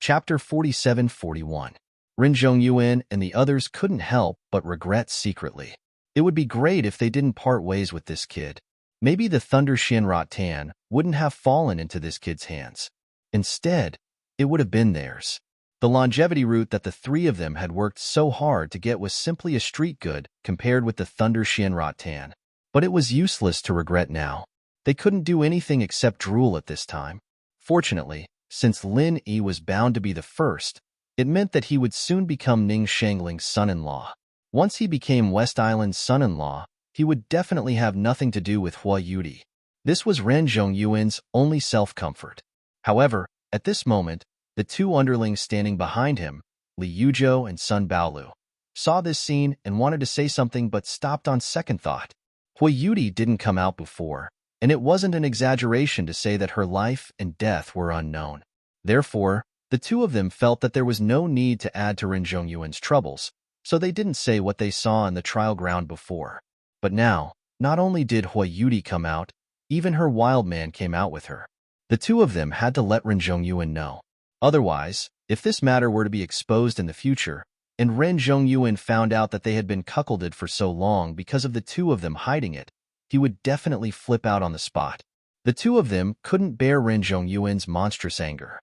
Chapter 47-41. Rin Zhongyuan and the others couldn't help but regret secretly. It would be great if they didn't part ways with this kid. Maybe the Thunder Shinrat Tan wouldn't have fallen into this kid's hands. Instead, it would have been theirs. The longevity route that the three of them had worked so hard to get was simply a street good compared with the Thunder Shinrat Tan. But it was useless to regret now. They couldn't do anything except drool at this time. Fortunately, since Lin Yi was bound to be the first, it meant that he would soon become Ning Shangling's son-in-law. Once he became West Island's son-in-law, he would definitely have nothing to do with Hua Yudi. This was Ren Zhongyuan's only self-comfort. However, at this moment, the two underlings standing behind him, Li Yuzhou and Sun Baolu, saw this scene and wanted to say something but stopped on second thought. Hua Yudi didn't come out before, and it wasn't an exaggeration to say that her life and death were unknown. Therefore, the two of them felt that there was no need to add to Ren Zhongyuan's troubles, so they didn't say what they saw in the trial ground before. But now, not only did Hua Yudi come out, even her wild man came out with her. The two of them had to let Ren Zhongyuan know. Otherwise, if this matter were to be exposed in the future, and Ren Zhongyuan found out that they had been cuckolded for so long because of the two of them hiding it, he would definitely flip out on the spot. The two of them couldn't bear Ren Zhongyuan's monstrous anger.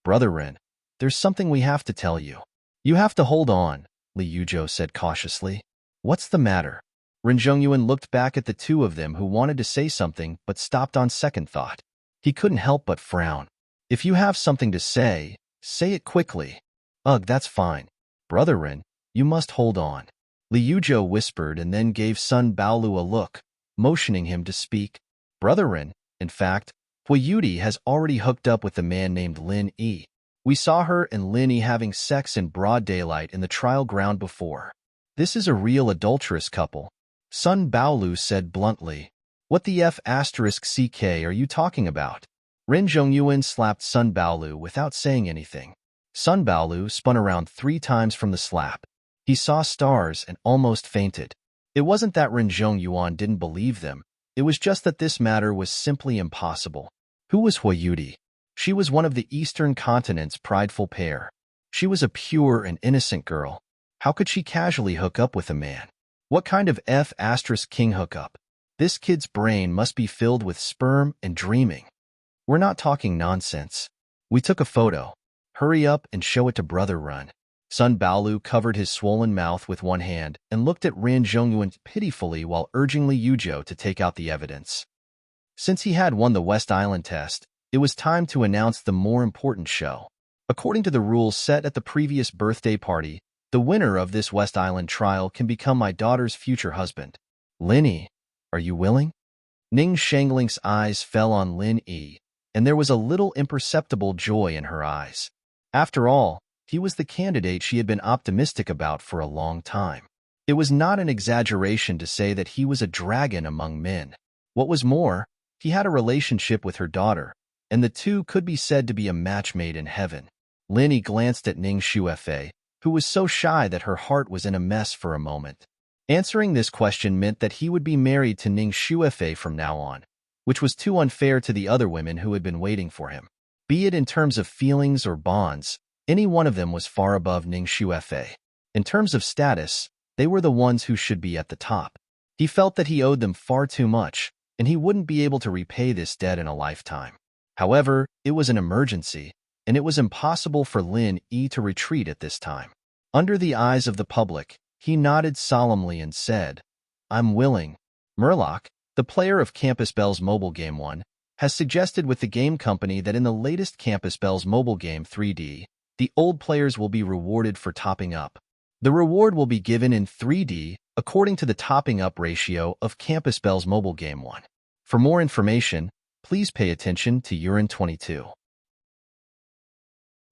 Brother Ren, there's something we have to tell you. You have to hold on, Li Yuzhou said cautiously. What's the matter? Ren Zhongyuan looked back at the two of them who wanted to say something but stopped on second thought. He couldn't help but frown. If you have something to say it quickly. Ugh, that's fine. Brother Ren, you must hold on. Li Yuzhou whispered and then gave Sun Baolu a look, motioning him to speak. Brother Ren, in fact, Hua Yudi has already hooked up with a man named Lin Yi. We saw her and Lin Yi having sex in broad daylight in the trial ground before. This is a real adulterous couple. Sun Baolu said bluntly. What the F***ck are you talking about? Ren Zhongyuan slapped Sun Baolu without saying anything. Sun Baolu spun around 3 times from the slap. He saw stars and almost fainted. It wasn't that Ren Zhongyuan didn't believe them. It was just that this matter was simply impossible. Who was Hua Yudi? She was one of the Eastern Continent's prideful pair. She was a pure and innocent girl. How could she casually hook up with a man? What kind of F***king hookup? This kid's brain must be filled with sperm and dreaming. We're not talking nonsense. We took a photo. Hurry up and show it to Brother Ren. Sun Baolu covered his swollen mouth with one hand and looked at Ren Zhongyuan pitifully while urging Li Yuzhou to take out the evidence. Since he had won the West Island test, it was time to announce the more important show. According to the rules set at the previous birthday party, the winner of this West Island trial can become my daughter's future husband. Lin Yi, are you willing? Ning Shangling's eyes fell on Lin Yi, and there was a little imperceptible joy in her eyes. After all, he was the candidate she had been optimistic about for a long time. It was not an exaggeration to say that he was a dragon among men. What was more, he had a relationship with her daughter, and the two could be said to be a match made in heaven. Lin Yi glanced at Ning Shuefei, who was so shy that her heart was in a mess for a moment. Answering this question meant that he would be married to Ning Shuefei from now on, which was too unfair to the other women who had been waiting for him. Be it in terms of feelings or bonds, any one of them was far above Ning Shuefei. In terms of status, they were the ones who should be at the top. He felt that he owed them far too much, and he wouldn't be able to repay this debt in a lifetime. However, it was an emergency, and it was impossible for Lin Yi to retreat at this time. Under the eyes of the public, he nodded solemnly and said, I'm willing. Murloc, the player of Campus Bells mobile game 1, has suggested with the game company that in the latest Campus Bells mobile game 3D, the old players will be rewarded for topping up. The reward will be given in 3D according to the topping up ratio of Campus Bells mobile game 1. For more information, please pay attention to Urine 22.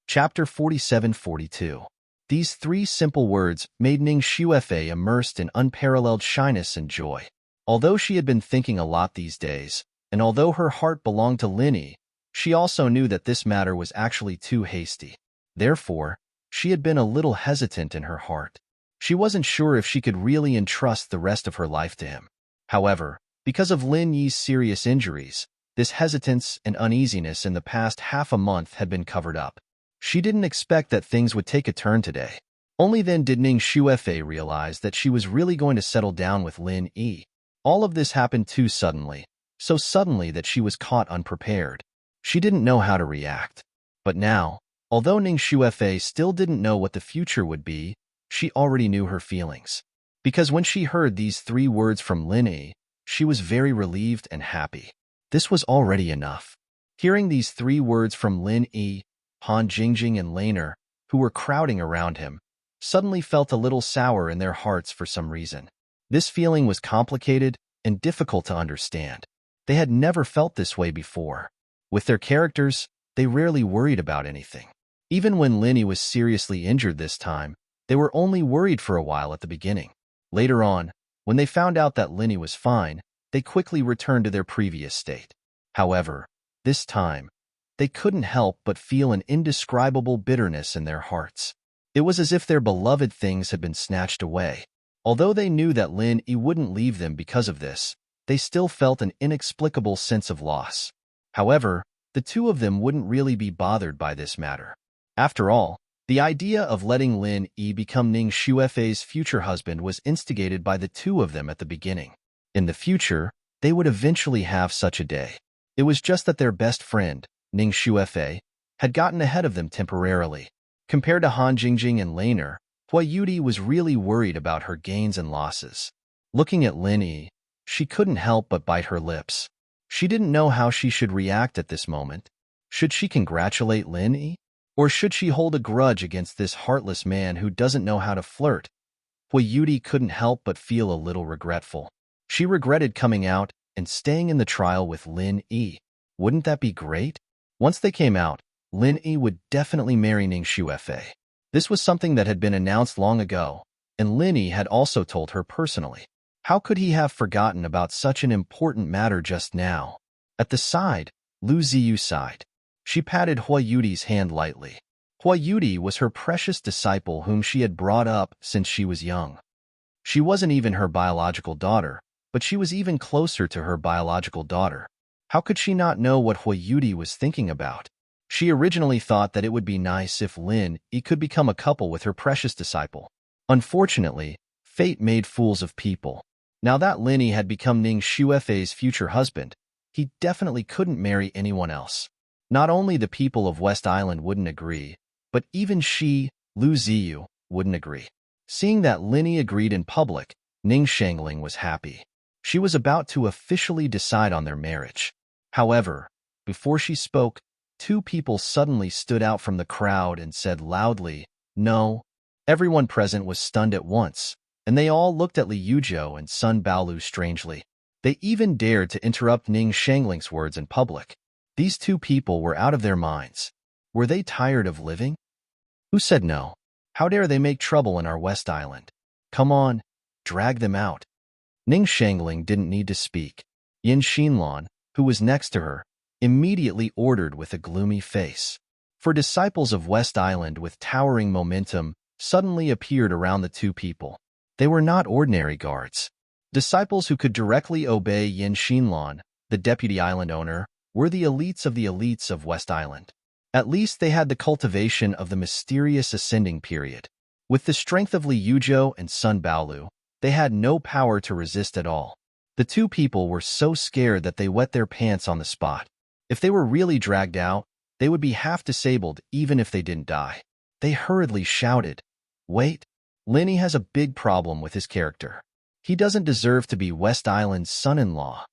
Chapter 47-42. These 3 simple words made Ning Shuefei immersed in unparalleled shyness and joy. Although she had been thinking a lot these days, and although her heart belonged to Lin Yi, she also knew that this matter was actually too hasty. Therefore, she had been a little hesitant in her heart. She wasn't sure if she could really entrust the rest of her life to him. However, because of Lin Yi's serious injuries, this hesitance and uneasiness in the past half a month had been covered up. She didn't expect that things would take a turn today. Only then did Ning Shuefei realize that she was really going to settle down with Lin Yi. All of this happened too suddenly, so suddenly that she was caught unprepared. She didn't know how to react. But now, although Ning Shuefei still didn't know what the future would be, she already knew her feelings. Because when she heard these 3 words from Lin Yi, she was very relieved and happy. This was already enough. Hearing these 3 words from Lin Yi, Han Jingjing and Laner, who were crowding around him, suddenly felt a little sour in their hearts for some reason. This feeling was complicated and difficult to understand. They had never felt this way before. With their characters, they rarely worried about anything. Even when Lin Yi was seriously injured this time, they were only worried for a while at the beginning. Later on, when they found out that Lin Yi was fine, they quickly returned to their previous state. However, this time, they couldn't help but feel an indescribable bitterness in their hearts. It was as if their beloved things had been snatched away. Although they knew that Lin Yi wouldn't leave them because of this, they still felt an inexplicable sense of loss. However, the 2 of them wouldn't really be bothered by this matter. After all, the idea of letting Lin Yi become Ning Shuefei's future husband was instigated by the 2 of them at the beginning. In the future, they would eventually have such a day. It was just that their best friend, Ning Shuefei, had gotten ahead of them temporarily. Compared to Han Jingjing and Laner, Hua Yudi was really worried about her gains and losses. Looking at Lin Yi, she couldn't help but bite her lips. She didn't know how she should react at this moment. Should she congratulate Lin Yi? Or should she hold a grudge against this heartless man who doesn't know how to flirt? Hua Yudi couldn't help but feel a little regretful. She regretted coming out and staying in the trial with Lin Yi. Wouldn't that be great? Once they came out, Lin Yi would definitely marry Ning Shuefei. This was something that had been announced long ago, and Lin Yi had also told her personally. How could he have forgotten about such an important matter just now? At the side, Lu Ziyu sighed. She patted Hua Yudi's hand lightly. Hua Yudi was her precious disciple whom she had brought up since she was young. She wasn't even her biological daughter, but she was even closer to her biological daughter. How could she not know what Hua Yudi was thinking about? She originally thought that it would be nice if Lin Yi could become a couple with her precious disciple. Unfortunately, fate made fools of people. Now that Lin Yi had become Ning Shuefei's future husband, he definitely couldn't marry anyone else. Not only the people of West Island wouldn't agree, but even she, Lu Ziyu, wouldn't agree. Seeing that Lin Yi agreed in public, Ning Shangling was happy. She was about to officially decide on their marriage. However, before she spoke, 2 people suddenly stood out from the crowd and said loudly, "No." Everyone present was stunned at once, and they all looked at Li Yuzhou and Sun Baolu strangely. They even dared to interrupt Ning Shangling's words in public. These 2 people were out of their minds. Were they tired of living? Who said no? How dare they make trouble in our West Island? Come on, drag them out. Ning Shangling didn't need to speak. Yin Xinlan, who was next to her, immediately ordered with a gloomy face. For disciples of West Island with towering momentum suddenly appeared around the 2 people. They were not ordinary guards. Disciples who could directly obey Yin Xinlan, the deputy island owner, were the elites of West Island. At least they had the cultivation of the mysterious ascending period. With the strength of Li Yuzhou and Sun Baolu, they had no power to resist at all. The 2 people were so scared that they wet their pants on the spot. If they were really dragged out, they would be half disabled even if they didn't die. They hurriedly shouted, "Wait, Lin Yi has a big problem with his character. He doesn't deserve to be West Island's son-in-law."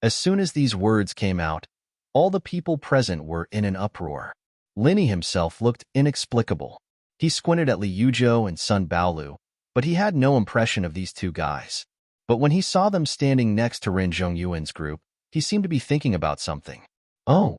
As soon as these words came out, all the people present were in an uproar. Lin Yi himself looked inexplicable. He squinted at Li Yuzhou and Sun Baolu, but he had no impression of these 2 guys. But when he saw them standing next to Ren Zhongyuan's group, he seemed to be thinking about something. Oh.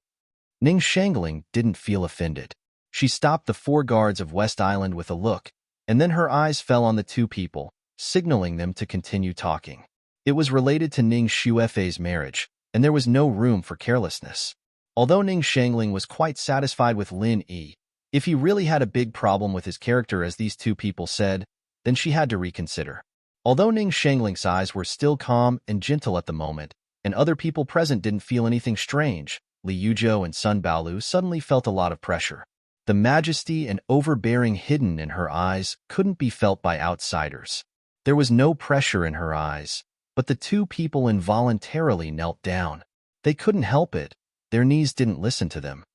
Ning Shangling didn't feel offended. She stopped the 4 guards of West Island with a look, and then her eyes fell on the 2 people, signaling them to continue talking. It was related to Ning Shuefei's marriage, and there was no room for carelessness. Although Ning Shangling was quite satisfied with Lin Yi, if he really had a big problem with his character as these 2 people said, then she had to reconsider. Although Ning Shangling's eyes were still calm and gentle at the moment, and other people present didn't feel anything strange, Li Yuzhou and Sun Baolu suddenly felt a lot of pressure. The majesty and overbearing hidden in her eyes couldn't be felt by outsiders. There was no pressure in her eyes, but the two people involuntarily knelt down. They couldn't help it. Their knees didn't listen to them.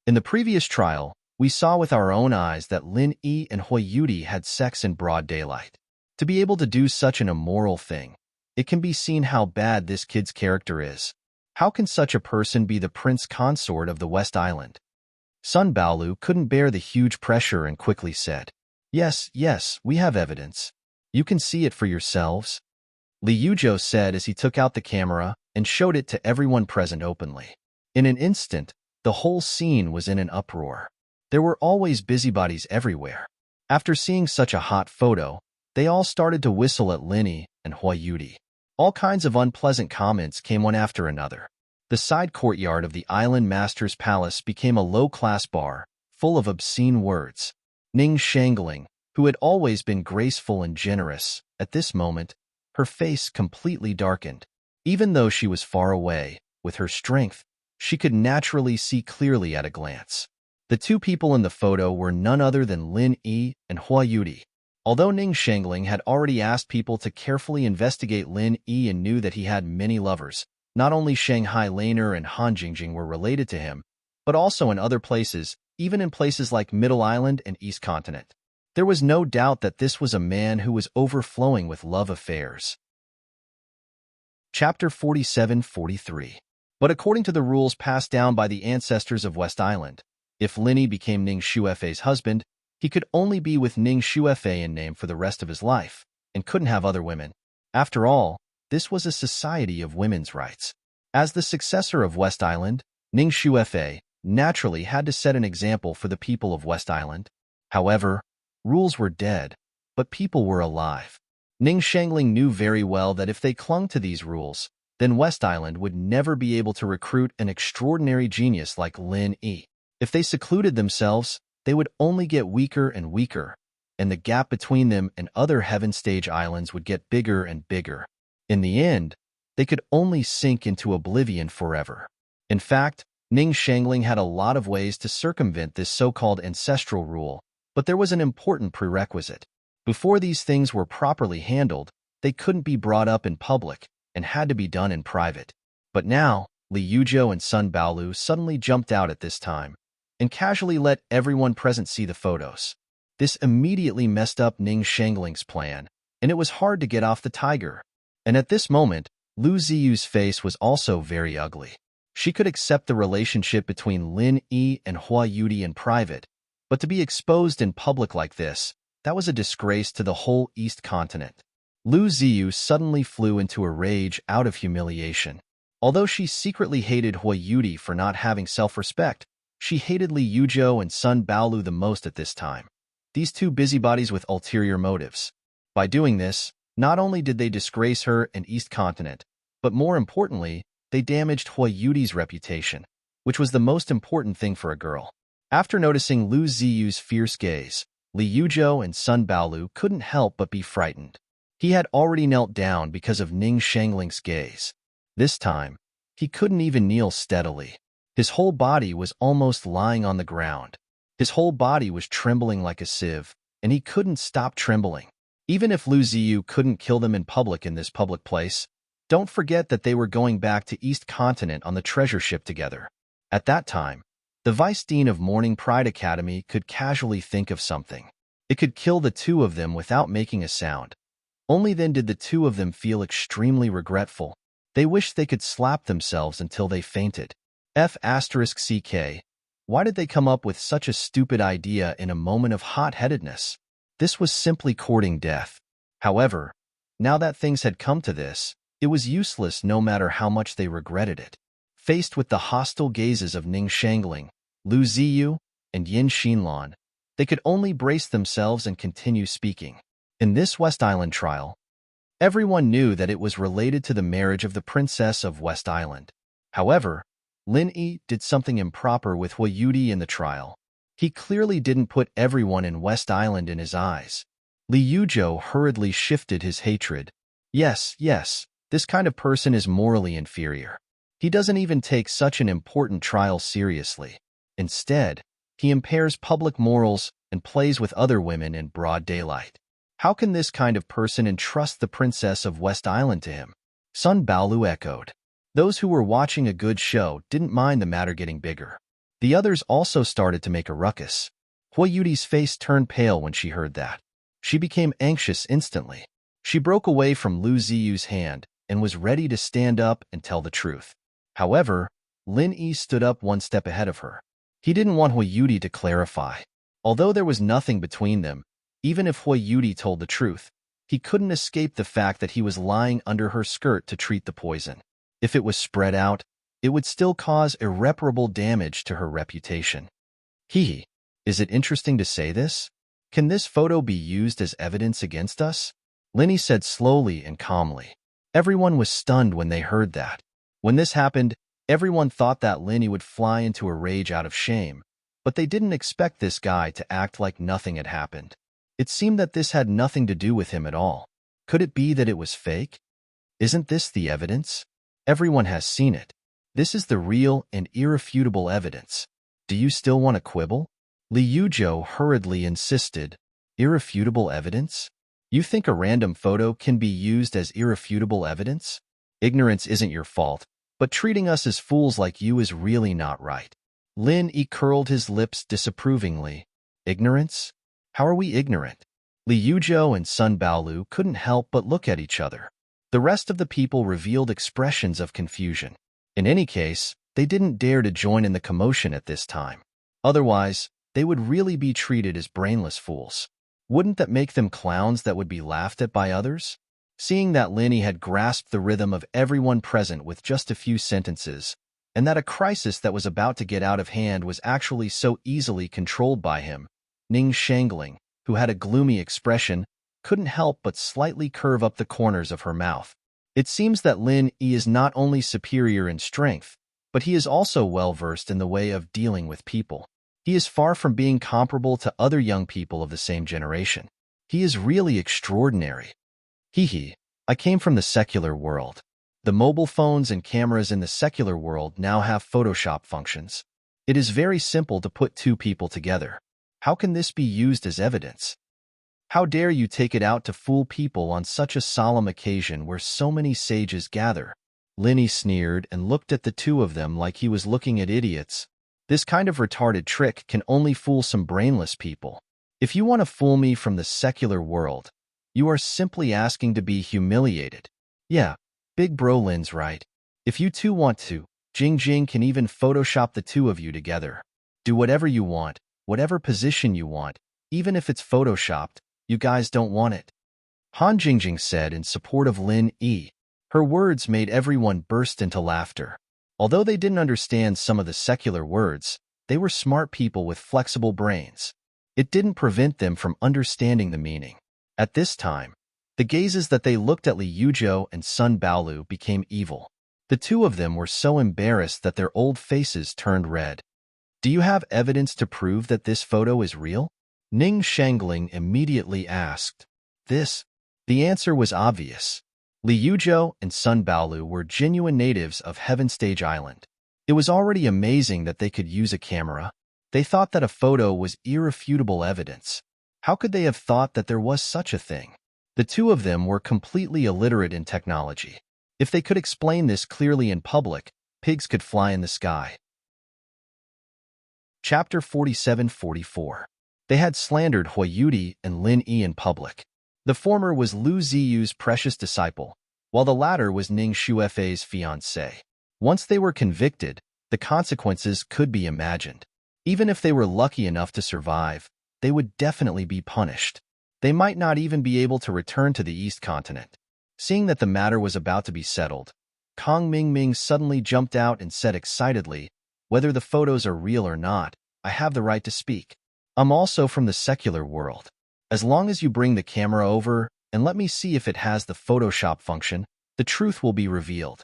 In the previous trial, we saw with our own eyes that Lin Yi and Hui Yudi had sex in broad daylight. To be able to do such an immoral thing, it can be seen how bad this kid's character is. How can such a person be the prince consort of the West Island? Sun Baolu couldn't bear the huge pressure and quickly said, "Yes, yes, we have evidence. You can see it for yourselves." Li Yuzhou said as he took out the camera and showed it to everyone present openly. In an instant, the whole scene was in an uproar. There were always busybodies everywhere. After seeing such a hot photo, they all started to whistle at Linny and Hui Yudi. All kinds of unpleasant comments came one after another. The side courtyard of the island master's palace became a low-class bar, full of obscene words. Ning Shangling, who had always been graceful and generous, at this moment, her face completely darkened. Even though she was far away, with her strength, she could naturally see clearly at a glance. The two people in the photo were none other than Lin Yi and Hui Yudi. Although Ning Shangling had already asked people to carefully investigate Lin Yi and knew that he had many lovers, not only Shanghai Laner and Han Jingjing were related to him, but also in other places, even in places like Middle Island and East Continent. There was no doubt that this was a man who was overflowing with love affairs. Chapter 47-43. But according to the rules passed down by the ancestors of West Island, if Linny became Ning Shuefei's husband, he could only be with Ning Shuefei in name for the rest of his life, and couldn't have other women. After all, this was a society of women's rights. As the successor of West Island, Ning Shuefei naturally had to set an example for the people of West Island. However, rules were dead, but people were alive. Ning Shangling knew very well that if they clung to these rules, then West Island would never be able to recruit an extraordinary genius like Lin Yi. If they secluded themselves, they would only get weaker and weaker, and the gap between them and other Heaven Stage islands would get bigger and bigger. In the end, they could only sink into oblivion forever. In fact, Ning Shangling had a lot of ways to circumvent this so-called ancestral rule, but there was an important prerequisite. Before these things were properly handled, they couldn't be brought up in public and had to be done in private. But now, Li Yuzhou and Sun Baolu suddenly jumped out at this time and casually let everyone present see the photos. This immediately messed up Ning Shangling's plan, and it was hard to get off the tiger. And at this moment, Lu Ziyu's face was also very ugly. She could accept the relationship between Lin Yi and Hui Yudi in private, but to be exposed in public like this, that was a disgrace to the whole East Continent. Lu Ziyu suddenly flew into a rage out of humiliation. Although she secretly hated Hui Yudi for not having self-respect, she hated Li Yuzhou and Sun Baolu the most at this time. These two busybodies with ulterior motives. By doing this, not only did they disgrace her and East Continent, but more importantly, they damaged Hui Yudi's reputation, which was the most important thing for a girl. After noticing Lu Ziyu's fierce gaze, Li Yuzhou and Sun Baolu couldn't help but be frightened. He had already knelt down because of Ning Shangling's gaze. This time, he couldn't even kneel steadily. His whole body was almost lying on the ground. His whole body was trembling like a sieve, and he couldn't stop trembling. Even if Lu Ziyu couldn't kill them in public in this public place, don't forget that they were going back to East Continent on the treasure ship together. At that time, the Vice Dean of Morning Pride Academy could casually think of something. It could kill the two of them without making a sound. Only then did the two of them feel extremely regretful. They wished they could slap themselves until they fainted. F***CK. Why did they come up with such a stupid idea in a moment of hot-headedness? This was simply courting death. However, now that things had come to this, it was useless no matter how much they regretted it. Faced with the hostile gazes of Ning Shangling, Lu Ziyu, and Yin Xinlan, they could only brace themselves and continue speaking. In this West Island trial, everyone knew that it was related to the marriage of the princess of West Island. However, Lin Yi did something improper with Hui Yudi in the trial. He clearly didn't put everyone in West Island in his eyes. Li Yuzhou hurriedly shifted his hatred. Yes, this kind of person is morally inferior. He doesn't even take such an important trial seriously. Instead, He impairs public morals and plays with other women in broad daylight. How can this kind of person entrust the Princess of West Island to him? Sun Baolu echoed. Those who were watching a good show didn't mind the matter getting bigger. The others also started to make a ruckus. Huayudi's face turned pale when she heard that. She became anxious instantly. She broke away from Lu Ziyu's hand and was ready to stand up and tell the truth. However, Lin Yi stood up one step ahead of her. He didn't want Huayudi to clarify. Although there was nothing between them, even if Huayudi told the truth, he couldn't escape the fact that he was lying under her skirt to treat the poison. If it was spread out, it would still cause irreparable damage to her reputation. Is it interesting to say this? Can this photo be used as evidence against us? Linny said slowly and calmly. Everyone was stunned when they heard that. When this happened, everyone thought that Linny would fly into a rage out of shame, but they didn't expect this guy to act like nothing had happened. It seemed that this had nothing to do with him at all. Could it be that it was fake? Isn't this the evidence? Everyone has seen it. This is the real and irrefutable evidence. Do you still want to quibble? Li Yuzhou hurriedly insisted. Irrefutable evidence? You think a random photo can be used as irrefutable evidence? Ignorance isn't your fault, but treating us as fools like you is really not right. Lin Yi curled his lips disapprovingly. Ignorance? How are we ignorant? Li Yuzhou and Sun Baolu couldn't help but look at each other. The rest of the people revealed expressions of confusion. In any case, they didn't dare to join in the commotion at this time. Otherwise, they would really be treated as brainless fools. Wouldn't that make them clowns that would be laughed at by others? Seeing that Linny had grasped the rhythm of everyone present with just a few sentences, and that a crisis that was about to get out of hand was actually so easily controlled by him, Ning Shangling, who had a gloomy expression, couldn't help but slightly curve up the corners of her mouth. It seems that Lin Yi is not only superior in strength, but he is also well-versed in the way of dealing with people. He is far from being comparable to other young people of the same generation. He is really extraordinary. I came from the secular world. The mobile phones and cameras in the secular world now have Photoshop functions. It is very simple to put two people together. How can this be used as evidence? How dare you take it out to fool people on such a solemn occasion where so many sages gather? Linny sneered and looked at the two of them like he was looking at idiots. This kind of retarded trick can only fool some brainless people. If you want to fool me from the secular world, you are simply asking to be humiliated. Yeah, Big Bro Lin's right. If you two want to, Jing Jing can even Photoshop the two of you together. Do whatever you want, whatever position you want, even if it's Photoshopped, you guys don't want it. Han Jingjing said in support of Lin Yi. Her words made everyone burst into laughter. Although they didn't understand some of the secular words, they were smart people with flexible brains. It didn't prevent them from understanding the meaning. At this time, the gazes that they looked at Li Yuzhou and Sun Baolu became evil. The two of them were so embarrassed that their old faces turned red. Do you have evidence to prove that this photo is real? Ning Shangling immediately asked. The answer was obvious. Li Yuzhou and Sun Baolu were genuine natives of Heaven Stage Island. It was already amazing that they could use a camera. They thought that a photo was irrefutable evidence. How could they have thought that there was such a thing? The two of them were completely illiterate in technology. If they could explain this clearly in public, pigs could fly in the sky. Chapter 47-44. They had slandered Huayudi and Lin Yi in public. The former was Lu Ziyu's precious disciple, while the latter was Ning Shuefei's fiancé. Once they were convicted, the consequences could be imagined. Even if they were lucky enough to survive, they would definitely be punished. They might not even be able to return to the East Continent. Seeing that the matter was about to be settled, Kong Mingming suddenly jumped out and said excitedly, "Whether the photos are real or not, I have the right to speak. I'm also from the secular world. As long as you bring the camera over and let me see if it has the Photoshop function, the truth will be revealed."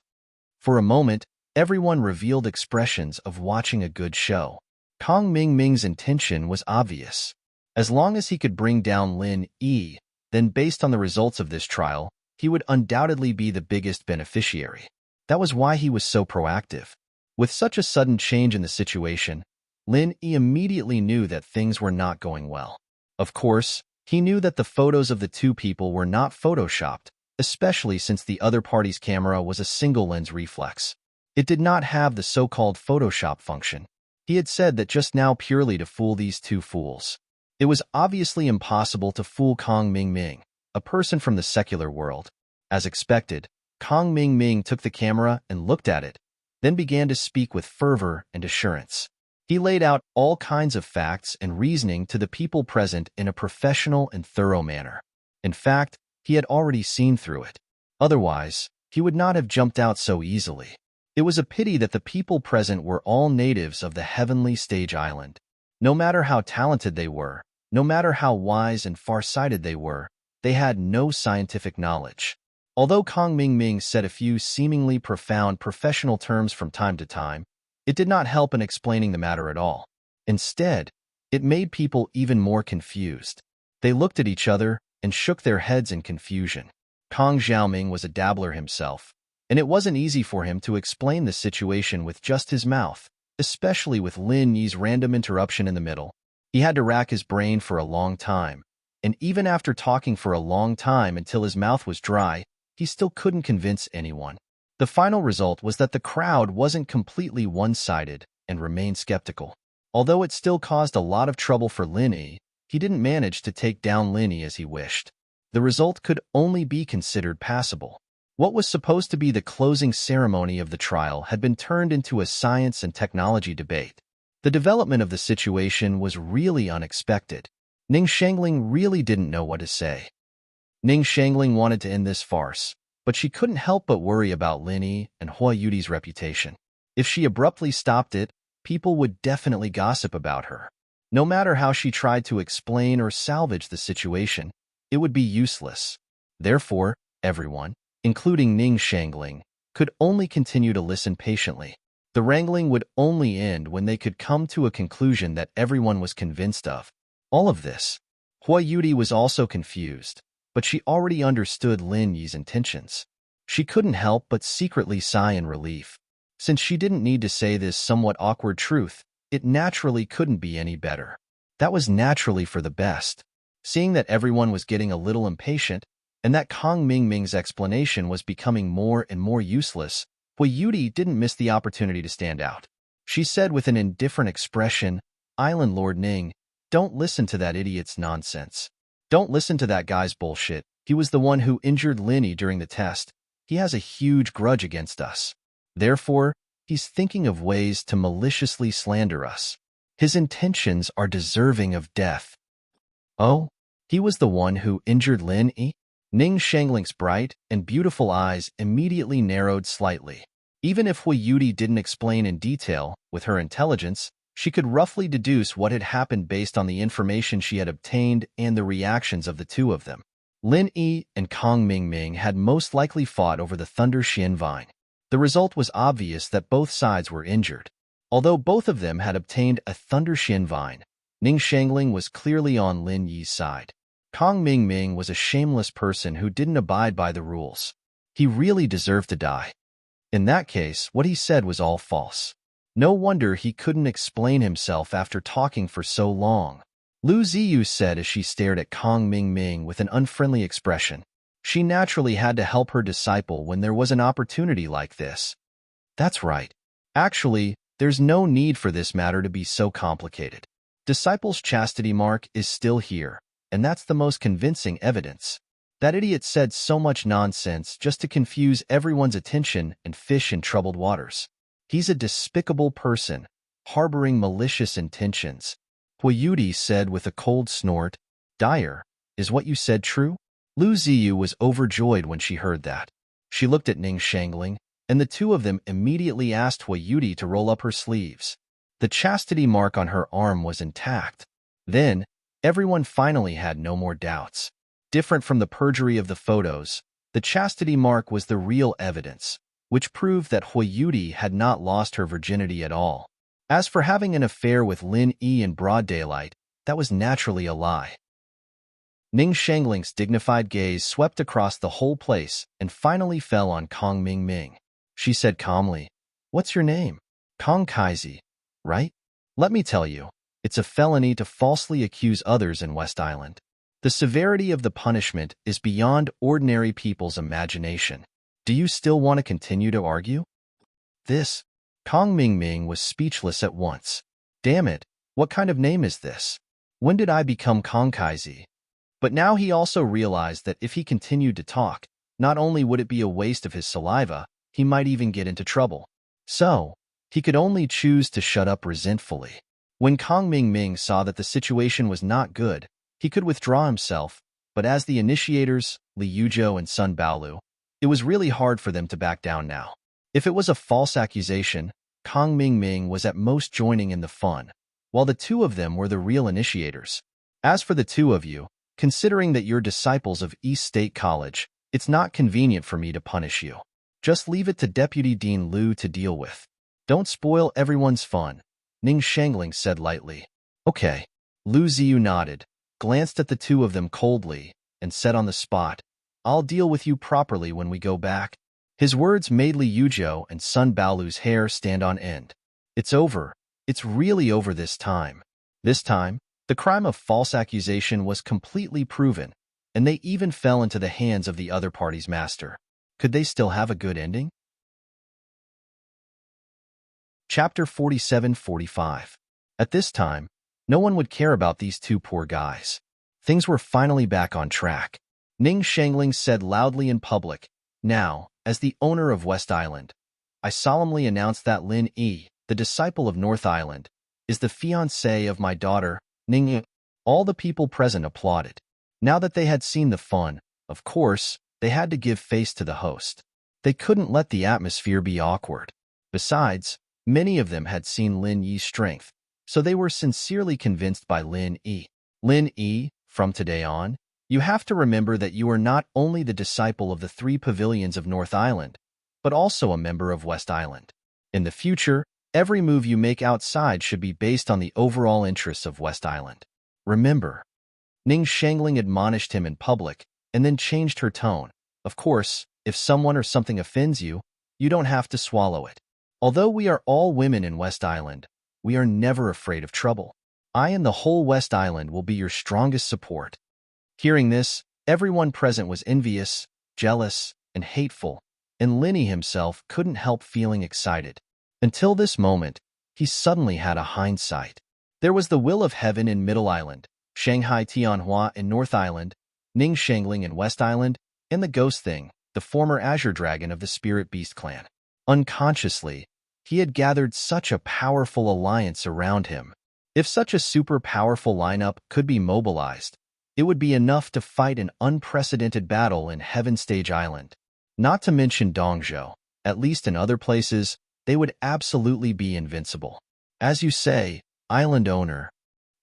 For a moment, everyone revealed expressions of watching a good show. Kong Mingming's intention was obvious. As long as he could bring down Lin Yi, then based on the results of this trial, he would undoubtedly be the biggest beneficiary. That was why he was so proactive. With such a sudden change in the situation, Lin Yi immediately knew that things were not going well. Of course, he knew that the photos of the two people were not photoshopped, especially since the other party's camera was a single-lens reflex. It did not have the so-called Photoshop function. He had said that just now purely to fool these two fools. It was obviously impossible to fool Kong Ming, a person from the secular world. As expected, Kong Ming took the camera and looked at it, then began to speak with fervor and assurance. He laid out all kinds of facts and reasoning to the people present in a professional and thorough manner. In fact, he had already seen through it. Otherwise, he would not have jumped out so easily. It was a pity that the people present were all natives of the heavenly stage island. No matter how talented they were, no matter how wise and far-sighted they were, they had no scientific knowledge. Although Kong Ming said a few seemingly profound professional terms from time to time, it did not help in explaining the matter at all. Instead, it made people even more confused. They looked at each other and shook their heads in confusion. Kong Xiaoming was a dabbler himself, and it wasn't easy for him to explain the situation with just his mouth, especially with Lin Yi's random interruption in the middle. He had to rack his brain for a long time, and even after talking for a long time until his mouth was dry, he still couldn't convince anyone. The final result was that the crowd wasn't completely one-sided and remained skeptical. Although it still caused a lot of trouble for Lin Yi, he didn't manage to take down Lin Yi as he wished. The result could only be considered passable. What was supposed to be the closing ceremony of the trial had been turned into a science and technology debate. The development of the situation was really unexpected. Ning Shangling really didn't know what to say. Ning Shangling wanted to end this farce, but she couldn't help but worry about Lin Yi and Hua Yudi's reputation. If she abruptly stopped it, people would definitely gossip about her. No matter how she tried to explain or salvage the situation, it would be useless. Therefore, everyone, including Ning Shangling, could only continue to listen patiently. The wrangling would only end when they could come to a conclusion that everyone was convinced of. All of this. Hua Yudi was also confused, but she already understood Lin Yi's intentions. She couldn't help but secretly sigh in relief. Since she didn't need to say this somewhat awkward truth, it naturally couldn't be any better. That was naturally for the best. Seeing that everyone was getting a little impatient, and that Kong Ming's explanation was becoming more and more useless, Hua Yudi didn't miss the opportunity to stand out. She said with an indifferent expression, "Island Lord Ning, don't listen to that idiot's nonsense. Don't listen to that guy's bullshit. He was the one who injured Lin Yi during the test. He has a huge grudge against us. Therefore, he's thinking of ways to maliciously slander us. His intentions are deserving of death." "Oh, he was the one who injured Lin Yi?" Ning Shangling's bright and beautiful eyes immediately narrowed slightly. Even if Hua Yudi didn't explain in detail, with her intelligence, she could roughly deduce what had happened based on the information she had obtained and the reactions of the two of them. Lin Yi and Kong Ming had most likely fought over the Thunder Xian vine. The result was obvious that both sides were injured. Although both of them had obtained a Thunder Xian vine, Ning Shangling was clearly on Lin Yi's side. Kong Ming was a shameless person who didn't abide by the rules. He really deserved to die. In that case, what he said was all false. No wonder he couldn't explain himself after talking for so long. Lu Ziyu said as she stared at Kong Ming with an unfriendly expression. She naturally had to help her disciple when there was an opportunity like this. That's right. Actually, there's no need for this matter to be so complicated. Disciple's chastity mark is still here, and that's the most convincing evidence. That idiot said so much nonsense just to confuse everyone's attention and fish in troubled waters. He's a despicable person, harboring malicious intentions. Hua Yudi said with a cold snort. "Dyer, is what you said true?" Lu Ziyu was overjoyed when she heard that. She looked at Ning Shangling, and the two of them immediately asked Hua Yudi to roll up her sleeves. The chastity mark on her arm was intact. Then, everyone finally had no more doubts. Different from the perjury of the photos, the chastity mark was the real evidence, which proved that Hua Yudi had not lost her virginity at all. As for having an affair with Lin Yi in broad daylight, that was naturally a lie. Ning Shangling's dignified gaze swept across the whole place and finally fell on Kong Ming. She said calmly, "What's your name?" "Kong Kaizi, right?" Let me tell you, it's a felony to falsely accuse others in West Island. The severity of the punishment is beyond ordinary people's imagination. Do you still want to continue to argue? This, Kong Ming Ming was speechless at once. Damn it, what kind of name is this? When did I become Kong Kaizi? But now he also realized that if he continued to talk, not only would it be a waste of his saliva, he might even get into trouble. So, he could only choose to shut up resentfully. When Kong Ming Ming saw that the situation was not good, he could withdraw himself, but as the initiators, Li Yuzhou and Sun Baolu, it was really hard for them to back down now. If it was a false accusation, Kong Ming Ming was at most joining in the fun, while the two of them were the real initiators. As for the two of you, considering that you're disciples of East State College, it's not convenient for me to punish you. Just leave it to Deputy Dean Liu to deal with. Don't spoil everyone's fun, Ning Shangling said lightly. Okay. Lu Ziyu nodded, glanced at the two of them coldly, and said on the spot, I'll deal with you properly when we go back. His words made Li Yuzhou and Sun Baolu's hair stand on end. It's over. It's really over this time. This time, the crime of false accusation was completely proven, and they even fell into the hands of the other party's master. Could they still have a good ending? Chapter 47-45. At this time, no one would care about these two poor guys. Things were finally back on track. Ning Shangling said loudly in public, Now, as the owner of West Island, I solemnly announce that Lin Yi, the disciple of North Island, is the fiancé of my daughter, Ning Yi. All the people present applauded. Now that they had seen the fun, of course, they had to give face to the host. They couldn't let the atmosphere be awkward. Besides, many of them had seen Lin Yi's strength, so they were sincerely convinced by Lin Yi. Lin Yi, from today on, you have to remember that you are not only the disciple of the 3 pavilions of North Island, but also a member of West Island. In the future, every move you make outside should be based on the overall interests of West Island. Remember. Ning Shangling admonished him in public, and then changed her tone. Of course, if someone or something offends you, you don't have to swallow it. Although we are all women in West Island, we are never afraid of trouble. I and the whole West Island will be your strongest support. Hearing this, everyone present was envious, jealous, and hateful, and Linny himself couldn't help feeling excited. Until this moment, he suddenly had a hindsight. There was the Will of Heaven in Middle Island, Shanghai Tianhua in North Island, Ning Shangling in West Island, and the Ghost Thing, the former Azure Dragon of the Spirit Beast clan. Unconsciously, he had gathered such a powerful alliance around him. If such a super powerful lineup could be mobilized, it would be enough to fight an unprecedented battle in Heaven Stage Island. Not to mention Dongzhou, at least in other places, they would absolutely be invincible. As you say, island owner.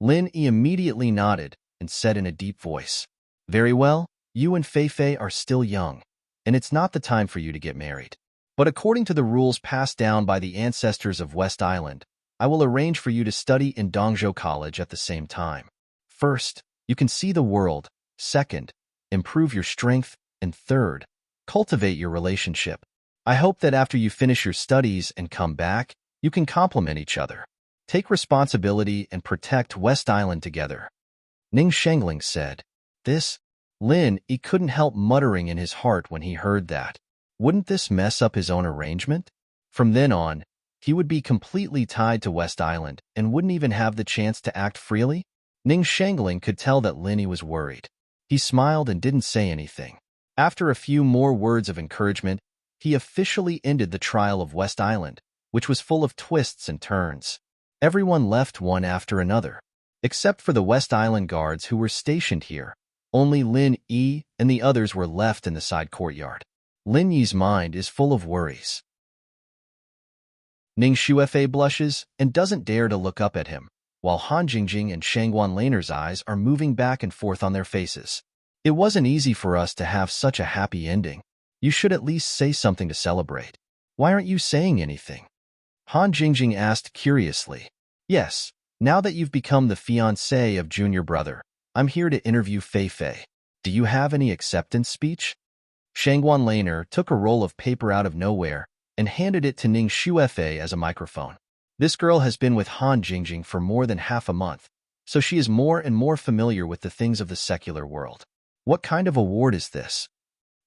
Lin Yi immediately nodded and said in a deep voice, Very well, you and Fei Fei are still young, and it's not the time for you to get married. But according to the rules passed down by the ancestors of West Island, I will arrange for you to study in Dongzhou College at the same time. First, you can see the world. Second, improve your strength. And third, cultivate your relationship. I hope that after you finish your studies and come back, you can complement each other. Take responsibility and protect West Island together. Ning Shangling said. This, Lin Yi couldn't help muttering in his heart when he heard that. Wouldn't this mess up his own arrangement? From then on, he would be completely tied to West Island and wouldn't even have the chance to act freely? Ning Shangling could tell that Lin Yi was worried. He smiled and didn't say anything. After a few more words of encouragement, he officially ended the trial of West Island, which was full of twists and turns. Everyone left one after another. Except for the West Island guards who were stationed here, only Lin Yi and the others were left in the side courtyard. Lin Yi's mind is full of worries. Ning Shuefei blushes and doesn't dare to look up at him, while Han Jingjing and Shangguan Laner's eyes are moving back and forth on their faces. It wasn't easy for us to have such a happy ending. You should at least say something to celebrate. Why aren't you saying anything? Han Jingjing asked curiously. Yes, now that you've become the fiancé of junior brother, I'm here to interview Fei Fei. Do you have any acceptance speech? Shangguan Laner took a roll of paper out of nowhere and handed it to Ning Shuefei as a microphone. This girl has been with Han Jingjing for more than half a month, so she is more and more familiar with the things of the secular world. What kind of award is this?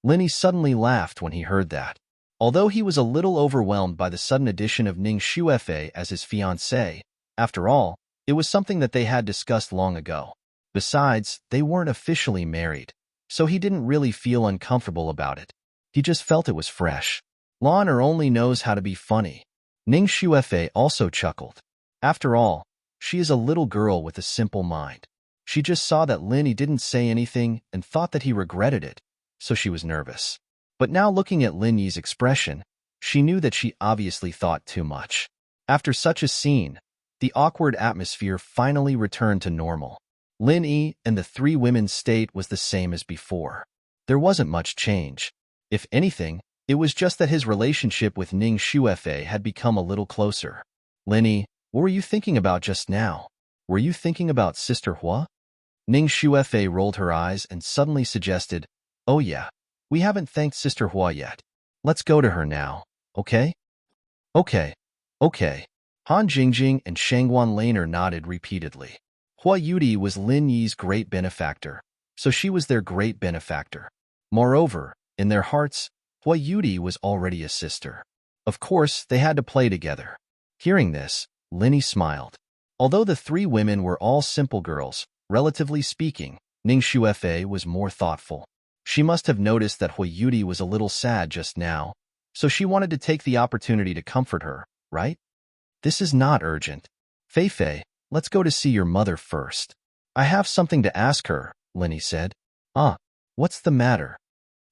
Linny suddenly laughed when he heard that. Although he was a little overwhelmed by the sudden addition of Ning Shuefei as his fiancée, after all, it was something that they had discussed long ago. Besides, they weren't officially married, so he didn't really feel uncomfortable about it. He just felt it was fresh. Lawner only knows how to be funny. Ning Shuefei also chuckled. After all, she is a little girl with a simple mind. She just saw that Linny didn't say anything and thought that he regretted it, so she was nervous. But now looking at Lin Yi's expression, she knew that she obviously thought too much. After such a scene, the awkward atmosphere finally returned to normal. Lin Yi and the three women's state was the same as before. There wasn't much change. If anything, it was just that his relationship with Ning Shuefei had become a little closer. Lin Yi, what were you thinking about just now? Were you thinking about Sister Hua? Ning Shuefei rolled her eyes and suddenly suggested, "Oh yeah, we haven't thanked Sister Hua yet. Let's go to her now, okay?" Okay. Han Jingjing and Shangguan Laner nodded repeatedly. Hua Yudi was Lin Yi's great benefactor, so she was their great benefactor. Moreover, in their hearts, Hua Yudi was already a sister. Of course, they had to play together. Hearing this, Lin Yi smiled. Although the three women were all simple girls, relatively speaking, Ning Shuefei was more thoughtful. She must have noticed that Hua Yudi was a little sad just now, so she wanted to take the opportunity to comfort her, right? This is not urgent. Fei, let's go to see your mother first. I have something to ask her, Lin Yi said. What's the matter?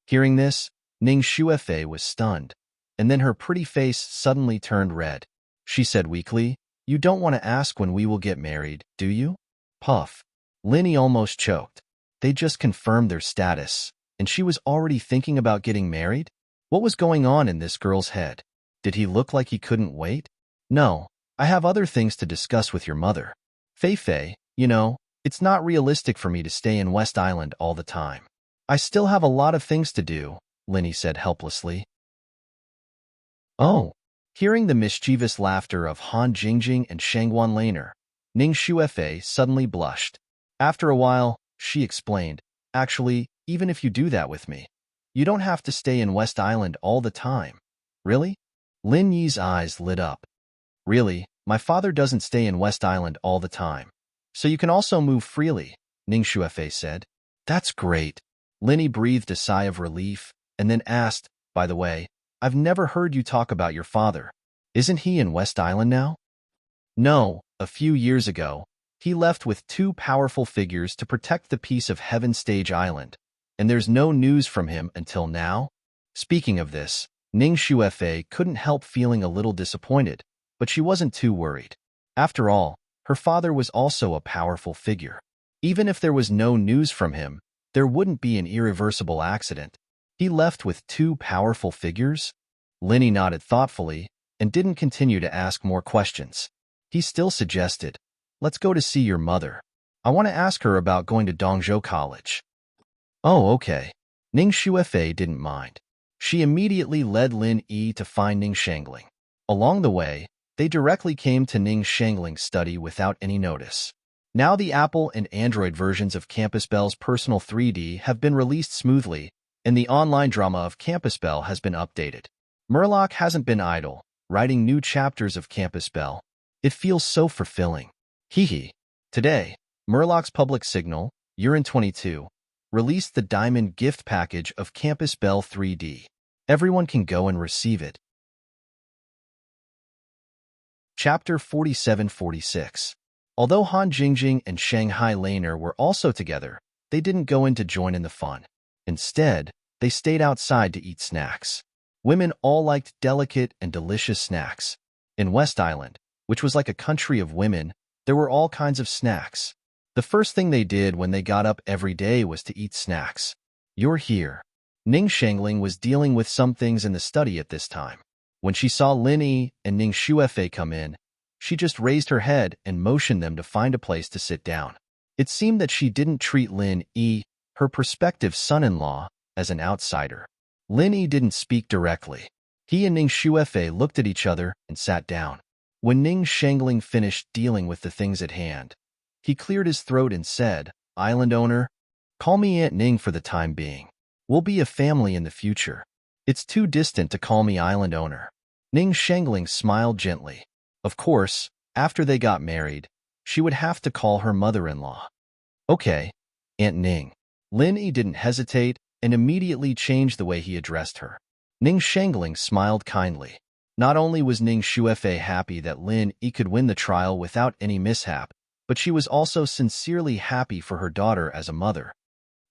Hearing this, Ning Shuefei was stunned, and then her pretty face suddenly turned red. She said weakly, "You don't want to ask when we will get married, do you?" Puff. Lin Yi almost choked. They just confirmed their status, and she was already thinking about getting married? What was going on in this girl's head? Did he look like he couldn't wait? No, I have other things to discuss with your mother. Fei, you know, it's not realistic for me to stay in West Island all the time. I still have a lot of things to do, Lin Yi said helplessly. Oh. Hearing the mischievous laughter of Han Jingjing and Shangguan Laner, Ning Shuefei suddenly blushed. After a while, she explained, "Actually, even if you do that with me, you don't have to stay in West Island all the time." Really? Lin Yi's eyes lit up. Really, my father doesn't stay in West Island all the time. So you can also move freely, Ning Shuefei said. That's great. Lin Yi breathed a sigh of relief and then asked, "By the way, I've never heard you talk about your father. Isn't he in West Island now?" No, a few years ago, he left with two powerful figures to protect the peace of Heaven Stage Island, and there's no news from him until now. Speaking of this, Ning Shuefei couldn't help feeling a little disappointed, but she wasn't too worried. After all, her father was also a powerful figure. Even if there was no news from him, there wouldn't be an irreversible accident. He left with two powerful figures? Lin Yi nodded thoughtfully and didn't continue to ask more questions. He still suggested, "Let's go to see your mother. I want to ask her about going to Dongzhou College." Oh, okay. Ning Shuefei didn't mind. She immediately led Lin Yi to find Ning Shangling. Along the way, they directly came to Ning Shangling's study without any notice. Now the Apple and Android versions of Campus Bell's Personal 3D have been released smoothly, and the online drama of Campus Bell has been updated. Murloc hasn't been idle, writing new chapters of Campus Bell. It feels so fulfilling. Hee. Today, Murloc's public signal, Urine 22, released the Diamond gift package of Campus Bell 3D. Everyone can go and receive it. Chapter 47-46. Although Han Jingjing and Shanghai Laner were also together, they didn't go in to join in the fun. Instead, they stayed outside to eat snacks. Women all liked delicate and delicious snacks. In West Island, which was like a country of women, there were all kinds of snacks. The first thing they did when they got up every day was to eat snacks. You're here. Ning Shangling was dealing with some things in the study at this time. When she saw Lin Yi and Ning Shuefei come in, she just raised her head and motioned them to find a place to sit down. It seemed that she didn't treat Lin Yi, her prospective son-in-law, as an outsider. Lin Yi didn't speak directly. He and Ning Shuefei looked at each other and sat down. When Ning Shangling finished dealing with the things at hand, he cleared his throat and said, "Island owner, call me Aunt Ning for the time being. We'll be a family in the future. It's too distant to call me island owner." Ning Shangling smiled gently. Of course, after they got married, she would have to call her mother-in-law. "Okay, Aunt Ning." Lin Yi didn't hesitate and immediately changed the way he addressed her. Ning Shangling smiled kindly. Not only was Ning Shuefei happy that Lin Yi could win the trial without any mishap, but she was also sincerely happy for her daughter as a mother.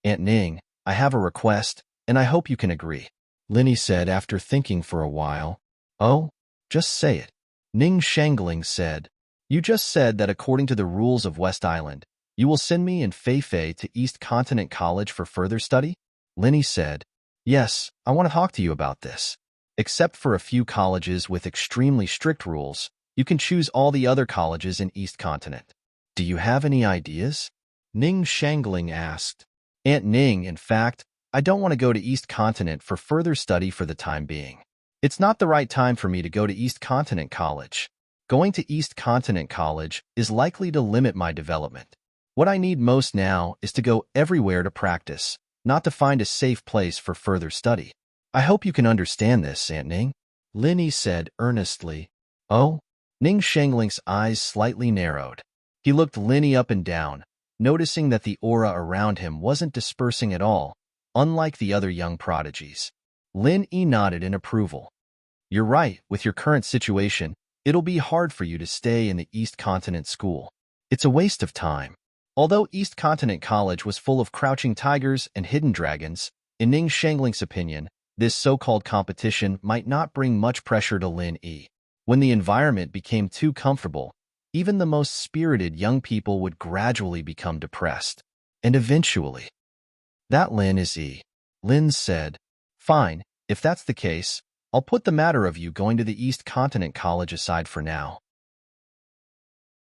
"Aunt Ning, I have a request, and I hope you can agree," Lin Yi said after thinking for a while. "Oh, just say it." Ning Shangling said, "You just said that according to the rules of West Island, you will send me and Fei Fei to East Continent College for further study?" Lin Yi said, "Yes, I want to talk to you about this. Except for a few colleges with extremely strict rules, you can choose all the other colleges in East Continent. Do you have any ideas?" Ning Shangling asked. "Aunt Ning, in fact, I don't want to go to East Continent for further study for the time being. It's not the right time for me to go to East Continent College. Going to East Continent College is likely to limit my development. What I need most now is to go everywhere to practice, not to find a safe place for further study. I hope you can understand this, Aunt Ning," Lin Yi said earnestly. "Oh?" Ning Shangling's eyes slightly narrowed. He looked Lin Yi up and down, noticing that the aura around him wasn't dispersing at all, unlike the other young prodigies. Lin Yi nodded in approval. "You're right, with your current situation, it'll be hard for you to stay in the East Continent School. It's a waste of time." Although East Continent College was full of crouching tigers and hidden dragons, in Ning Shangling's opinion, this so-called competition might not bring much pressure to Lin Yi. When the environment became too comfortable, even the most spirited young people would gradually become depressed. And eventually, "That Lin is Yi," Lin said. "Fine, if that's the case, I'll put the matter of you going to the East Continent College aside for now.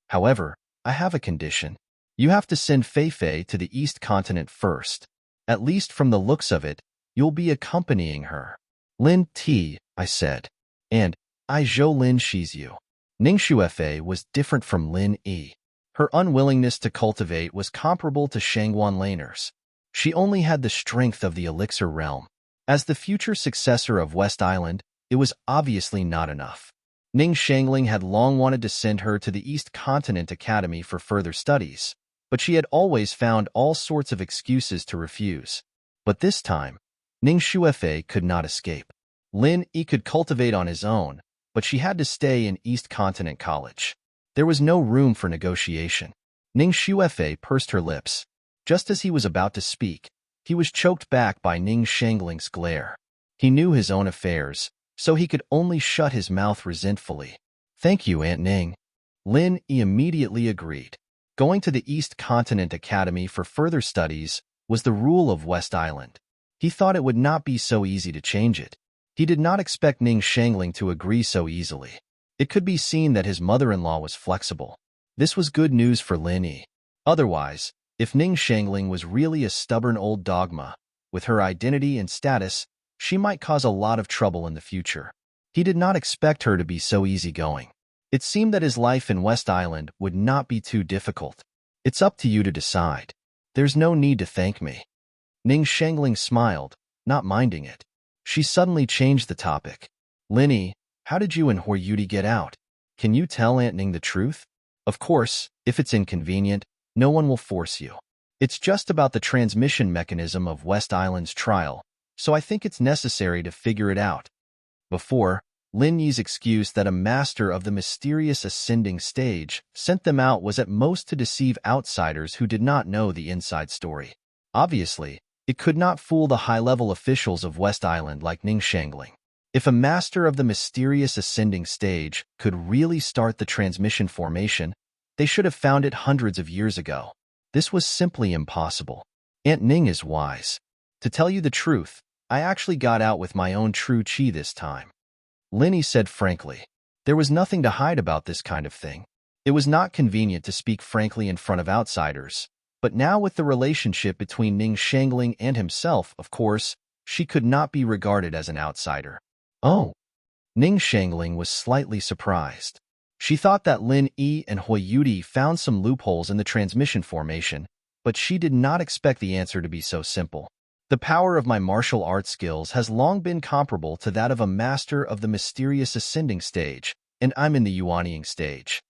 However, I have a condition. You have to send Fei Fei to the East Continent first. At least from the looks of it, you'll be accompanying her." "Lin T," I said. "And I Zhou Lin Shi's you." Ning Shuefei was different from Lin Yi. Her unwillingness to cultivate was comparable to Shangguan Laner's. She only had the strength of the elixir realm. As the future successor of West Island, it was obviously not enough. Ning Shangling had long wanted to send her to the East Continent Academy for further studies, but she had always found all sorts of excuses to refuse. But this time, Ning Shuefei could not escape. Lin Yi could cultivate on his own, but she had to stay in East Continent College. There was no room for negotiation. Ning Shuefei pursed her lips. Just as he was about to speak, he was choked back by Ning Shangling's glare. He knew his own affairs, so he could only shut his mouth resentfully. "Thank you, Aunt Ning." Lin Yi immediately agreed. Going to the East Continent Academy for further studies was the rule of West Island. He thought it would not be so easy to change it. He did not expect Ning Shangling to agree so easily. It could be seen that his mother-in-law was flexible. This was good news for Lin Yi. Otherwise, if Ning Shangling was really a stubborn old dogma, with her identity and status, she might cause a lot of trouble in the future. He did not expect her to be so easygoing. It seemed that his life in West Island would not be too difficult. "It's up to you to decide. There's no need to thank me." Ning Shangling smiled, not minding it. She suddenly changed the topic. "Lin Yi, how did you and Huoyuti get out? Can you tell Aunt Ning the truth? Of course, if it's inconvenient, no one will force you. It's just about the transmission mechanism of West Island's trial, so I think it's necessary to figure it out." Before, Lin Yi's excuse that a master of the mysterious ascending stage sent them out was at most to deceive outsiders who did not know the inside story. Obviously, it could not fool the high-level officials of West Island like Ning Shangling. If a master of the mysterious ascending stage could really start the transmission formation, they should have found it hundreds of years ago. This was simply impossible. Aunt Ning is wise. To tell you the truth, I actually got out with my own true chi this time. Lin Yi said frankly. There was nothing to hide about this kind of thing. It was not convenient to speak frankly in front of outsiders. But now with the relationship between Ning Shangling and himself, of course, she could not be regarded as an outsider. "Oh." Ning Shangling was slightly surprised. She thought that Lin Yi and Hui Yudi found some loopholes in the transmission formation, but she did not expect the answer to be so simple. The power of my martial arts skills has long been comparable to that of a master of the mysterious ascending stage, and I'm in the Yuanying stage.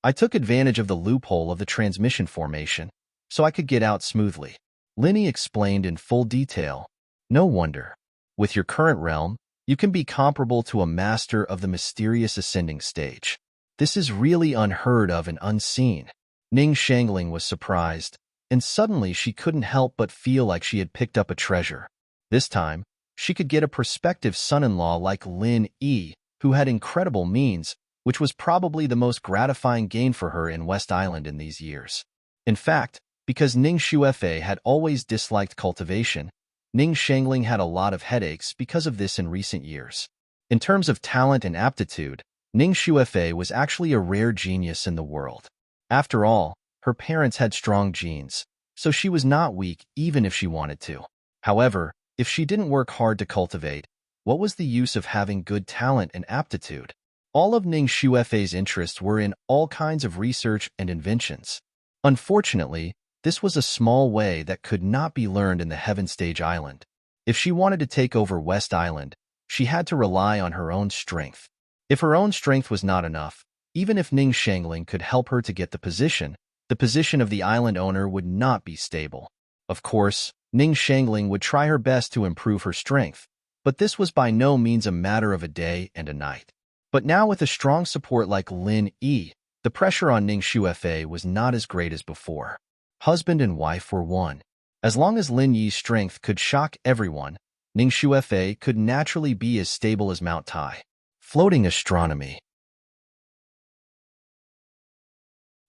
I took advantage of the loophole of the transmission formation, so I could get out smoothly. Linny explained in full detail. No wonder. With your current realm, you can be comparable to a master of the mysterious ascending stage. This is really unheard of and unseen. Ning Shangling was surprised, and suddenly she couldn't help but feel like she had picked up a treasure. This time, she could get a prospective son-in-law like Lin Yi, who had incredible means, which was probably the most gratifying gain for her in West Island in these years. In fact, because Ning Xuefei had always disliked cultivation, Ning Shangling had a lot of headaches because of this in recent years. In terms of talent and aptitude, Ning Xuefei was actually a rare genius in the world. After all, her parents had strong genes, so she was not weak even if she wanted to. However, if she didn't work hard to cultivate, what was the use of having good talent and aptitude? All of Ning Xuefei's interests were in all kinds of research and inventions. Unfortunately, this was a small way that could not be learned in the Heaven Stage Island. If she wanted to take over West Island, she had to rely on her own strength. If her own strength was not enough, even if Ning Shangling could help her to get the position of the island owner would not be stable. Of course, Ning Shangling would try her best to improve her strength, but this was by no means a matter of a day and a night. But now with a strong support like Lin Yi, the pressure on Ning Xuefei was not as great as before. Husband and wife were one. As long as Lin Yi's strength could shock everyone, Ning Xuefei could naturally be as stable as Mount Tai. Floating astronomy.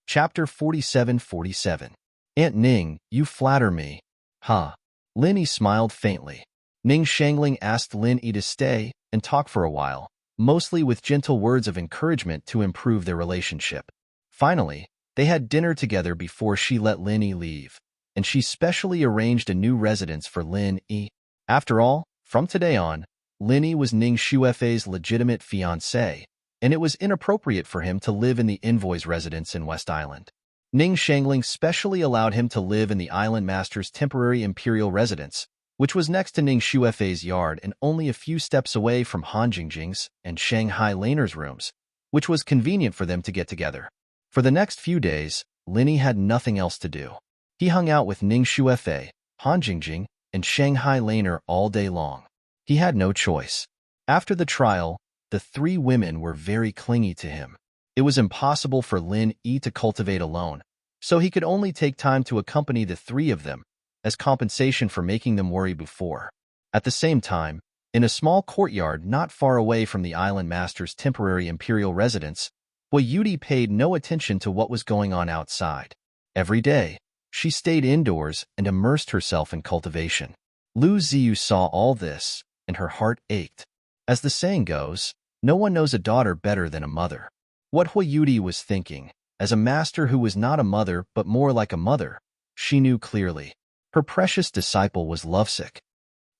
Chapter 47-47. Aunt Ning, you flatter me. Huh. Lin Yi smiled faintly. Ning Shangling asked Lin Yi to stay and talk for a while, mostly with gentle words of encouragement to improve their relationship. Finally, they had dinner together before she let Lin Yi leave, and she specially arranged a new residence for Lin Yi. After all, from today on, Lin Yi was Ning Xuefei's legitimate fiancée, and it was inappropriate for him to live in the envoy's residence in West Island. Ning Shangling specially allowed him to live in the island master's temporary imperial residence, which was next to Ning Xuefei's yard and only a few steps away from Han Jingjing's and Shanghai Laner's rooms, which was convenient for them to get together. For the next few days, Lin Yi had nothing else to do. He hung out with Ning Xuefei, Han Jingjing, and Shanghai Laner all day long. He had no choice. After the trial, the three women were very clingy to him. It was impossible for Lin Yi to cultivate alone, so he could only take time to accompany the three of them, as compensation for making them worry before. At the same time, in a small courtyard not far away from the island master's temporary imperial residence, Hui Yudi paid no attention to what was going on outside. Every day, she stayed indoors and immersed herself in cultivation. Lu Ziyu saw all this, and her heart ached. As the saying goes, no one knows a daughter better than a mother. What Hui Yudi was thinking, as a master who was not a mother but more like a mother, she knew clearly. Her precious disciple was lovesick.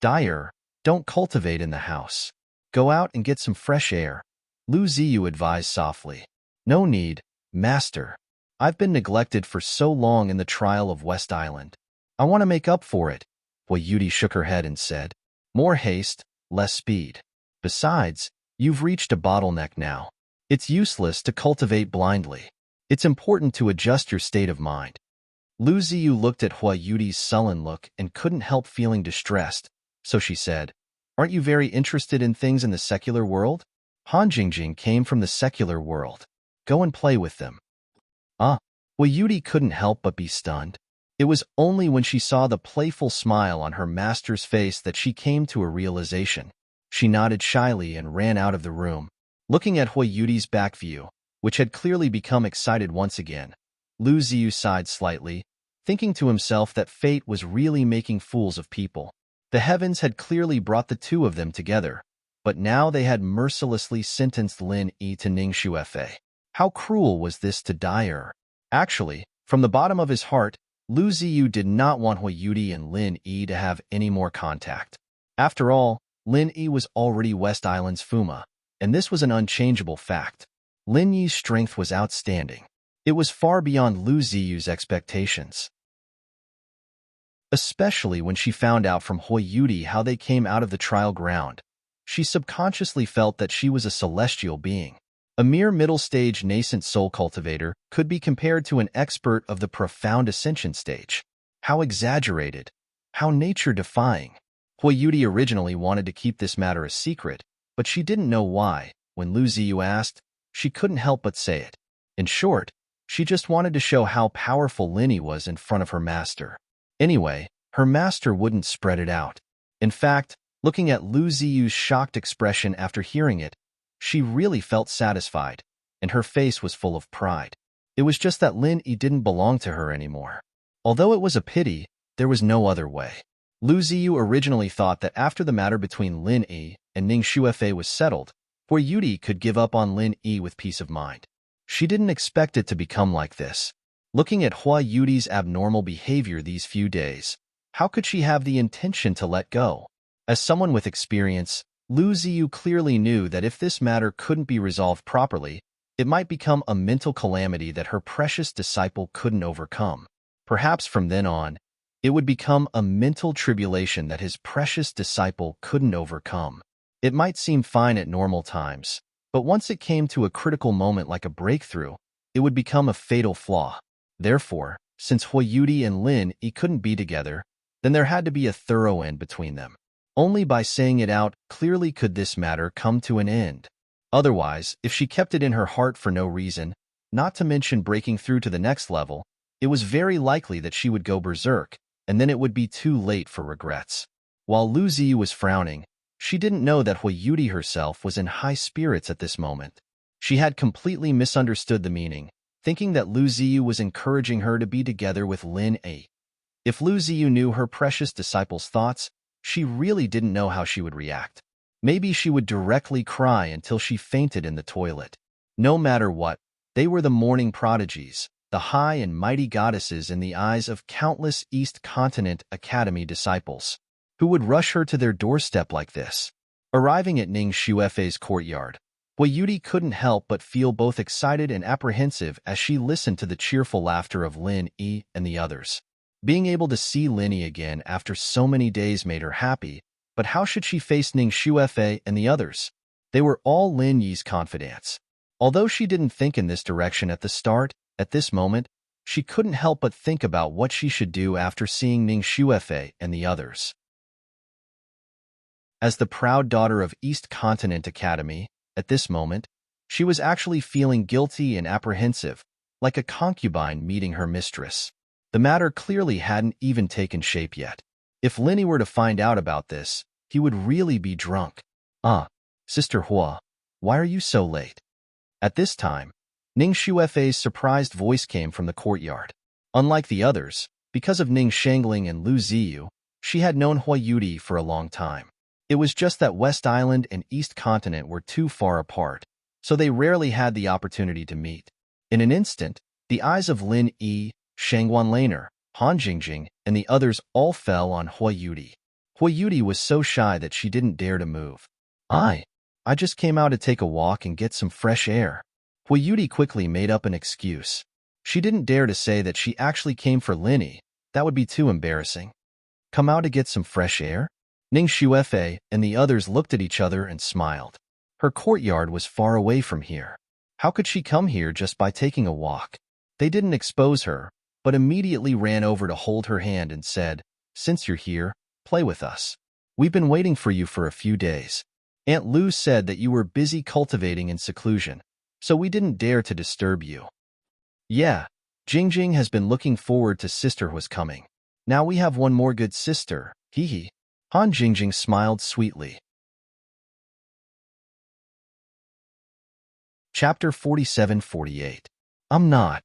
Dyer, don't cultivate in the house. Go out and get some fresh air, Lu Ziyu advised softly. No need, master. I've been neglected for so long in the trial of West Island. I want to make up for it. Hui Yudi shook her head and said, more haste, less speed. Besides, you've reached a bottleneck now. It's useless to cultivate blindly. It's important to adjust your state of mind. Lu Ziyu looked at Hui Yudi's sullen look and couldn't help feeling distressed, so she said, aren't you very interested in things in the secular world? Han Jingjing came from the secular world. Go and play with them. Hui Yudi couldn't help but be stunned. It was only when she saw the playful smile on her master's face that she came to a realization. She nodded shyly and ran out of the room. Looking at Hui Yudi's back view, which had clearly become excited once again, Lu Ziyu sighed slightly, thinking to himself that fate was really making fools of people. The heavens had clearly brought the two of them together, but now they had mercilessly sentenced Lin Yi to Ning Xuefei. How cruel was this to Dyer? Actually, from the bottom of his heart, Lu Ziyu did not want Hui Yudi and Lin Yi to have any more contact. After all, Lin Yi was already West Island's Fuma. And this was an unchangeable fact. Lin Yi's strength was outstanding. It was far beyond Lu Ziyu's expectations. Especially when she found out from Hui Yudi how they came out of the trial ground. She subconsciously felt that she was a celestial being. A mere middle-stage nascent soul cultivator could be compared to an expert of the profound ascension stage. How exaggerated. How nature-defying. Hui Yudi originally wanted to keep this matter a secret, but she didn't know why. When Lu Ziyu asked, she couldn't help but say it. In short, she just wanted to show how powerful Lin Yi was in front of her master. Anyway, her master wouldn't spread it out. In fact, looking at Lu Ziyu's shocked expression after hearing it, she really felt satisfied, and her face was full of pride. It was just that Lin Yi didn't belong to her anymore. Although it was a pity, there was no other way. Lu Ziyu originally thought that after the matter between Lin Yi and Ning Xuefei was settled, Hui Yudi could give up on Lin Yi with peace of mind. She didn't expect it to become like this. Looking at Hui Yudi's abnormal behavior these few days, how could she have the intention to let go? As someone with experience, Lu Ziyu clearly knew that if this matter couldn't be resolved properly, it might become a mental calamity that her precious disciple couldn't overcome. Perhaps from then on, it would become a mental tribulation that his precious disciple couldn't overcome. It might seem fine at normal times, but once it came to a critical moment like a breakthrough, it would become a fatal flaw. Therefore, since Hui Yudi and Lin Yi couldn't be together, then there had to be a thorough end between them. Only by saying it out clearly could this matter come to an end. Otherwise, if she kept it in her heart for no reason, not to mention breaking through to the next level, it was very likely that she would go berserk, and then it would be too late for regrets. While Lu Ziyu was frowning, she didn't know that Hui Yudi herself was in high spirits at this moment. She had completely misunderstood the meaning, thinking that Lu Ziyu was encouraging her to be together with Lin Yi. If Lu Ziyu knew her precious disciple's thoughts, she really didn't know how she would react. Maybe she would directly cry until she fainted in the toilet. No matter what, they were the morning prodigies, the high and mighty goddesses in the eyes of countless East Continent Academy disciples. Who would rush her to their doorstep like this? Arriving at Ning Xuefei's courtyard, Hui Yudi couldn't help but feel both excited and apprehensive as she listened to the cheerful laughter of Lin Yi and the others. Being able to see Lin Yi again after so many days made her happy, but how should she face Ning Xuefei and the others? They were all Lin Yi's confidants. Although she didn't think in this direction at the start, at this moment, she couldn't help but think about what she should do after seeing Ning Xuefei and the others. As the proud daughter of East Continent Academy, at this moment, she was actually feeling guilty and apprehensive, like a concubine meeting her mistress. The matter clearly hadn't even taken shape yet. If Lin Yi were to find out about this, he would really be drunk. Sister Hua, why are you so late? At this time, Ning Xuefei's surprised voice came from the courtyard. Unlike the others, because of Ning Shangling and Lu Ziyu, she had known Hui Yudi for a long time. It was just that West Island and East Continent were too far apart, so they rarely had the opportunity to meet. In an instant, the eyes of Lin Yi, Shangguan Laner, Han Jingjing, and the others all fell on Hui Yudi. Hui Yudi was so shy that she didn't dare to move. I just came out to take a walk and get some fresh air. Hui Yudi quickly made up an excuse. She didn't dare to say that she actually came for Lin Yi. That would be too embarrassing. Come out to get some fresh air? Ning Xuefei and the others looked at each other and smiled. Her courtyard was far away from here. How could she come here just by taking a walk? They didn't expose her, but immediately ran over to hold her hand and said, "Since you're here, play with us. We've been waiting for you for a few days. Aunt Lu said that you were busy cultivating in seclusion, so we didn't dare to disturb you." Yeah, Jingjing has been looking forward to Sister Hua's coming. Now we have one more good sister, hee. Han Jingjing smiled sweetly. Chapter 47-48. I'm not.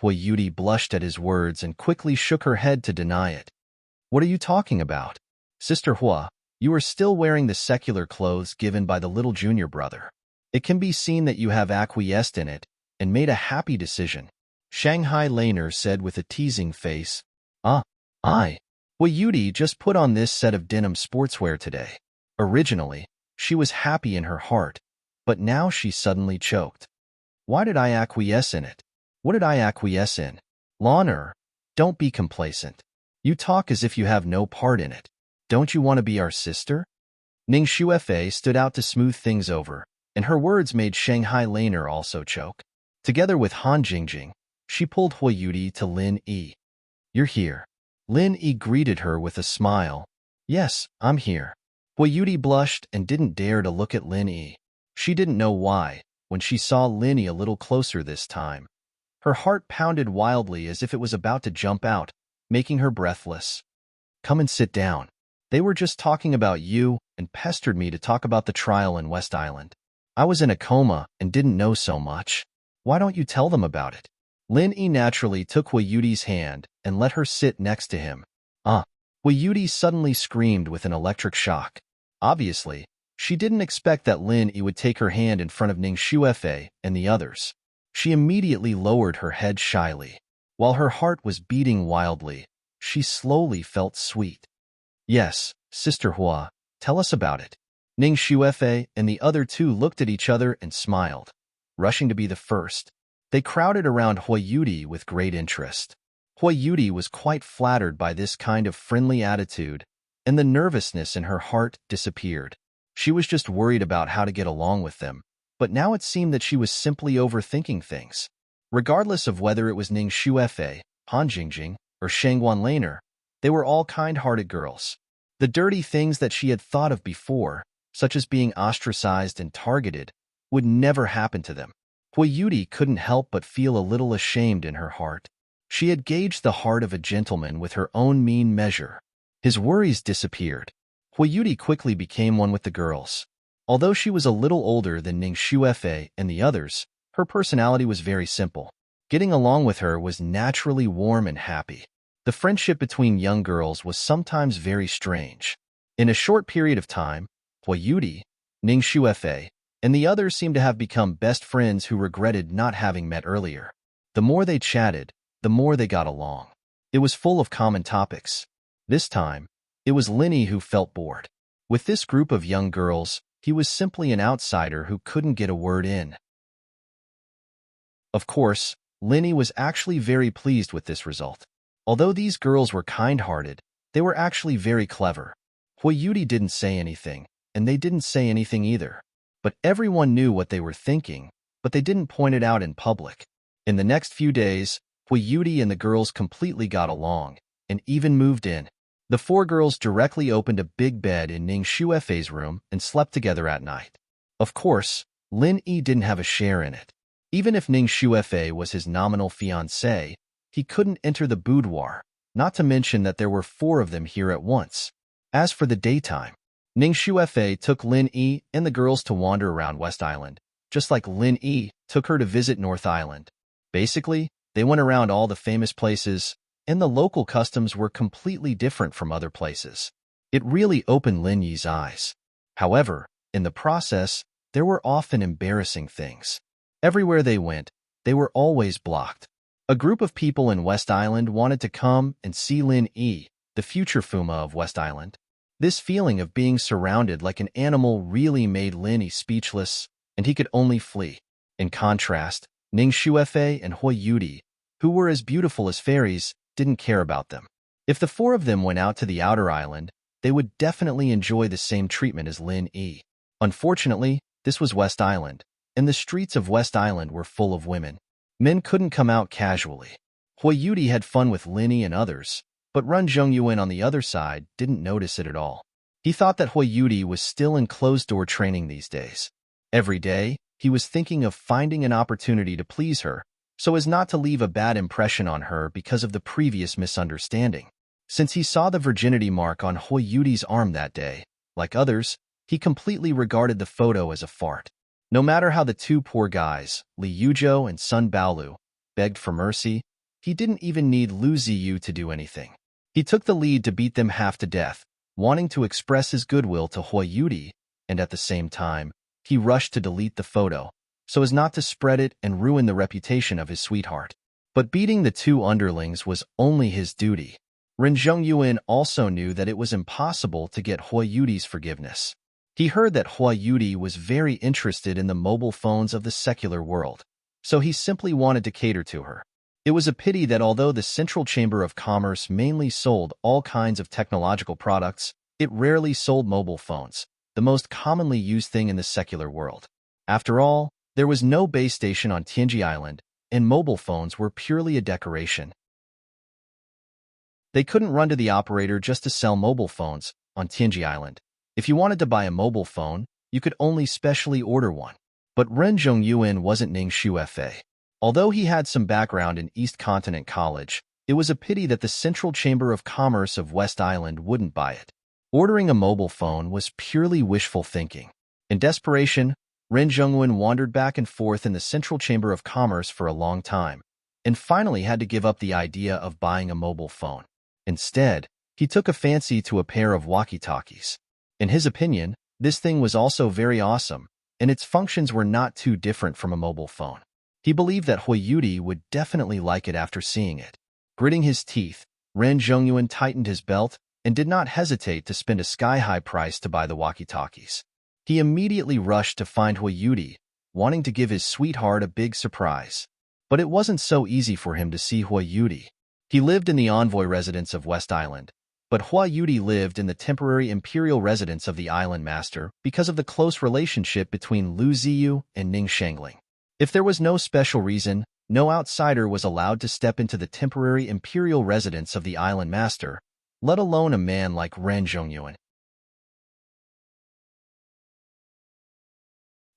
Hui Yudi blushed at his words and quickly shook her head to deny it. What are you talking about? Sister Hua, you are still wearing the secular clothes given by the little junior brother. It can be seen that you have acquiesced in it and made a happy decision. Shanghai Laner said with a teasing face. Hui Yudi just put on this set of denim sportswear today. Originally, she was happy in her heart, but now she suddenly choked. Why did I acquiesce in it? What did I acquiesce in? Lawner, don't be complacent. You talk as if you have no part in it. Don't you want to be our sister? Ning Shuefei stood out to smooth things over, and her words made Shanghai Laner also choke. Together with Han Jingjing, she pulled Hui Yudi to Lin Yi. You're here. Lin Yi greeted her with a smile. Yes, I'm here. Hui Yudi blushed and didn't dare to look at Lin Yi. She didn't know why, when she saw Lin Yi a little closer this time. Her heart pounded wildly as if it was about to jump out, making her breathless. Come and sit down. They were just talking about you and pestered me to talk about the trial in West Island. I was in a coma and didn't know so much. Why don't you tell them about it? Lin Yi naturally took Hui Yudi's hand and let her sit next to him. Hui Yudi suddenly screamed with an electric shock. Obviously, she didn't expect that Lin Yi would take her hand in front of Ning Shuefei and the others. She immediately lowered her head shyly. While her heart was beating wildly, she slowly felt sweet. Yes, Sister Hua, tell us about it. Ning Shuefei and the other two looked at each other and smiled, rushing to be the first. They crowded around Hui Yudi with great interest. Hui Yudi was quite flattered by this kind of friendly attitude, and the nervousness in her heart disappeared. She was just worried about how to get along with them, but now it seemed that she was simply overthinking things. Regardless of whether it was Ning Shuefei, Han Jingjing, or Shangguan Laner, they were all kind-hearted girls. The dirty things that she had thought of before, such as being ostracized and targeted, would never happen to them. Hui Yudi couldn't help but feel a little ashamed in her heart. She had gauged the heart of a gentleman with her own mean measure. His worries disappeared. Hui Yudi quickly became one with the girls. Although she was a little older than Ning Shuefei and the others, her personality was very simple. Getting along with her was naturally warm and happy. The friendship between young girls was sometimes very strange. In a short period of time, Hui Yudi, Ning Shuefei, and the others seemed to have become best friends who regretted not having met earlier. The more they chatted, the more they got along. It was full of common topics. This time, it was Lin Yi who felt bored. With this group of young girls, he was simply an outsider who couldn't get a word in. Of course, Lin Yi was actually very pleased with this result. Although these girls were kind-hearted, they were actually very clever. Hui Yudi didn't say anything, and they didn't say anything either. But everyone knew what they were thinking, but they didn't point it out in public. In the next few days, Hui Yudi and the girls completely got along, and even moved in. The four girls directly opened a big bed in Ning Shuefei's room and slept together at night. Of course, Lin Yi didn't have a share in it. Even if Ning Shuefei was his nominal fiancé, he couldn't enter the boudoir, not to mention that there were four of them here at once. As for the daytime, Ning Shuefei took Lin Yi and the girls to wander around West Island, just like Lin Yi took her to visit North Island. Basically, they went around all the famous places, and the local customs were completely different from other places. It really opened Lin Yi's eyes. However, in the process, there were often embarrassing things. Everywhere they went, they were always blocked. A group of people in West Island wanted to come and see Lin Yi, the future Fuma of West Island. This feeling of being surrounded like an animal really made Lin Yi speechless, and he could only flee. In contrast, Ning Shuefei and Hui Yudi, who were as beautiful as fairies, didn't care about them. If the four of them went out to the outer island, they would definitely enjoy the same treatment as Lin Yi. Unfortunately, this was West Island, and the streets of West Island were full of women. Men couldn't come out casually. Hui Yudi had fun with Lin Yi and others, but Run Zhongyuan on the other side didn't notice it at all. He thought that Hui Yudi was still in closed-door training these days. Every day, he was thinking of finding an opportunity to please her, so as not to leave a bad impression on her because of the previous misunderstanding. Since he saw the virginity mark on Hui Yudi's arm that day, like others, he completely regarded the photo as a fart. No matter how the two poor guys, Li Yuzhou and Sun Baolu, begged for mercy, he didn't even need Lu Ziyu to do anything. He took the lead to beat them half to death, wanting to express his goodwill to Hui Yudi, and at the same time, he rushed to delete the photo, so as not to spread it and ruin the reputation of his sweetheart. But beating the two underlings was only his duty. Ren Zhongyuan also knew that it was impossible to get Hui Yudi's forgiveness. He heard that Hua Yudi was very interested in the mobile phones of the secular world, so he simply wanted to cater to her. It was a pity that although the Central Chamber of Commerce mainly sold all kinds of technological products, it rarely sold mobile phones, the most commonly used thing in the secular world. After all, there was no base station on Tianji Island, and mobile phones were purely a decoration. They couldn't run to the operator just to sell mobile phones on Tianji Island. If you wanted to buy a mobile phone, you could only specially order one. But Ren Zhongyuan wasn't Ning Shuefei. Although he had some background in East Continent College, it was a pity that the Central Chamber of Commerce of West Island wouldn't buy it. Ordering a mobile phone was purely wishful thinking. In desperation, Ren Zhongyuan wandered back and forth in the Central Chamber of Commerce for a long time, and finally had to give up the idea of buying a mobile phone. Instead, he took a fancy to a pair of walkie-talkies. In his opinion, this thing was also very awesome, and its functions were not too different from a mobile phone. He believed that Hua Yudi would definitely like it after seeing it. Gritting his teeth, Ren Zhongyuan tightened his belt and did not hesitate to spend a sky-high price to buy the walkie-talkies. He immediately rushed to find Hua Yudi, wanting to give his sweetheart a big surprise. But it wasn't so easy for him to see Hua Yudi. He lived in the envoy residence of West Island, but Hua Yudi lived in the temporary imperial residence of the island master because of the close relationship between Lu Ziyu and Ning Shangling. If there was no special reason, no outsider was allowed to step into the temporary imperial residence of the island master, let alone a man like Ren Zhongyuan.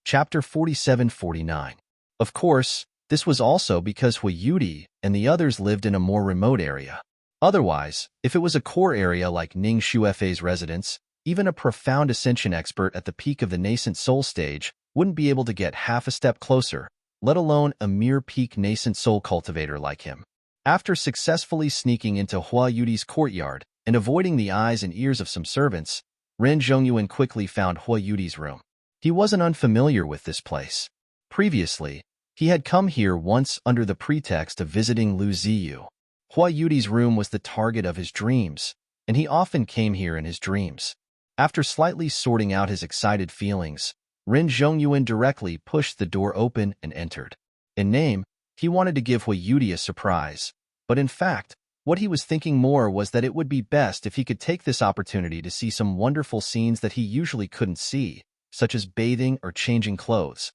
Chapter 47-49. Of course, this was also because Hua Yudi and the others lived in a more remote area. Otherwise, if it was a core area like Ning Shuefei's residence, even a profound ascension expert at the peak of the nascent soul stage wouldn't be able to get half a step closer, let alone a mere peak nascent soul cultivator like him. After successfully sneaking into Hua Yudi's courtyard and avoiding the eyes and ears of some servants, Ren Zhongyuan quickly found Hua Yudi's room. He wasn't unfamiliar with this place. Previously, he had come here once under the pretext of visiting Lu Ziyu. Hua Yudi's room was the target of his dreams, and he often came here in his dreams. After slightly sorting out his excited feelings, Ren Zhongyuan directly pushed the door open and entered. In name, he wanted to give Hua Yudi a surprise, but in fact, what he was thinking more was that it would be best if he could take this opportunity to see some wonderful scenes that he usually couldn't see, such as bathing or changing clothes.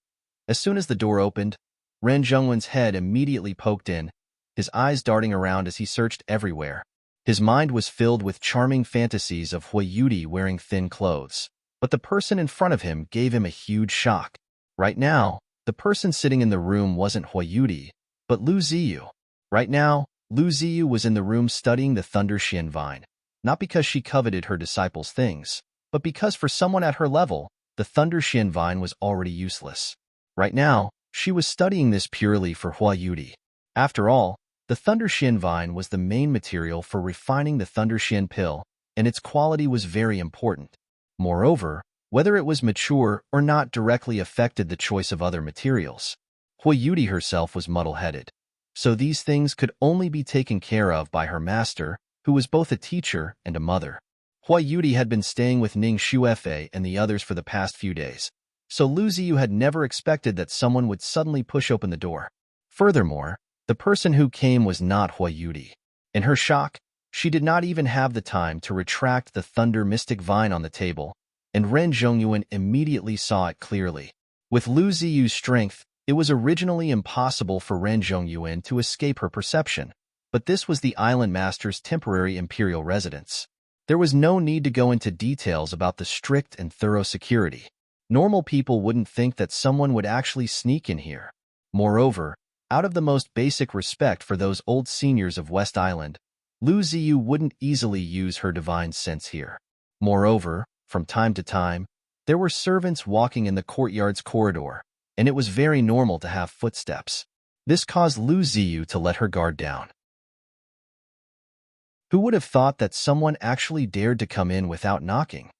As soon as the door opened, Ren Zhongyuan's head immediately poked in, his eyes darting around as he searched everywhere. His mind was filled with charming fantasies of Hua Yudi wearing thin clothes. But the person in front of him gave him a huge shock. Right now, the person sitting in the room wasn't Hua Yudi, but Lu Ziyu. Right now, Lu Ziyu was in the room studying the Thunder Xian vine, not because she coveted her disciples' things, but because for someone at her level, the Thunder Xian vine was already useless. Right now, she was studying this purely for Hua Yudi. After all, the Thunder Xian vine was the main material for refining the Thunder Xian pill, and its quality was very important. Moreover, whether it was mature or not directly affected the choice of other materials. Hua Yudi herself was muddle-headed, so these things could only be taken care of by her master, who was both a teacher and a mother. Hua Yudi had been staying with Ning Shuefei and the others for the past few days, so Lu Ziyu had never expected that someone would suddenly push open the door. Furthermore, the person who came was not Hua Yudi. In her shock, she did not even have the time to retract the thunder mystic vine on the table, and Ren Zhongyuan immediately saw it clearly. With Lu Ziyu's strength, it was originally impossible for Ren Zhongyuan to escape her perception, but this was the island master's temporary imperial residence. There was no need to go into details about the strict and thorough security. Normal people wouldn't think that someone would actually sneak in here. Moreover, out of the most basic respect for those old seniors of West Island, Lu Ziyu wouldn't easily use her divine sense here. Moreover, from time to time, there were servants walking in the courtyard's corridor, and it was very normal to have footsteps. This caused Lu Ziyu to let her guard down. Who would have thought that someone actually dared to come in without knocking?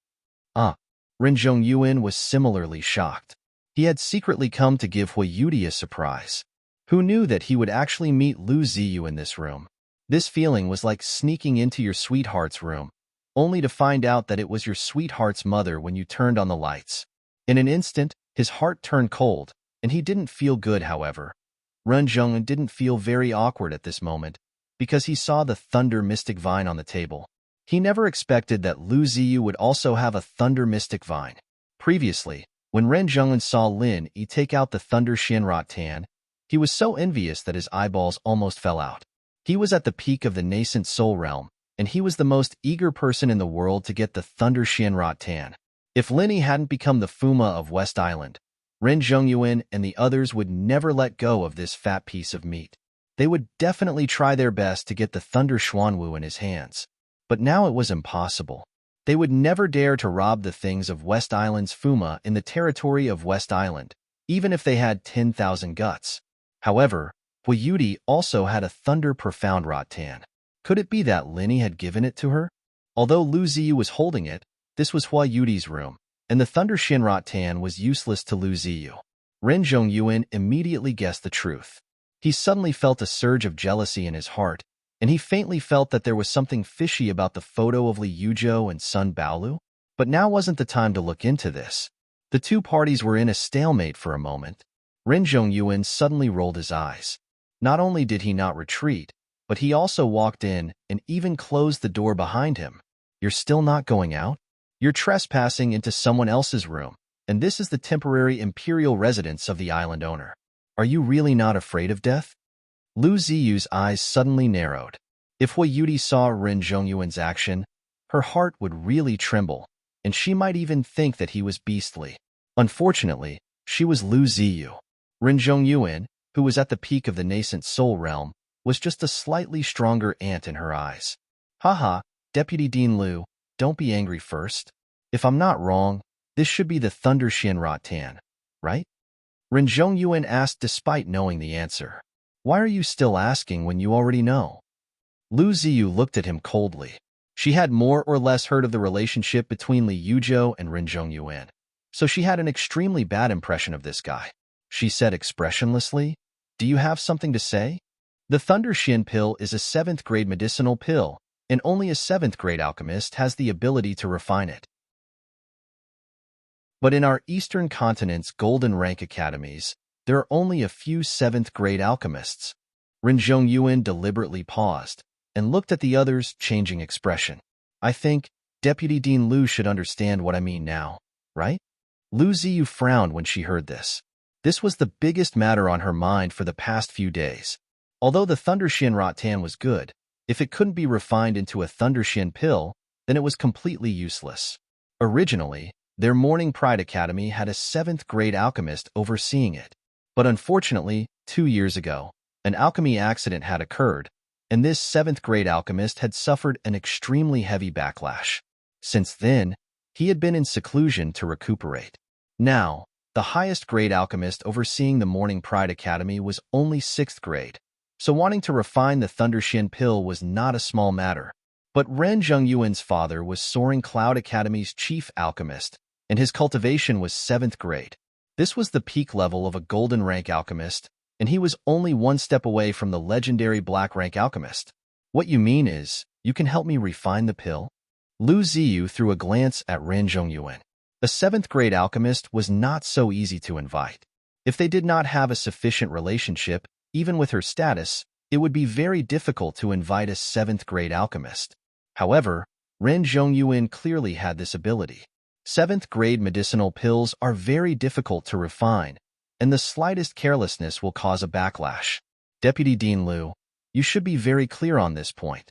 Ren Zhongyuan was similarly shocked. He had secretly come to give Hua Yudi a surprise. Who knew that he would actually meet Lu Ziyu in this room? This feeling was like sneaking into your sweetheart's room, only to find out that it was your sweetheart's mother when you turned on the lights. In an instant, his heart turned cold, and he didn't feel good, however. Ren Zhengyun didn't feel very awkward at this moment, because he saw the thunder mystic vine on the table. He never expected that Lu Ziyu would also have a thunder mystic vine. Previously, when Ren Zhengyun saw Lin Yi take out the thunder Xianrot Tan, he was so envious that his eyeballs almost fell out. He was at the peak of the nascent soul realm, and he was the most eager person in the world to get the thunder Xianrot Tan. If Lin Yi hadn't become the Fuma of West Island, Ren Zhongyuan and the others would never let go of this fat piece of meat. They would definitely try their best to get the Thunder Xuanwu in his hands. But now it was impossible. They would never dare to rob the things of West Island's Fuma in the territory of West Island, even if they had 10,000 guts. However, Hui Yudi also had a Thunder Profound Rattan. Could it be that Lin Yi had given it to her? Although Lu Ziyu was holding it, this was Hui Yudi's room, and the Thunder Shinrot Tan was useless to Lu Ziyu. Ren Zhongyuan immediately guessed the truth. He suddenly felt a surge of jealousy in his heart, and he faintly felt that there was something fishy about the photo of Li Yuzhou and Sun Baolu. But now wasn't the time to look into this. The two parties were in a stalemate for a moment. Ren Zhongyuan suddenly rolled his eyes. Not only did he not retreat, but he also walked in and even closed the door behind him. You're still not going out? You're trespassing into someone else's room, and this is the temporary imperial residence of the island owner. Are you really not afraid of death? Lu Ziyu's eyes suddenly narrowed. If Hui Yudi saw Ren Zhongyuan's action, her heart would really tremble, and she might even think that he was beastly. Unfortunately, she was Lu Ziyu. Ren Zhongyuan, who was at the peak of the nascent soul realm, was just a slightly stronger ant in her eyes. Haha, Deputy Dean Lu, don't be angry first. If I'm not wrong, this should be the Thunder Shinrot Tan, right? Ren Zhongyuan asked despite knowing the answer. Why are you still asking when you already know? Lu Ziyu looked at him coldly. She had more or less heard of the relationship between Li Yuzhou and Ren Zhongyuan, so she had an extremely bad impression of this guy. She said expressionlessly, Do you have something to say? The Thunder Shin pill is a 7th grade medicinal pill, and only a 7th grade alchemist has the ability to refine it. But in our Eastern continent's golden rank academies, there are only a few 7th grade alchemists. Ren Zhongyuan deliberately paused and looked at the others, changing expression. I think Deputy Dean Lu should understand what I mean now, right? Lu Ziyu frowned when she heard this. This was the biggest matter on her mind for the past few days. Although the Thunder Shin Rattan was good, if it couldn't be refined into a Thunder Shin pill, then it was completely useless. Originally, their Morning Pride Academy had a 7th grade alchemist overseeing it. But unfortunately, 2 years ago, an alchemy accident had occurred, and this 7th grade alchemist had suffered an extremely heavy backlash. Since then, he had been in seclusion to recuperate. Now, the highest grade alchemist overseeing the Morning Pride Academy was only 6th grade, so wanting to refine the Thunder Shin pill was not a small matter. But Ren Zhongyuan's father was Soaring Cloud Academy's chief alchemist, and his cultivation was 7th grade. This was the peak level of a golden rank alchemist, and he was only one step away from the legendary black rank alchemist. What you mean is, you can help me refine the pill? Lu Ziyu threw a glance at Ren Zhongyuan. A 7th grade alchemist was not so easy to invite. If they did not have a sufficient relationship, even with her status, it would be very difficult to invite a 7th grade alchemist. However, Ren Zhongyuan clearly had this ability. 7th grade medicinal pills are very difficult to refine, and the slightest carelessness will cause a backlash. Deputy Dean Lu, you should be very clear on this point.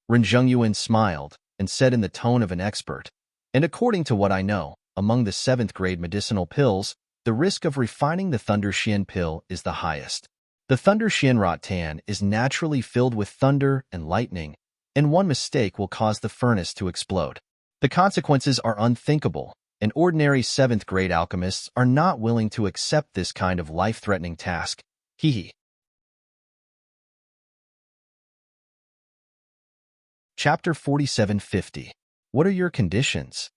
Ren Zhongyuan smiled and said in the tone of an expert, and according to what I know, among the 7th grade medicinal pills, the risk of refining the Thunder Shin pill is the highest. The Thunder Shin Rattan is naturally filled with thunder and lightning, and one mistake will cause the furnace to explode. The consequences are unthinkable, and ordinary 7th grade alchemists are not willing to accept this kind of life-threatening task. Hee. Chapter 4750. What are your conditions?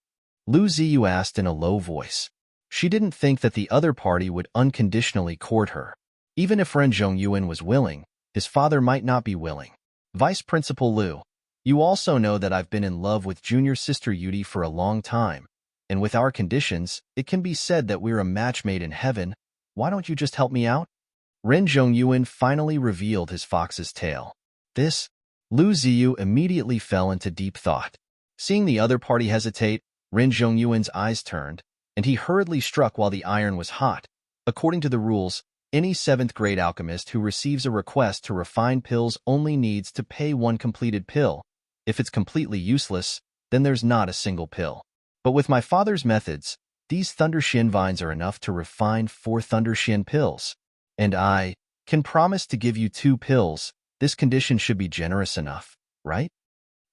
Lu Ziyu asked in a low voice. She didn't think that the other party would unconditionally court her. Even if Ren Zhongyuan was willing, his father might not be willing. Vice Principal Lu, You also know that I've been in love with junior sister Yudi for a long time, and with our conditions, it can be said that we're a match made in heaven. Why don't you just help me out? Ren Zhongyuan finally revealed his fox's tail. This, Lu Ziyu immediately fell into deep thought. Seeing the other party hesitate, Ren Zhongyuan's eyes turned, and he hurriedly struck while the iron was hot. According to the rules, any 7th-grade alchemist who receives a request to refine pills only needs to pay 1 completed pill. If it's completely useless, then there's not a single pill. But with my father's methods, these Thunder Shin vines are enough to refine 4 Thunder Shin pills. And I can promise to give you 2 pills. This condition should be generous enough, right?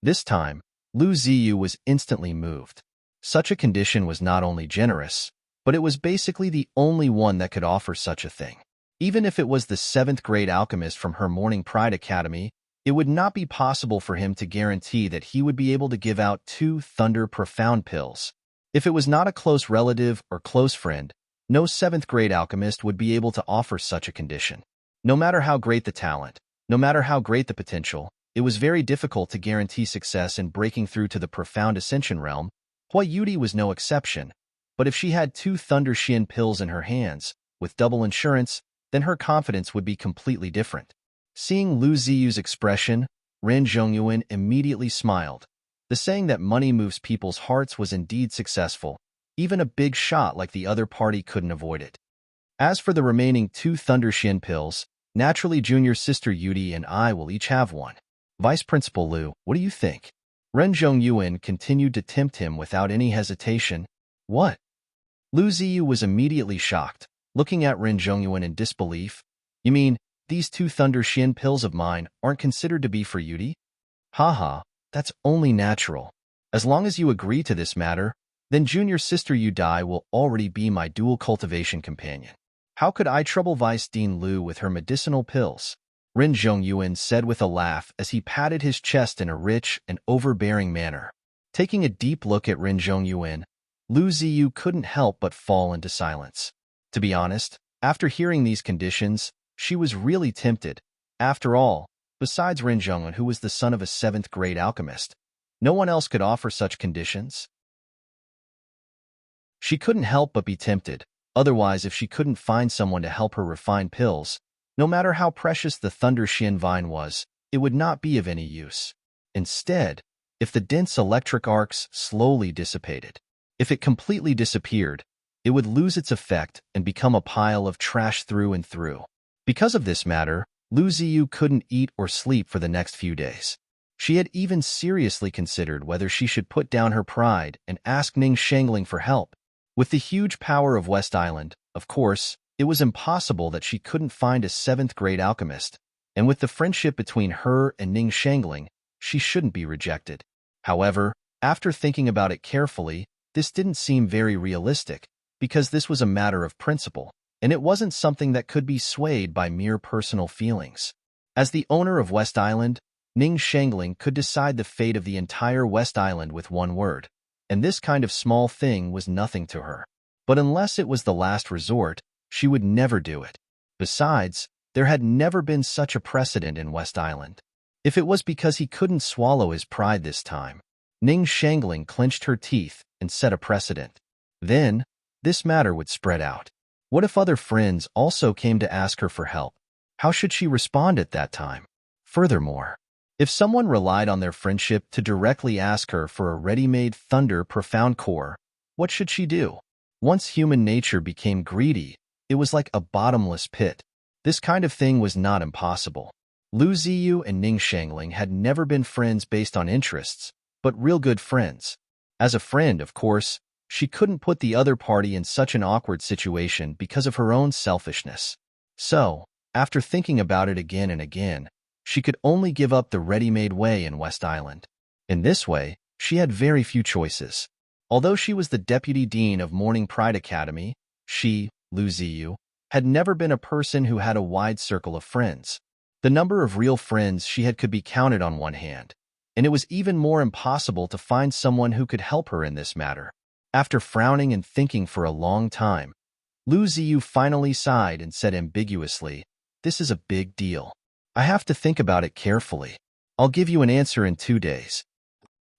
This time, Lu Ziyu was instantly moved. Such a condition was not only generous, but it was basically the only one that could offer such a thing. Even if it was the 7th-grade alchemist from her Morning Pride Academy, it would not be possible for him to guarantee that he would be able to give out 2 Thunder Profound pills. If it was not a close relative or close friend, no 7th-grade alchemist would be able to offer such a condition. No matter how great the talent, no matter how great the potential, it was very difficult to guarantee success in breaking through to the Profound Ascension realm. Hua Yudi was no exception, but if she had 2 Thunder Shin pills in her hands, with double insurance, then her confidence would be completely different. Seeing Lu Ziyu's expression, Ren Zhongyuan immediately smiled. The saying that money moves people's hearts was indeed successful. Even a big shot like the other party couldn't avoid it. As for the remaining 2 Thunder Shin pills, naturally junior sister Yudi and I will each have 1. Vice Principal Lu, what do you think? Ren Zhongyuan continued to tempt him without any hesitation. What? Lu Ziyu was immediately shocked, looking at Ren Zhongyuan in disbelief. You mean, these 2 Thunder Shin pills of mine aren't considered to be for Yudi? Haha, that's only natural. As long as you agree to this matter, then junior sister Yudai will already be my dual cultivation companion. How could I trouble Vice Dean Lu with her medicinal pills? Ren Zhongyuan said with a laugh as he patted his chest in a rich and overbearing manner. Taking a deep look at Ren Zhongyuan, Lu Ziyu couldn't help but fall into silence. To be honest, after hearing these conditions, she was really tempted. After all, besides Ren Zhongyuan, who was the son of a 7th-grade alchemist, no one else could offer such conditions. She couldn't help but be tempted. Otherwise, if she couldn't find someone to help her refine pills, no matter how precious the Thunder Shin vine was, it would not be of any use. Instead, if the dense electric arcs slowly dissipated, if it completely disappeared, it would lose its effect and become a pile of trash through and through. Because of this matter, Lu Ziyu couldn't eat or sleep for the next few days. She had even seriously considered whether she should put down her pride and ask Ning Shangling for help. With the huge power of West Island, of course, it was impossible that she couldn't find a 7th-grade alchemist, and with the friendship between her and Ning Shangling, she shouldn't be rejected. However, after thinking about it carefully, this didn't seem very realistic, because this was a matter of principle, and it wasn't something that could be swayed by mere personal feelings. As the owner of West Island, Ning Shangling could decide the fate of the entire West Island with one word, and this kind of small thing was nothing to her. But unless it was the last resort, she would never do it. Besides, there had never been such a precedent in West Island. If it was because he couldn't swallow his pride this time, Ning Shangling clenched her teeth and set a precedent. Then, this matter would spread out. What if other friends also came to ask her for help? How should she respond at that time? Furthermore, if someone relied on their friendship to directly ask her for a ready-made Thunder Profound core, what should she do? Once human nature became greedy, it was like a bottomless pit. This kind of thing was not impossible. Lu Ziyu and Ning Shangling had never been friends based on interests, but real good friends. As a friend, of course, she couldn't put the other party in such an awkward situation because of her own selfishness. So, after thinking about it again and again, she could only give up the ready-made way in West Island. In this way, she had very few choices. Although she was the deputy dean of Morning Pride Academy, she, Lu Ziyu, had never been a person who had a wide circle of friends. The number of real friends she had could be counted on one hand, and it was even more impossible to find someone who could help her in this matter. After frowning and thinking for a long time, Lu Ziyu finally sighed and said ambiguously, "This is a big deal. I have to think about it carefully. I'll give you an answer in 2 days.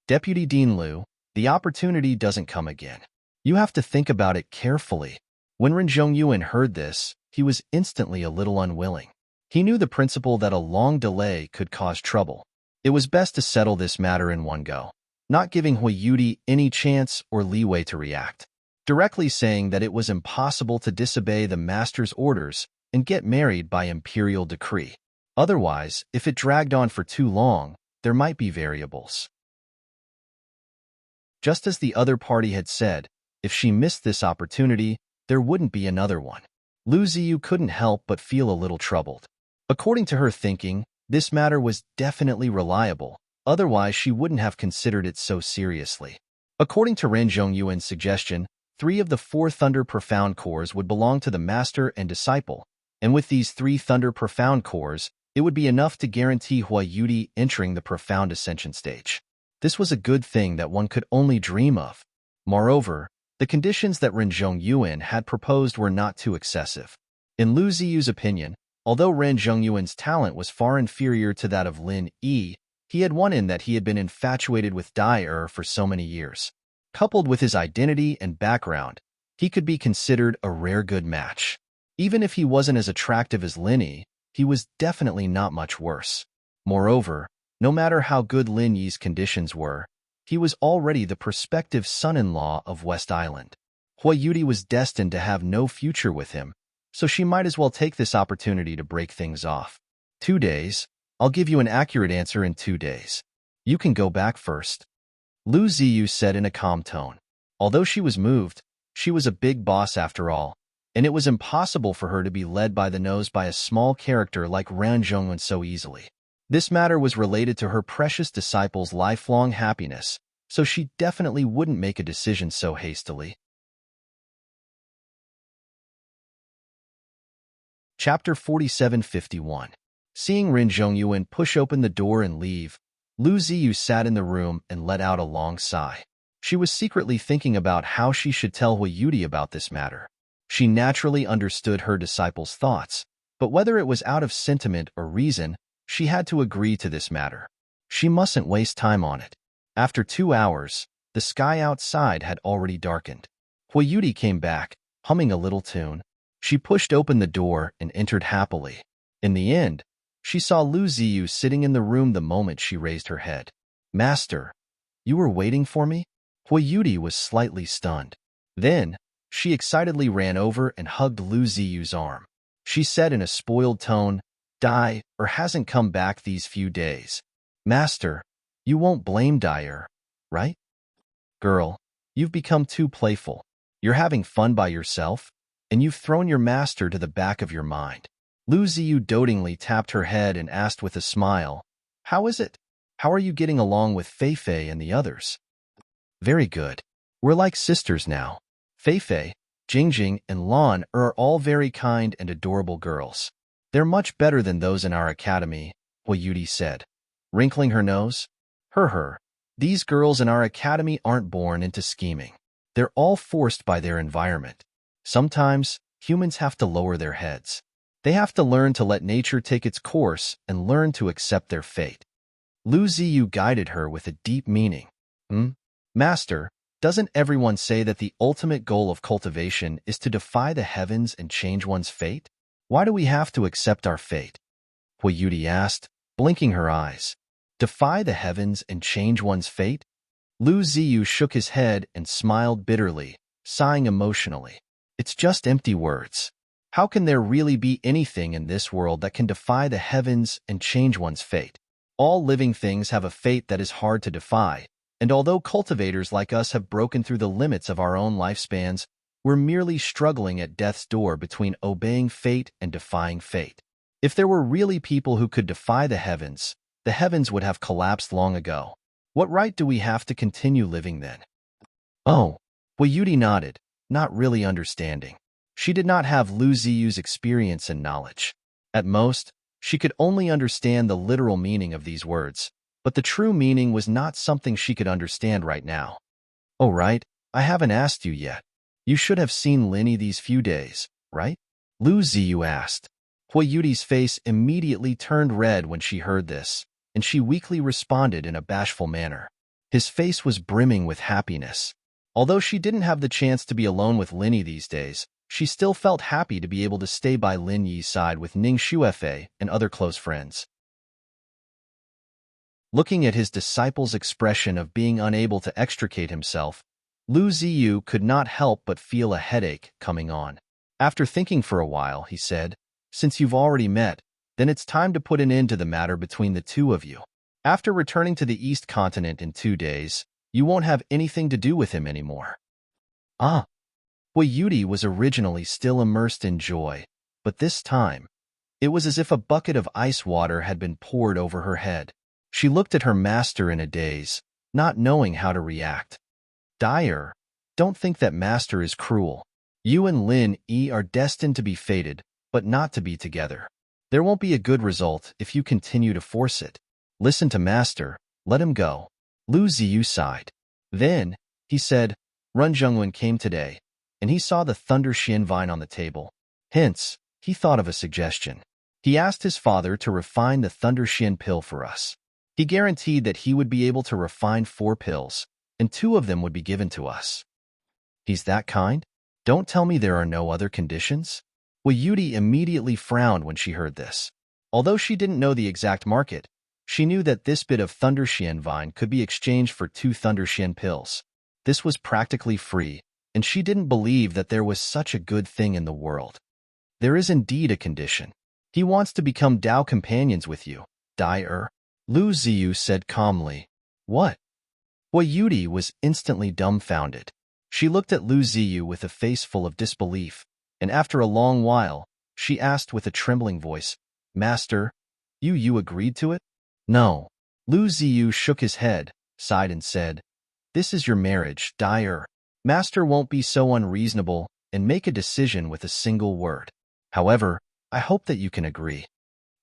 Deputy Dean Liu, the opportunity doesn't come again. You have to think about it carefully. When Ren Zhongyuan heard this, he was instantly a little unwilling. He knew the principle that a long delay could cause trouble. It was best to settle this matter in one go, not giving Hui Yudi any chance or leeway to react, directly saying that it was impossible to disobey the master's orders and get married by imperial decree. Otherwise, if it dragged on for too long, there might be variables. Just as the other party had said, if she missed this opportunity, there wouldn't be another one. Lu Ziyu couldn't help but feel a little troubled. According to her thinking, this matter was definitely reliable, otherwise she wouldn't have considered it so seriously. According to Ren Zhongyuan's suggestion, 3 of the 4 Thunder Profound Cores would belong to the Master and Disciple, and with these 3 Thunder Profound Cores, it would be enough to guarantee Hui Yudi entering the Profound Ascension stage. This was a good thing that one could only dream of. Moreover, the conditions that Ren Zhongyuan had proposed were not too excessive. In Lu Ziyu's opinion, although Ren Zhongyuan's talent was far inferior to that of Lin Yi, he had one in that he had been infatuated with Dai for so many years. Coupled with his identity and background, he could be considered a rare good match. Even if he wasn't as attractive as Lin Yi, he was definitely not much worse. Moreover, no matter how good Lin Yi's conditions were, he was already the prospective son-in-law of West Island. Hui Yudi was destined to have no future with him, so she might as well take this opportunity to break things off. 2 days. I'll give you an accurate answer in 2 days. You can go back first. Lu Ziyu said in a calm tone. Although she was moved, she was a big boss after all, and it was impossible for her to be led by the nose by a small character like Ran Zhongyuan so easily. This matter was related to her precious disciple's lifelong happiness, so she definitely wouldn't make a decision so hastily. Chapter 4751. Seeing Ren Zhongyuan push open the door and leave, Lu Ziyu sat in the room and let out a long sigh. She was secretly thinking about how she should tell Hui Yudi about this matter. She naturally understood her disciple's thoughts, but whether it was out of sentiment or reason, she had to agree to this matter. She mustn't waste time on it. After 2 hours, the sky outside had already darkened. Hui Yudi came back, humming a little tune. She pushed open the door and entered happily. In the end, she saw Lu Ziyu sitting in the room the moment she raised her head. "Master, you were waiting for me?" Hui Yudi was slightly stunned. Then, she excitedly ran over and hugged Lu Ziyu's arm. She said in a spoiled tone, "Dai hasn't come back these few days. Master, you won't blame Dai, right? Girl, you've become too playful. You're having fun by yourself, and you've thrown your master to the back of your mind." Lu Ziyu dotingly tapped her head and asked with a smile, "How is it? How are you getting along with Fei Fei and the others?" "Very good. We're like sisters now. Fei Fei, Jingjing, and Lan are all very kind and adorable girls. They're much better than those in our academy," Hui Yudi said, wrinkling her nose. These girls in our academy aren't born into scheming. They're all forced by their environment. Sometimes, humans have to lower their heads. They have to learn to let nature take its course and learn to accept their fate. Lu Ziyu guided her with a deep meaning. Master, doesn't everyone say that the ultimate goal of cultivation is to defy the heavens and change one's fate? Why do we have to accept our fate?" Hui Yudi asked, blinking her eyes. "Defy the heavens and change one's fate?" Lu Ziyu shook his head and smiled bitterly, sighing emotionally. "It's just empty words. How can there really be anything in this world that can defy the heavens and change one's fate? All living things have a fate that is hard to defy, and although cultivators like us have broken through the limits of our own lifespans, we're merely struggling at death's door between obeying fate and defying fate. If there were really people who could defy the heavens would have collapsed long ago. What right do we have to continue living then?" "Oh," Hui Yudi nodded, not really understanding. She did not have Lu Ziyu's experience and knowledge. At most, she could only understand the literal meaning of these words, but the true meaning was not something she could understand right now. "Oh right, I haven't asked you yet. You should have seen Lin Yi these few days, right?" Lu Ziyu asked. Hui Yudi's face immediately turned red when she heard this, and she weakly responded in a bashful manner. His face was brimming with happiness. Although she didn't have the chance to be alone with Lin Yi these days, she still felt happy to be able to stay by Lin Yi's side with Ning Xuefei and other close friends. Looking at his disciple's expression of being unable to extricate himself, Lu Ziyu could not help but feel a headache coming on. After thinking for a while, he said, "Since you've already met, then it's time to put an end to the matter between the two of you. After returning to the East Continent in 2 days, you won't have anything to do with him anymore." Ah! Hui Yudi was originally still immersed in joy, but this time, it was as if a bucket of ice water had been poured over her head. She looked at her master in a daze, not knowing how to react. "Dyer, don't think that master is cruel. You and Lin Yi are destined to be fated, but not to be together. There won't be a good result if you continue to force it. Listen to master, let him go." Lu Ziyu sighed. Then, he said, Run Zhengwen came today, and he saw the Thunder Xian vine on the table. Hence, he thought of a suggestion. He asked his father to refine the Thunder Xian pill for us. He guaranteed that he would be able to refine 4 pills, and 2 of them would be given to us. He's that kind? Don't tell me there are no other conditions? Hui Yudi immediately frowned when she heard this. Although she didn't know the exact market, she knew that this bit of Thunder Xian vine could be exchanged for 2 Thunder Xian pills. This was practically free, and she didn't believe that there was such a good thing in the world. There is indeed a condition. He wants to become Dao companions with you, Dai-er. Lu Ziyu said calmly. What? Hui Yudi was instantly dumbfounded. She looked at Lu Ziyu with a face full of disbelief, and after a long while, she asked with a trembling voice, Master, you agreed to it? No. Lu Ziyu shook his head, sighed and said, This is your marriage, Dai-er. Master won't be so unreasonable and make a decision with a single word. However, I hope that you can agree.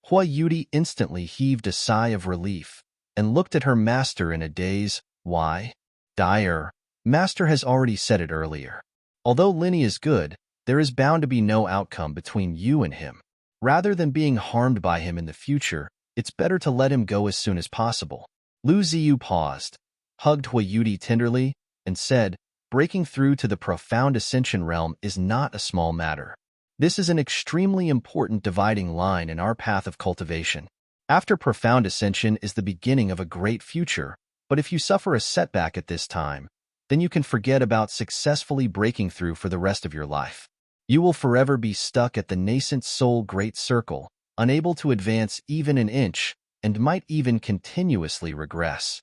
Hui Yudi instantly heaved a sigh of relief and looked at her master in a daze. Why? Dai-er, master has already said it earlier. Although Lin Yi is good, there is bound to be no outcome between you and him. Rather than being harmed by him in the future, it's better to let him go as soon as possible. Lu Ziyu paused, hugged Hui Yudi tenderly, and said, breaking through to the profound ascension realm is not a small matter. This is an extremely important dividing line in our path of cultivation. After profound ascension is the beginning of a great future, but if you suffer a setback at this time, then you can forget about successfully breaking through for the rest of your life. You will forever be stuck at the nascent soul great circle, unable to advance even an inch, and might even continuously regress.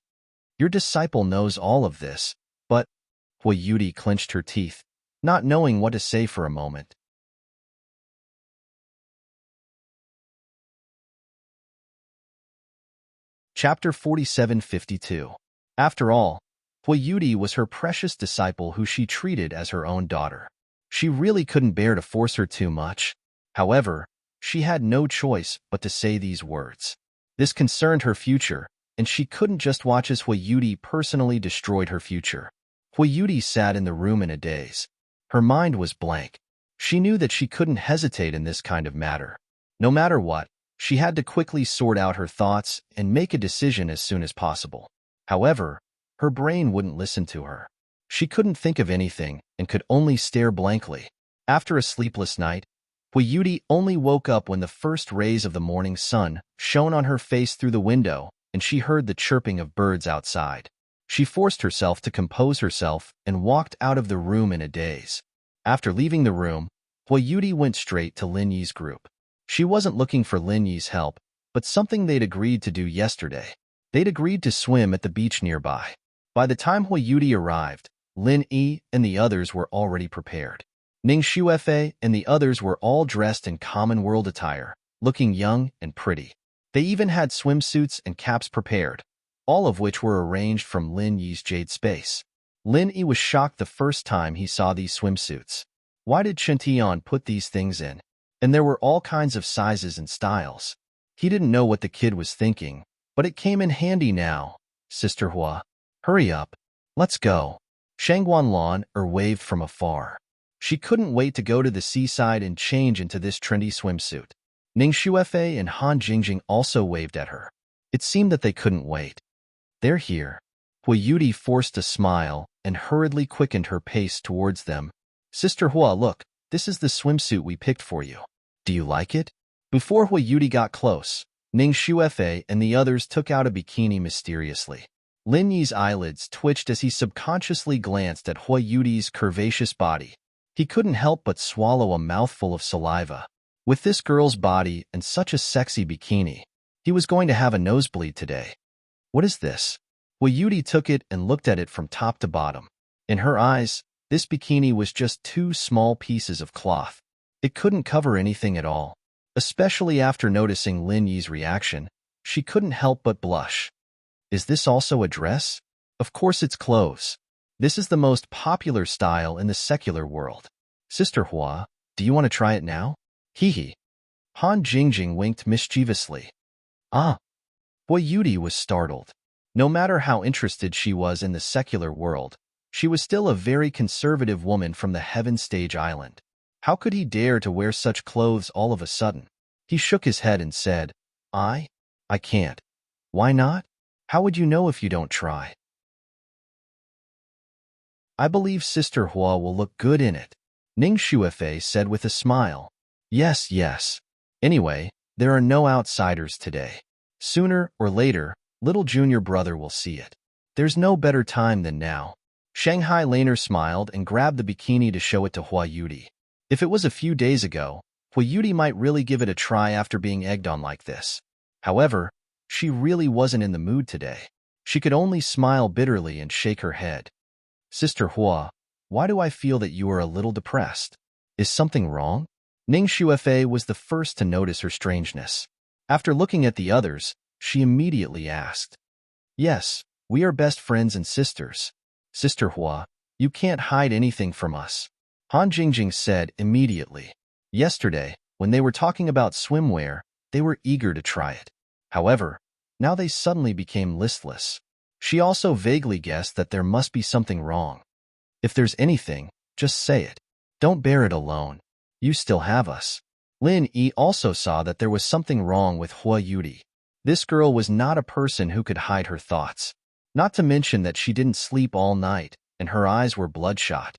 Your disciple knows all of this, but Hui Yudi clenched her teeth, not knowing what to say for a moment. Chapter 4752. After all, Hui Yudi was her precious disciple who she treated as her own daughter. She really couldn't bear to force her too much. However, she had no choice but to say these words. This concerned her future, and she couldn't just watch as Hui Yudi personally destroyed her future. Hui Yudi sat in the room in a daze. Her mind was blank. She knew that she couldn't hesitate in this kind of matter. No matter what, she had to quickly sort out her thoughts and make a decision as soon as possible. However, her brain wouldn't listen to her. She couldn't think of anything and could only stare blankly. After a sleepless night, Hui Yudi only woke up when the first rays of the morning sun shone on her face through the window and she heard the chirping of birds outside. She forced herself to compose herself and walked out of the room in a daze. After leaving the room, Hui Yudi went straight to Lin Yi's group. She wasn't looking for Lin Yi's help, but something they'd agreed to do yesterday. They'd agreed to swim at the beach nearby. By the time Hui Yudi arrived, Lin Yi and the others were already prepared. Ning Xuefei and the others were all dressed in common world attire, looking young and pretty. They even had swimsuits and caps prepared, all of which were arranged from Lin Yi's jade space. Lin Yi was shocked the first time he saw these swimsuits. Why did Chen Tian put these things in? And there were all kinds of sizes and styles. He didn't know what the kid was thinking, but it came in handy now. Sister Hua, hurry up. Let's go. Shangguan Lan waved from afar. She couldn't wait to go to the seaside and change into this trendy swimsuit. Ning Xuefei and Han Jingjing also waved at her. It seemed that they couldn't wait. They're here. Hui Yudi forced a smile and hurriedly quickened her pace towards them. Sister Hua, look, this is the swimsuit we picked for you. Do you like it? Before Hui Yudi got close, Ning Shuefei and the others took out a bikini mysteriously. Lin Yi's eyelids twitched as he subconsciously glanced at Hui Yudi's curvaceous body. He couldn't help but swallow a mouthful of saliva. With this girl's body and such a sexy bikini, he was going to have a nosebleed today. What is this? Hui Yudi took it and looked at it from top to bottom. In her eyes, this bikini was just two small pieces of cloth. It couldn't cover anything at all. Especially after noticing Lin Yi's reaction, she couldn't help but blush. Is this also a dress? Of course it's clothes. This is the most popular style in the secular world. Sister Hua, do you want to try it now? Hee hee. Han Jingjing winked mischievously. Ah. Hui Yudi was startled. No matter how interested she was in the secular world, she was still a very conservative woman from the Heaven Stage Island. How could he dare to wear such clothes all of a sudden? He shook his head and said, I can't. Why not? How would you know if you don't try? I believe Sister Hua will look good in it, Ning Shuefei said with a smile. Yes, yes. Anyway, there are no outsiders today. Sooner or later, little junior brother will see it. There's no better time than now. Shanghai Laner smiled and grabbed the bikini to show it to Hui Yudi. If it was a few days ago, Hui Yudi might really give it a try after being egged on like this. However, she really wasn't in the mood today. She could only smile bitterly and shake her head. Sister Hua, why do I feel that you are a little depressed? Is something wrong? Ning Shuefei was the first to notice her strangeness. After looking at the others, she immediately asked. Yes, we are best friends and sisters. Sister Hua, you can't hide anything from us. Han Jingjing said immediately. Yesterday, when they were talking about swimwear, they were eager to try it. However, now they suddenly became listless. She also vaguely guessed that there must be something wrong. If there's anything, just say it. Don't bear it alone. You still have us. Lin Yi also saw that there was something wrong with Hui Yudi. This girl was not a person who could hide her thoughts. Not to mention that she didn't sleep all night, and her eyes were bloodshot.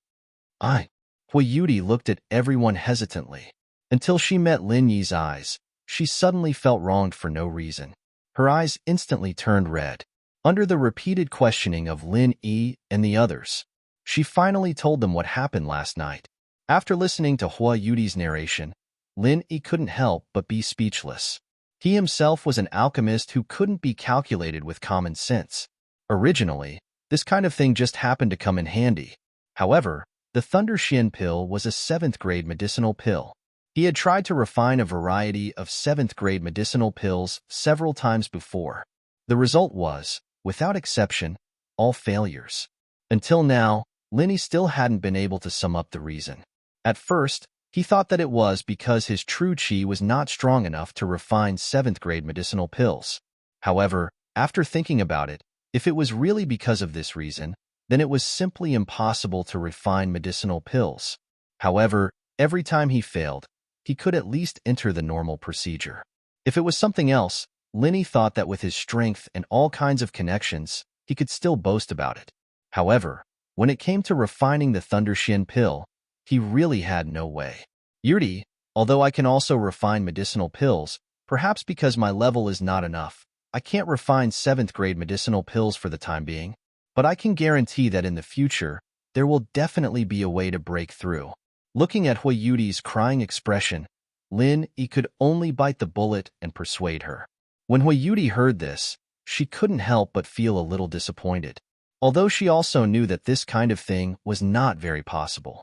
Hui Yudi looked at everyone hesitantly. Until she met Lin Yi's eyes, she suddenly felt wronged for no reason. Her eyes instantly turned red. Under the repeated questioning of Lin Yi and the others, she finally told them what happened last night. After listening to Hui Yudi's narration, Lin Yi couldn't help but be speechless. He himself was an alchemist who couldn't be calculated with common sense. Originally, this kind of thing just happened to come in handy. However, the Thunder Shin pill was a 7th-grade medicinal pill. He had tried to refine a variety of 7th-grade medicinal pills several times before. The result was, without exception, all failures. Until now, Linny still hadn't been able to sum up the reason. At first, he thought that it was because his true chi was not strong enough to refine 7th-grade medicinal pills. However, after thinking about it, if it was really because of this reason, then it was simply impossible to refine medicinal pills. However, every time he failed, he could at least enter the normal procedure. If it was something else, Linny thought that with his strength and all kinds of connections, he could still boast about it. However, when it came to refining the Thunder Shin pill, he really had no way. Yuri, although I can also refine medicinal pills, perhaps because my level is not enough, I can't refine 7th-grade medicinal pills for the time being. But I can guarantee that in the future, there will definitely be a way to break through. Looking at Hui Yudi's crying expression, Lin Yi could only bite the bullet and persuade her. When Hui Yudi heard this, she couldn't help but feel a little disappointed, although she also knew that this kind of thing was not very possible.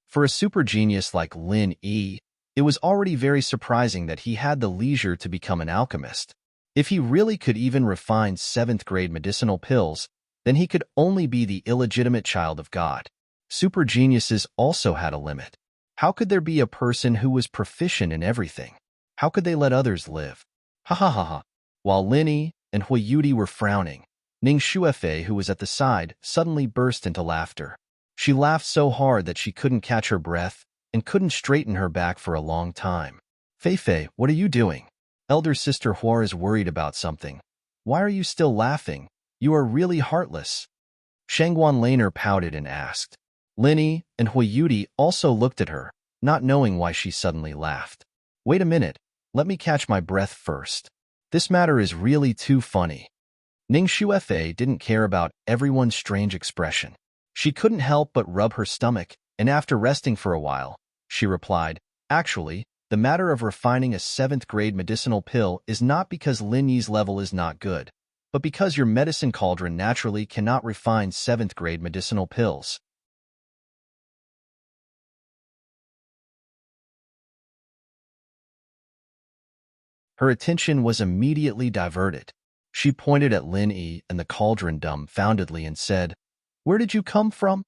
For a super genius like Lin Yi, it was already very surprising that he had the leisure to become an alchemist. If he really could even refine 7th-grade medicinal pills, then he could only be the illegitimate child of God. Super geniuses also had a limit. How could there be a person who was proficient in everything? How could they let others live? Ha ha ha ha. While Linny and Hui Yudi were frowning, Ning Shuefei, who was at the side, suddenly burst into laughter. She laughed so hard that she couldn't catch her breath and couldn't straighten her back for a long time. Fei Fei, what are you doing? Elder sister Hua is worried about something. Why are you still laughing? You are really heartless. Shangguan Laner pouted and asked. Linny and Huiyuti also looked at her, not knowing why she suddenly laughed. Wait a minute, let me catch my breath first. This matter is really too funny. Ning Shuefei didn't care about everyone's strange expression. She couldn't help but rub her stomach, and after resting for a while, she replied, Actually, the matter of refining a 7th-grade medicinal pill is not because Lin Yi's level is not good, but because your medicine cauldron naturally cannot refine 7th-grade medicinal pills. Her attention was immediately diverted. She pointed at Lin Yi and the cauldron dumbfoundedly and said, Where did you come from?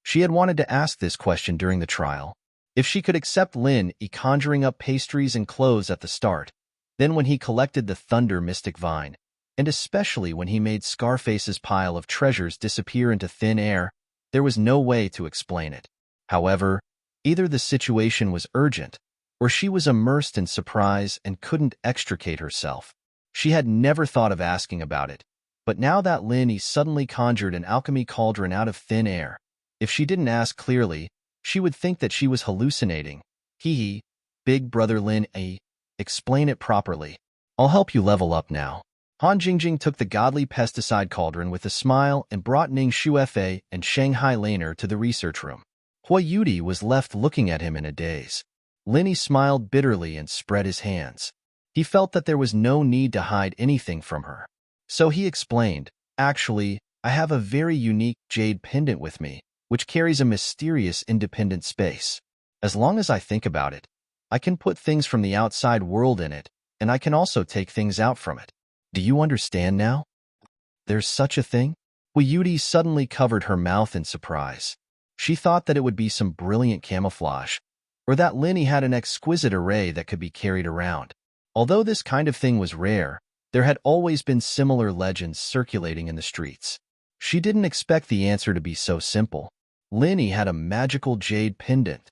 She had wanted to ask this question during the trial. If she could accept Lin Yi conjuring up pastries and clothes at the start, then when he collected the thunder mystic vine, and especially when he made Scarface's pile of treasures disappear into thin air, there was no way to explain it. However, either the situation was urgent, or she was immersed in surprise and couldn't extricate herself. She had never thought of asking about it, but now that Lin Yi suddenly conjured an alchemy cauldron out of thin air, if she didn't ask clearly, she would think that she was hallucinating. Hee, big brother Lin Yi, explain it properly. I'll help you level up now. Han Jingjing took the godly pesticide cauldron with a smile and brought Ning Shuefei and Shanghai Laner to the research room. Huiyuti was left looking at him in a daze. Lin Yi smiled bitterly and spread his hands. He felt that there was no need to hide anything from her. So he explained, Actually, I have a very unique jade pendant with me, which carries a mysterious independent space. As long as I think about it, I can put things from the outside world in it, and I can also take things out from it. Do you understand now? There's such a thing? Huiyuti suddenly covered her mouth in surprise. She thought that it would be some brilliant camouflage, or that Lin Yi had an exquisite array that could be carried around. Although this kind of thing was rare, there had always been similar legends circulating in the streets. She didn't expect the answer to be so simple. Lin Yi had a magical jade pendant.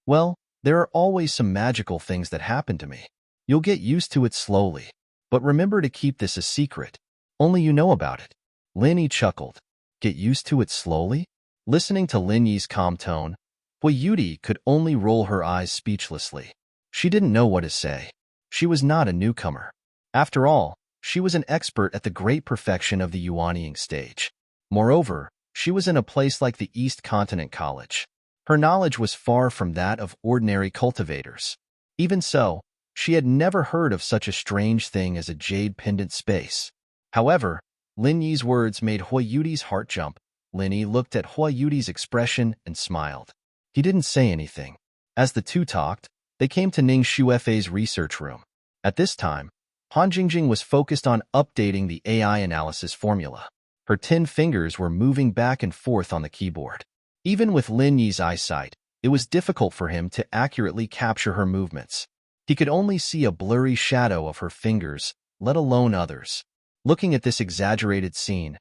Well, there are always some magical things that happen to me. You'll get used to it slowly. But remember to keep this a secret. Only you know about it. Lin Yi chuckled. Get used to it slowly? Listening to Lin Yi's calm tone, Huiyuti could only roll her eyes speechlessly. She didn't know what to say. She was not a newcomer. After all, she was an expert at the great perfection of the Yuanying stage. Moreover, she was in a place like the East Continent College. Her knowledge was far from that of ordinary cultivators. Even so, she had never heard of such a strange thing as a jade pendant space. However, Lin Yi's words made Huiyuti's heart jump. Lin Yi looked at Huiyuti's expression and smiled. He didn't say anything. As the two talked, they came to Ning Shuefei's research room. At this time, Han Jingjing was focused on updating the AI analysis formula. Her 10 fingers were moving back and forth on the keyboard. Even with Lin Yi's eyesight, it was difficult for him to accurately capture her movements. He could only see a blurry shadow of her fingers, let alone others. Looking at this exaggerated scene,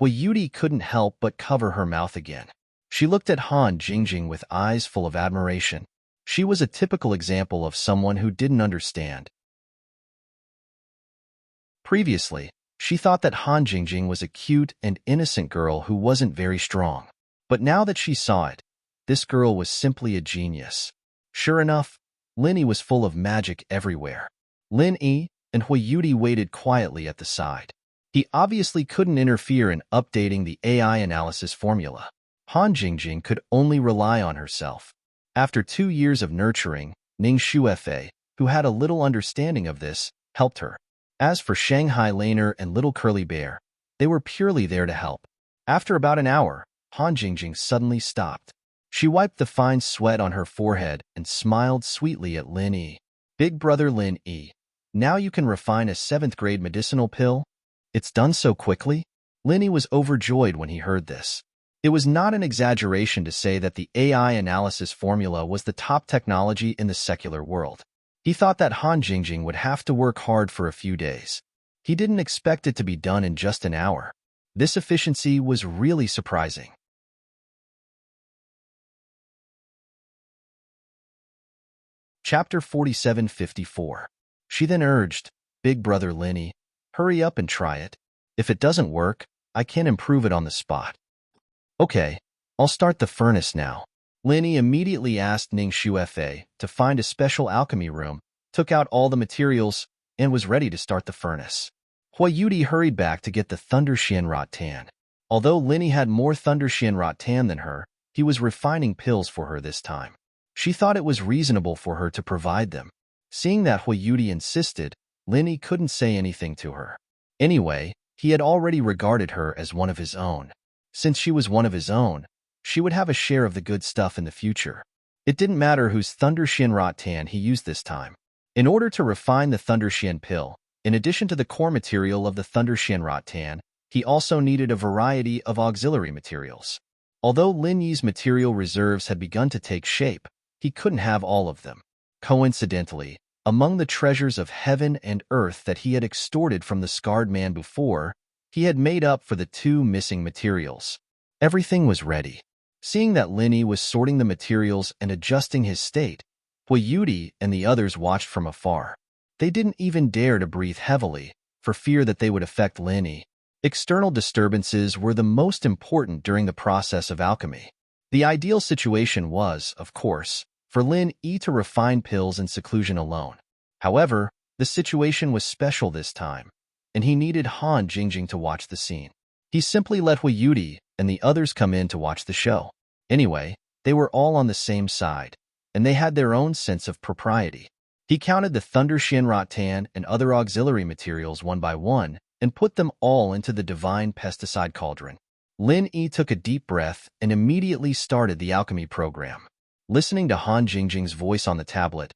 Huiyuti couldn't help but cover her mouth again. She looked at Han Jingjing with eyes full of admiration. She was a typical example of someone who didn't understand. Previously, she thought that Han Jingjing was a cute and innocent girl who wasn't very strong. But now that she saw it, this girl was simply a genius. Sure enough, Lin Yi was full of magic everywhere. Lin Yi and Huiyuti waited quietly at the side. He obviously couldn't interfere in updating the AI analysis formula. Han Jingjing could only rely on herself. After 2 years of nurturing, Ning Shuefei, who had a little understanding of this, helped her. As for Shanghai Laner and Little Curly Bear, they were purely there to help. After about an hour, Han Jingjing suddenly stopped. She wiped the fine sweat on her forehead and smiled sweetly at Lin Yi. Big brother Lin Yi, now you can refine a 7th-grade medicinal pill? It's done so quickly? Lin Yi was overjoyed when he heard this. It was not an exaggeration to say that the AI analysis formula was the top technology in the secular world. He thought that Han Jingjing would have to work hard for a few days. He didn't expect it to be done in just an hour. This efficiency was really surprising. Chapter 4754. She then urged, "Big brother Linny, hurry up and try it. If it doesn't work, I can improve it on the spot." "Okay, I'll start the furnace now." Linny immediately asked Ning Shuefei to find a special alchemy room, took out all the materials, and was ready to start the furnace. Huayudi hurried back to get the Thunder Xianrot Tan. Although Linny had more Thunder Xianrot Tan than her, he was refining pills for her this time. She thought it was reasonable for her to provide them. Seeing that Huayudi insisted, Linny couldn't say anything to her. Anyway, he had already regarded her as one of his own. Since she was one of his own, she would have a share of the good stuff in the future. It didn't matter whose Thunder Xianrot Tan he used this time. In order to refine the Thunder Xian pill, in addition to the core material of the Thunder Xianrot Tan, he also needed a variety of auxiliary materials. Although Lin Yi's material reserves had begun to take shape, he couldn't have all of them. Coincidentally, among the treasures of heaven and earth that he had extorted from the scarred man before, he had made up for the two missing materials. Everything was ready. Seeing that Linny was sorting the materials and adjusting his state, Huayudi and the others watched from afar. They didn't even dare to breathe heavily, for fear that they would affect Linny. External disturbances were the most important during the process of alchemy. The ideal situation was, of course, for Lin Yi to refine pills in seclusion alone. However, the situation was special this time, and he needed Han Jingjing to watch the scene. He simply let Huayudi and the others come in to watch the show. Anyway, they were all on the same side, and they had their own sense of propriety. He counted the Thunder Xianrot Tan and other auxiliary materials one by one and put them all into the divine pesticide cauldron. Lin Yi took a deep breath and immediately started the alchemy program. Listening to Han Jingjing's voice on the tablet,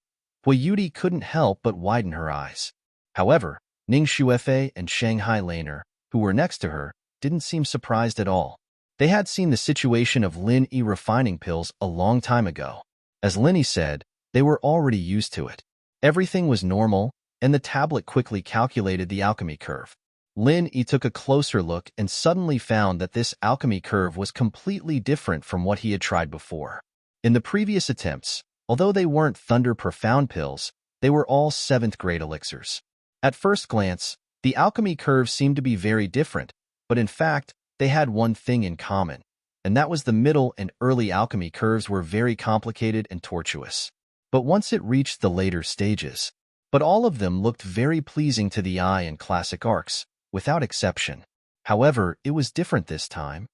Huayudi couldn't help but widen her eyes. However, Ning Shuefei and Shanghai Laner, who were next to her, didn't seem surprised at all. They had seen the situation of Lin Yi refining pills a long time ago. As Linny said, they were already used to it. Everything was normal, and the tablet quickly calculated the alchemy curve. Lin Yi took a closer look and suddenly found that this alchemy curve was completely different from what he had tried before. In the previous attempts, although they weren't Thunder Profound pills, they were all 7th grade elixirs. At first glance, the alchemy curve seemed to be very different, but in fact, they had one thing in common, and that was the middle and early alchemy curves were very complicated and tortuous. But once it reached the later stages, all of them looked very pleasing to the eye in classic arcs, without exception. However, it was different this time.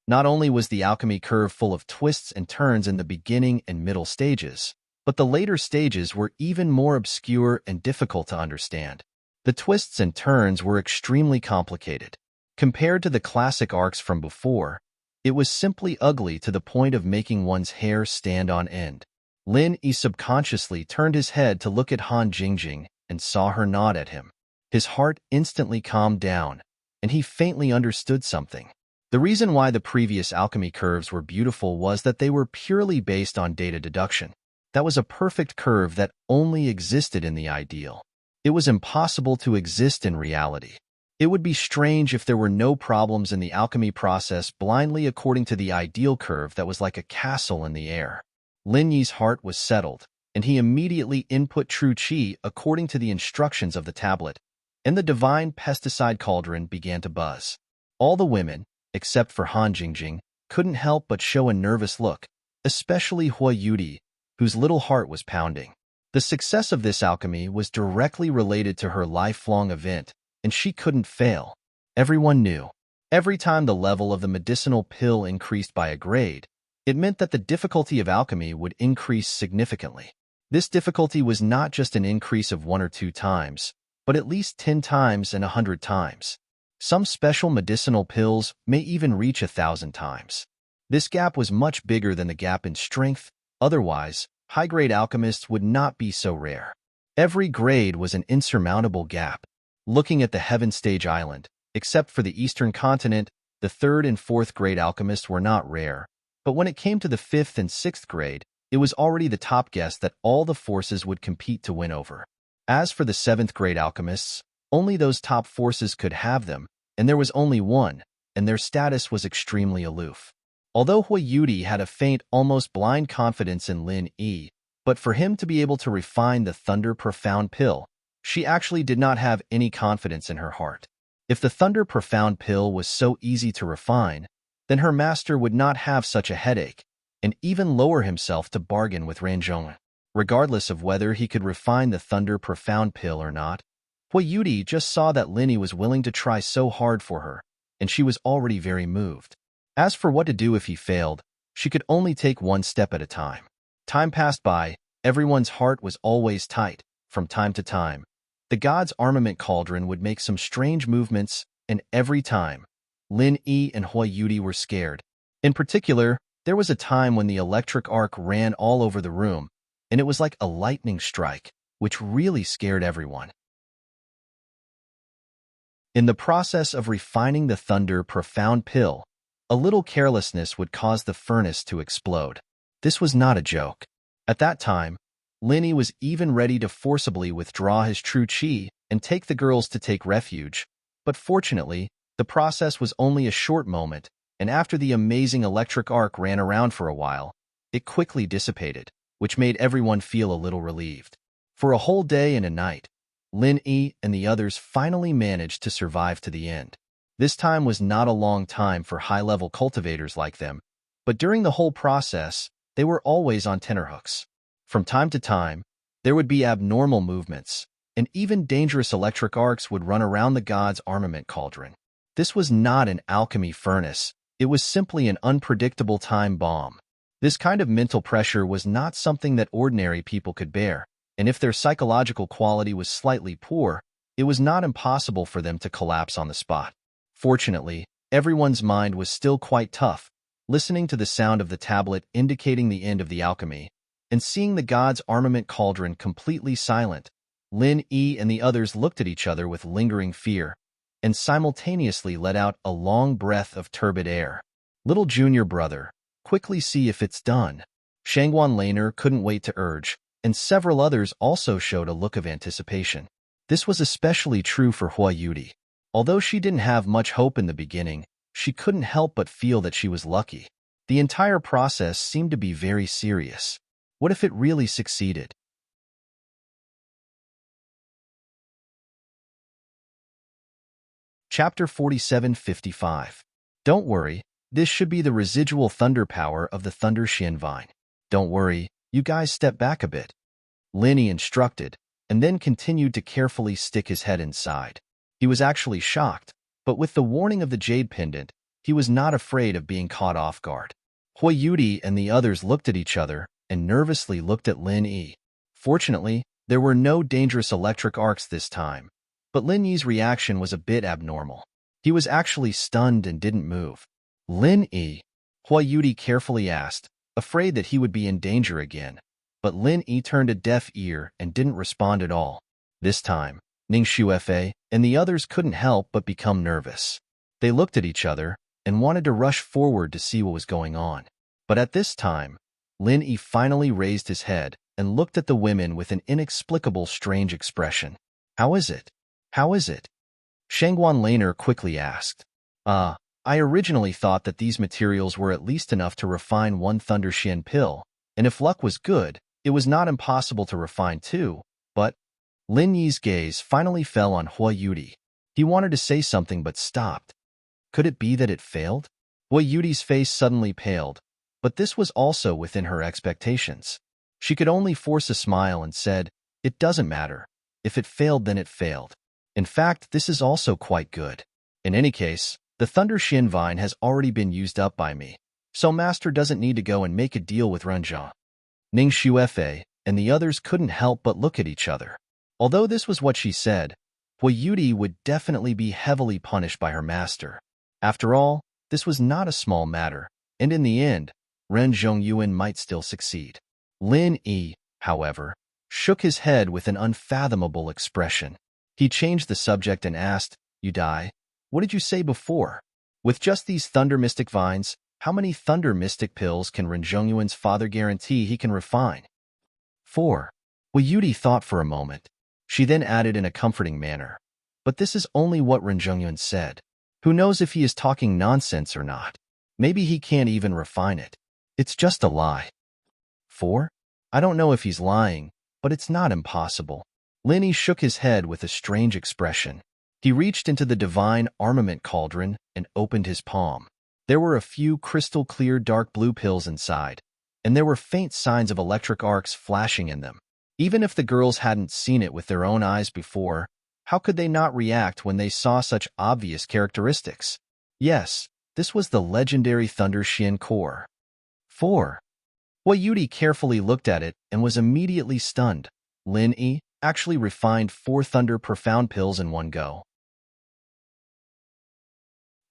Not only was the alchemy curve full of twists and turns in the beginning and middle stages, but the later stages were even more obscure and difficult to understand. The twists and turns were extremely complicated. Compared to the classic arcs from before, it was simply ugly to the point of making one's hair stand on end. Lin Yi subconsciously turned his head to look at Han Jingjing and saw her nod at him. His heart instantly calmed down, and he faintly understood something. The reason why the previous alchemy curves were beautiful was that they were purely based on data deduction. That was a perfect curve that only existed in the ideal. It was impossible to exist in reality. It would be strange if there were no problems in the alchemy process blindly according to the ideal curve that was like a castle in the air. Lin Yi's heart was settled, and he immediately input true qi according to the instructions of the tablet, and the divine pesticide cauldron began to buzz. All the women, except for Han Jingjing, couldn't help but show a nervous look, especially Huayudi, whose little heart was pounding. The success of this alchemy was directly related to her lifelong event, and she couldn't fail. Everyone knew. Every time the level of the medicinal pill increased by a grade, it meant that the difficulty of alchemy would increase significantly. This difficulty was not just an increase of 1 or 2 times, but at least 10 times and 100 times. Some special medicinal pills may even reach 1,000 times. This gap was much bigger than the gap in strength, otherwise, high-grade alchemists would not be so rare. Every grade was an insurmountable gap. Looking at the Heaven Stage Island, except for the Eastern continent, the 3rd and 4th grade alchemists were not rare, but when it came to the 5th and 6th grade, it was already the top guess that all the forces would compete to win over. As for the 7th grade alchemists, only those top forces could have them, and there was only one, and their status was extremely aloof. Although Huayudi had a faint, almost blind confidence in Lin Yi, But for him to be able to refine the Thunder Profound Pill, she actually did not have any confidence in her heart. If the Thunder Profound Pill was so easy to refine, then her master would not have such a headache, and even lower himself to bargain with Ranjong. Regardless of whether he could refine the Thunder Profound Pill or not, Hui Yudi just saw that Linny was willing to try so hard for her, and she was already very moved. As for what to do if he failed, she could only take one step at a time. Time passed by, everyone's heart was always tight. From time to time, the god's armament cauldron would make some strange movements, and every time, Lin Yi and Hui Yudi were scared. In particular, there was a time when the electric arc ran all over the room, and it was like a lightning strike, which really scared everyone. In the process of refining the Thunder Profound Pill, a little carelessness would cause the furnace to explode. This was not a joke. At that time, Linny was even ready to forcibly withdraw his true chi and take the girls to take refuge, but fortunately, the process was only a short moment, and after the amazing electric arc ran around for a while, it quickly dissipated, which made everyone feel a little relieved. For a whole day and a night, Lin Yi and the others finally managed to survive to the end. This time was not a long time for high-level cultivators like them, but during the whole process, they were always on tenterhooks. From time to time, there would be abnormal movements, and even dangerous electric arcs would run around the god's armament cauldron. This was not an alchemy furnace, it was simply an unpredictable time bomb. This kind of mental pressure was not something that ordinary people could bear, and if their psychological quality was slightly poor, it was not impossible for them to collapse on the spot. Fortunately, everyone's mind was still quite tough, listening to the sound of the tablet indicating the end of the alchemy, and seeing the god's armament cauldron completely silent. Lin Yi and the others looked at each other with lingering fear, and simultaneously let out a long breath of turbid air. Little junior brother, quickly see if it's done. Shangguan Laner couldn't wait to urge, and several others also showed a look of anticipation. This was especially true for Hui Yudi. Although she didn't have much hope in the beginning, she couldn't help but feel that she was lucky. The entire process seemed to be very serious. What if it really succeeded? Chapter 4755. Don't worry, this should be the residual thunder power of the Thunder Shin Vine. Don't worry, you guys step back a bit. Linny instructed, and then continued to carefully stick his head inside. He was actually shocked, but with the warning of the jade pendant, he was not afraid of being caught off guard. Hui Yudi and the others looked at each other and nervously looked at Lin Yi. Fortunately, there were no dangerous electric arcs this time, but Lin Yi's reaction was a bit abnormal. He was actually stunned and didn't move. Lin Yi? Hui Yudi carefully asked, afraid that he would be in danger again, but Lin Yi turned a deaf ear and didn't respond at all. This time, Ning Shuefei and the others couldn't help but become nervous. They looked at each other and wanted to rush forward to see what was going on. But at this time, Lin Yi finally raised his head and looked at the women with an inexplicable strange expression. How is it? How is it? Shangguan Laner quickly asked. I originally thought that these materials were at least enough to refine one Thunder Shin pill, and if luck was good, it was not impossible to refine two, but Lin Yi's gaze finally fell on Hui Yudi. He wanted to say something but stopped. Could it be that it failed? Hui Yudi's face suddenly paled, but this was also within her expectations. She could only force a smile and said, "It doesn't matter. If it failed, then it failed. In fact, this is also quite good. In any case, the Thunder Shin Vine has already been used up by me, so Master doesn't need to go and make a deal with Renjia." Ning Shuefei and the others couldn't help but look at each other. Although this was what she said, Hui Yudi would definitely be heavily punished by her master. After all, this was not a small matter, and in the end, Ren Zhongyuan might still succeed. Lin Yi, however, shook his head with an unfathomable expression. He changed the subject and asked, "You die? What did you say before? With just these Thunder Mystic Vines, how many Thunder Mystic Pills can Ren Zhongyuan's father guarantee he can refine?" 4. Hui Yudi thought for a moment. She then added in a comforting manner, "But this is only what Ren Zhongyuan said. Who knows if he is talking nonsense or not? Maybe he can't even refine it. It's just a lie." 4. I don't know if he's lying, but it's not impossible. Linny shook his head with a strange expression. He reached into the divine armament cauldron and opened his palm. There were a few crystal-clear dark blue pills inside, and there were faint signs of electric arcs flashing in them. Even if the girls hadn't seen it with their own eyes before, how could they not react when they saw such obvious characteristics? Yes, this was the legendary Thunder Shin core. 4. Huayuti carefully looked at it and was immediately stunned. Lin Yi actually refined 4 Thunder Profound pills in one go.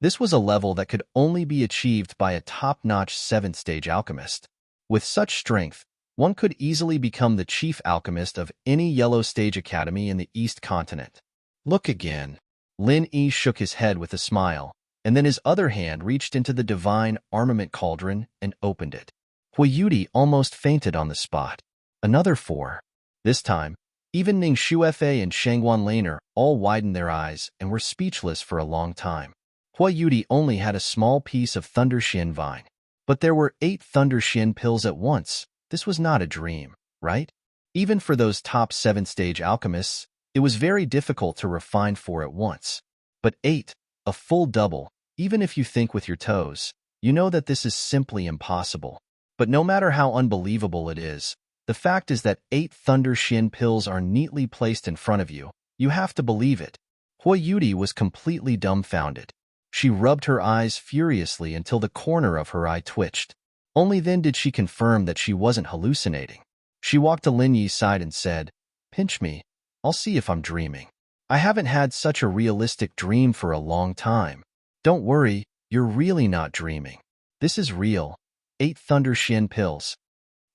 This was a level that could only be achieved by a top-notch 7th-stage alchemist. With such strength, one could easily become the chief alchemist of any Yellow Stage Academy in the East Continent. Look again. Lin Yi shook his head with a smile, and then his other hand reached into the divine armament cauldron and opened it. Huayuti almost fainted on the spot. Another 4. This time, even Ning Shuefei and Shangguan Laner all widened their eyes and were speechless for a long time. Huayuti only had a small piece of Thunder Shin vine, but there were 8 Thunder Shin pills at once. This was not a dream, right? Even for those top 7th-stage alchemists, it was very difficult to refine 4 at once. But 8, a full double, even if you think with your toes, you know that this is simply impossible. But no matter how unbelievable it is, the fact is that 8 Thunder Shin pills are neatly placed in front of you. You have to believe it. Huayuti was completely dumbfounded. She rubbed her eyes furiously until the corner of her eye twitched. Only then did she confirm that she wasn't hallucinating. She walked to Lin Yi's side and said, "Pinch me. I'll see if I'm dreaming. I haven't had such a realistic dream for a long time." "Don't worry, you're really not dreaming. This is real. 8 Thunder Shin pills."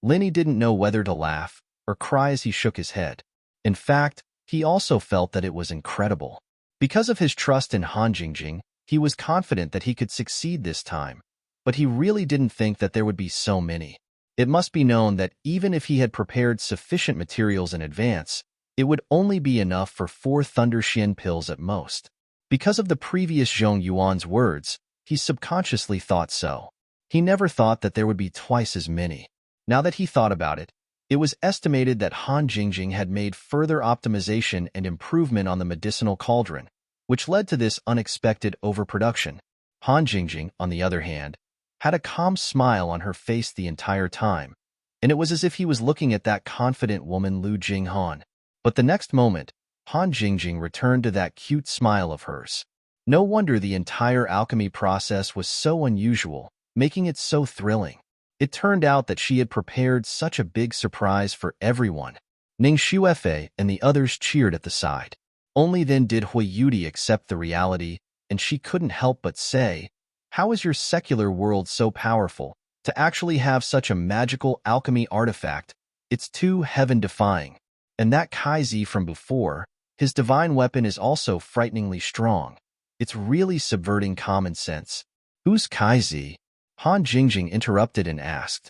Linny didn't know whether to laugh or cry as he shook his head. In fact, he also felt that it was incredible. Because of his trust in Han Jingjing, he was confident that he could succeed this time, but he really didn't think that there would be so many. It must be known that even if he had prepared sufficient materials in advance, it would only be enough for 4 Thunder Shin pills at most. Because of the previous Zhong Yuan's words, he subconsciously thought so. He never thought that there would be twice as many. Now that he thought about it, it was estimated that Han Jingjing had made further optimization and improvement on the medicinal cauldron, which led to this unexpected overproduction. Han Jingjing, on the other hand, had a calm smile on her face the entire time, and it was as if he was looking at that confident woman Lu Jinghan. But the next moment, Han Jingjing returned to that cute smile of hers. No wonder the entire alchemy process was so unusual, making it so thrilling. It turned out that she had prepared such a big surprise for everyone. Ning Shuefei and the others cheered at the side. Only then did Huayuti accept the reality, and she couldn't help but say, "How is your secular world so powerful? To actually have such a magical alchemy artifact, it's too heaven-defying. And that Kaizi from before, his divine weapon is also frighteningly strong. It's really subverting common sense." "Who's Kaizi?" Han Jingjing interrupted and asked.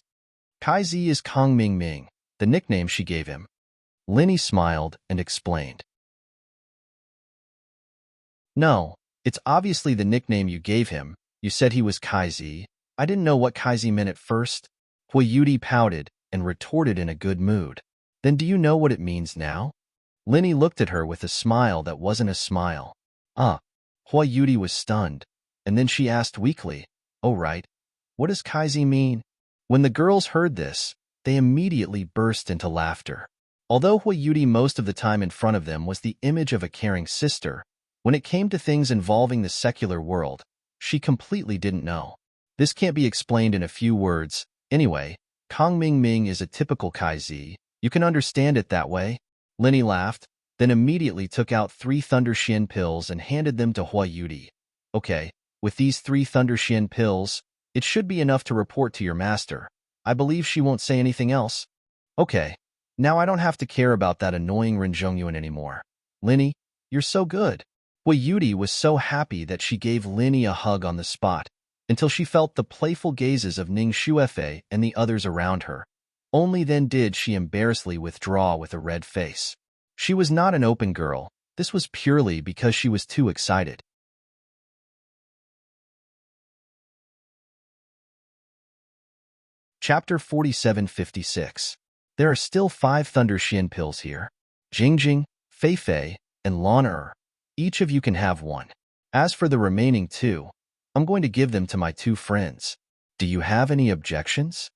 "Kaizi is Kong Ming Ming, the nickname she gave him." Linny smiled and explained. "No, it's obviously the nickname you gave him. You said he was Kaizi. I didn't know what Kaizi meant at first." Huayuti pouted and retorted in a good mood. "Then do you know what it means now?" Linny looked at her with a smile that wasn't a smile. Huayuti was stunned, and then she asked weakly, "Oh right, what does Kaizi mean?" When the girls heard this, they immediately burst into laughter. Although Huayuti most of the time in front of them was the image of a caring sister, when it came to things involving the secular world, she completely didn't know. This can't be explained in a few words. Anyway, Kong Ming Ming is a typical Kaizi. You can understand it that way. Linny laughed, then immediately took out 3 Thunder Shin pills and handed them to Huayuti. "Okay, with these 3 Thunder Shin pills, it should be enough to report to your master. I believe she won't say anything else." "Okay, now I don't have to care about that annoying Ren Zhongyuan anymore. Linny, you're so good." Huayuti was so happy that she gave Linny a hug on the spot, until she felt the playful gazes of Ning Shuefei and the others around her. Only then did she embarrassedly withdraw with a red face. She was not an open girl. This was purely because she was too excited. Chapter 4756. There are still 5 Thunder Xian pills here. Jingjing, Feifei, and Lan. Each of you can have one. As for the remaining 2, I'm going to give them to my 2 friends. Do you have any objections?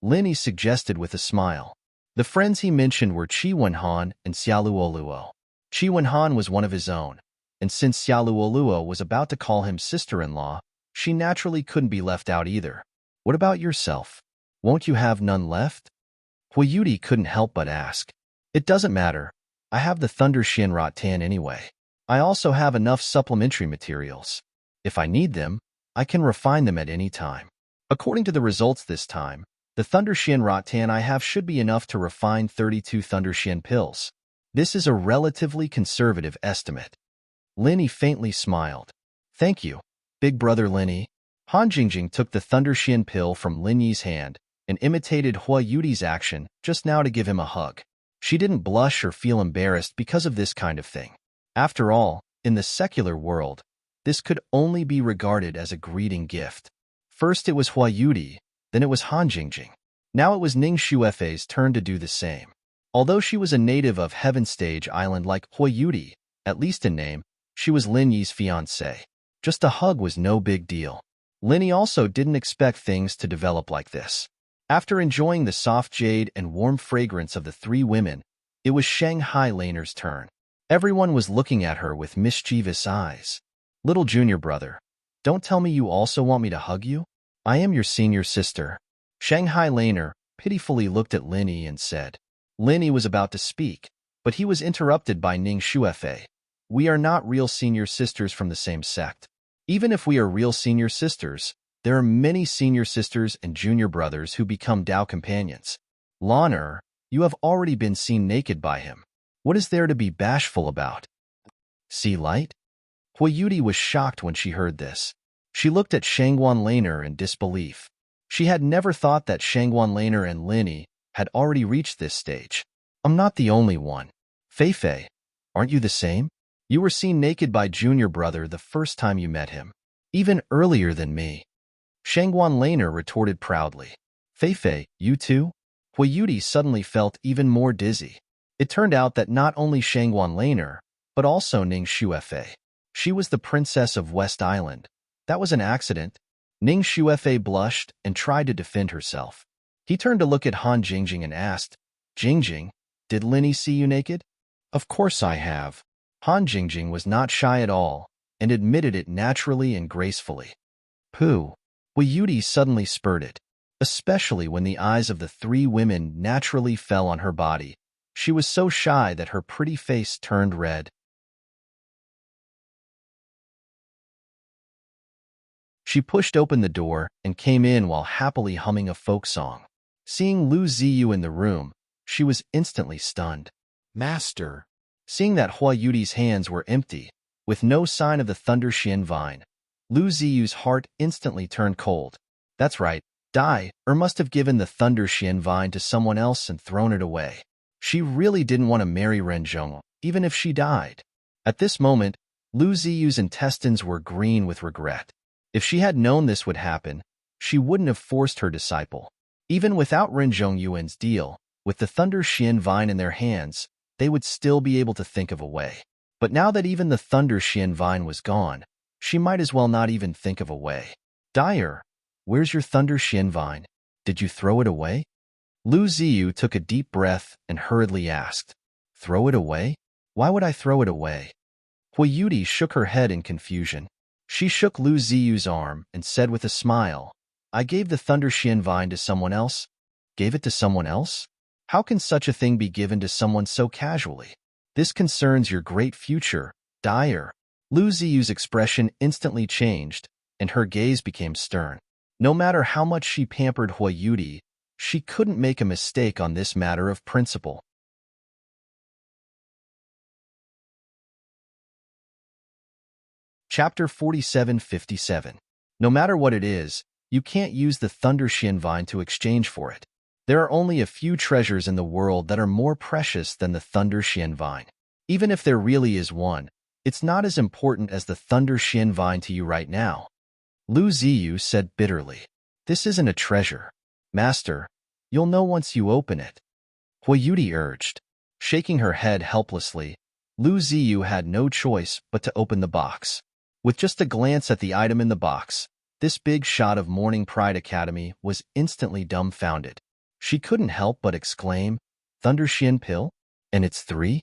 Linny suggested with a smile. The friends he mentioned were Qi Wenhan and Xiaoluoluo. Qi Wenhan was one of his own, and since Xiaoluoluo was about to call him sister-in-law, she naturally couldn't be left out either. What about yourself? Won't you have none left? Huiyuti couldn't help but ask. It doesn't matter. I have the Thunder Xianrot Tan anyway. I also have enough supplementary materials. If I need them, I can refine them at any time. According to the results this time, the Thunder Xianrot Tan I have should be enough to refine 32 Thunder Xian pills. This is a relatively conservative estimate. Linny faintly smiled. Thank you, big brother Linny. Han Jingjing took the Thunder Xian pill from Lin Yi's hand and imitated Hua Yuti's action just now to give him a hug. She didn't blush or feel embarrassed because of this kind of thing. After all, in the secular world, this could only be regarded as a greeting gift. First it was Hua Yuti, then it was Han Jingjing. Now it was Ning Shuefei's turn to do the same. Although she was a native of Heaven Stage Island like Hua Yuti, at least in name, she was Lin Yi's fiancée. Just a hug was no big deal. Linny also didn't expect things to develop like this. After enjoying the soft jade and warm fragrance of the 3 women, it was Shanghai Laner's turn. Everyone was looking at her with mischievous eyes. Little junior brother, don't tell me you also want me to hug you? I am your senior sister. Shanghai Laner pitifully looked at Linny and said. Linny was about to speak, but he was interrupted by Ning Shuefei. We are not real senior sisters from the same sect. Even if we are real senior sisters, there are many senior sisters and junior brothers who become Dao companions. Lan, you have already been seen naked by him. What is there to be bashful about? See light? Huiyuti was shocked when she heard this. She looked at Shangguan Laner in disbelief. She had never thought that Shangguan Laner and Linny had already reached this stage. I'm not the only one. Feifei, aren't you the same? You were seen naked by junior brother the first time you met him. Even earlier than me. Shangguan Laner retorted proudly. Feifei, you too? Huiyuti suddenly felt even more dizzy. It turned out that not only Shangguan Laner, but also Ning Shuefei. She was the princess of West Island. That was an accident. Ning Shuefei blushed and tried to defend herself. He turned to look at Han Jingjing and asked, Jingjing, did Linny see you naked? Of course I have. Han Jingjing was not shy at all and admitted it naturally and gracefully. Pooh. Huiyuti suddenly spurted, especially when the eyes of the 3 women naturally fell on her body. She was so shy that her pretty face turned red. She pushed open the door and came in while happily humming a folk song. Seeing Lu Ziyu in the room, she was instantly stunned. Master. Seeing that Hua Yuti's hands were empty, with no sign of the Thunder Xian vine, Lu Ziyu's heart instantly turned cold. That's right, Dai must have given the Thunder Xian vine to someone else and thrown it away. She really didn't want to marry Renzhong, even if she died. At this moment, Lu Ziyu's intestines were green with regret. If she had known this would happen, she wouldn't have forced her disciple. Even without Renzhong Yuan's deal, with the Thunder Xian vine in their hands, they would still be able to think of a way. But now that even the Thunder Xian vine was gone, she might as well not even think of a way. Dyer, where's your Thunder Xian vine? Did you throw it away? Lu Ziyu took a deep breath and hurriedly asked. Throw it away? Why would I throw it away? Huiyuti shook her head in confusion. She shook Lu Ziyu's arm and said with a smile, I gave the Thunder Xian vine to someone else? Gave it to someone else? How can such a thing be given to someone so casually? This concerns your great future, Dyer. Lu Ziyu's expression instantly changed, and her gaze became stern. No matter how much she pampered Huiyuti, she couldn't make a mistake on this matter of principle. Chapter 4757. No matter what it is, you can't use the Thunder Xian vine to exchange for it. There are only a few treasures in the world that are more precious than the Thunder Xian vine. Even if there really is one, it's not as important as the Thunder Xian vine to you right now. Lu Ziyu said bitterly. This isn't a treasure. Master, you'll know once you open it. Huayuti urged. Shaking her head helplessly, Lu Ziyu had no choice but to open the box. With just a glance at the item in the box, this big shot of Morning Pride Academy was instantly dumbfounded. She couldn't help but exclaim, Thunder Xian pill? And it's 3?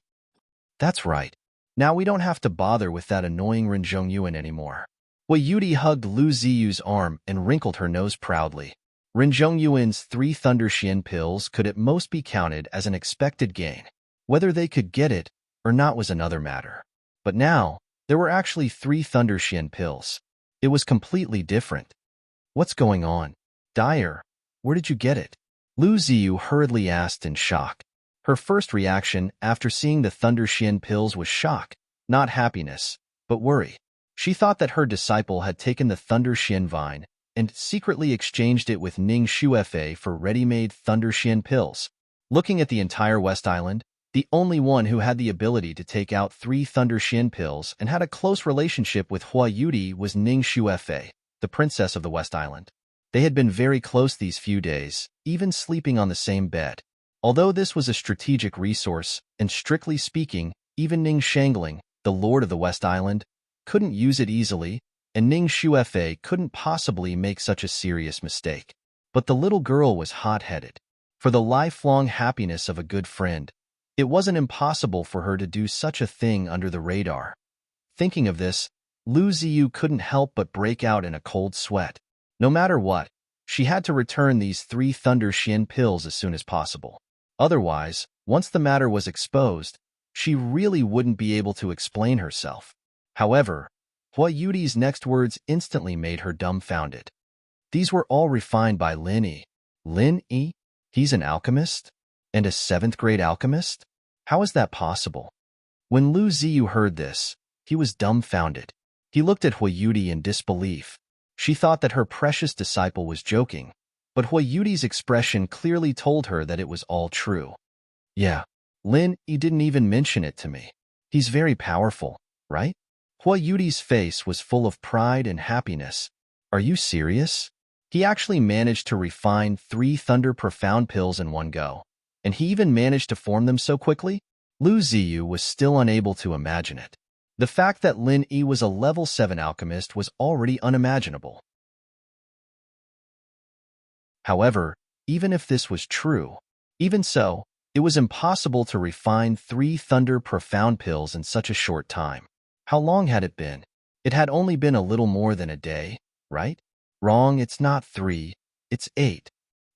That's right. Now we don't have to bother with that annoying Ren Zhongyuan anymore. Huayuti hugged Lu Ziyu's arm and wrinkled her nose proudly. Ren Zhongyuan's 3 Thunder Xian pills could at most be counted as an expected gain. Whether they could get it or not was another matter. But now, there were actually 3 Thunder Xian pills. It was completely different. What's going on? Dyer, where did you get it? Lu Ziyu hurriedly asked in shock. Her first reaction after seeing the Thunder Xian pills was shock, not happiness, but worry. She thought that her disciple had taken the Thunder Xian vine and secretly exchanged it with Ning Shuefe for ready-made Thunder Xian pills. Looking at the entire West Island, the only one who had the ability to take out 3 Thunder Xian pills and had a close relationship with Huayuti was Ning Shuefe, the princess of the West Island. They had been very close these few days, even sleeping on the same bed. Although this was a strategic resource, and strictly speaking, even Ning Shangling, the lord of the West Island, couldn't use it easily, and Ning Shuefe couldn't possibly make such a serious mistake. But the little girl was hot-headed. For the lifelong happiness of a good friend, it wasn't impossible for her to do such a thing under the radar. Thinking of this, Lu Ziyu couldn't help but break out in a cold sweat. No matter what, she had to return these 3 Thunder Xian pills as soon as possible. Otherwise, once the matter was exposed, she really wouldn't be able to explain herself. However, Huayuti's next words instantly made her dumbfounded. These were all refined by Lin Yi. Lin Yi? He's an alchemist? And a 7th grade alchemist? How is that possible? When Lu Ziyu heard this, he was dumbfounded. He looked at Huayuti in disbelief. She thought that her precious disciple was joking, but Huayuti's expression clearly told her that it was all true. Yeah, Lin Yi didn't even mention it to me. He's very powerful, right? Huayuti's face was full of pride and happiness. Are you serious? He actually managed to refine 3 Thunder Profound pills in one go. And he even managed to form them so quickly? Lu Ziyu was still unable to imagine it. The fact that Lin Yi was a level 7 alchemist was already unimaginable. However, even if this was true, even so, it was impossible to refine 3 Thunder Profound pills in such a short time. How long had it been? It had only been a little more than a day, right? Wrong, it's not 3, it's 8.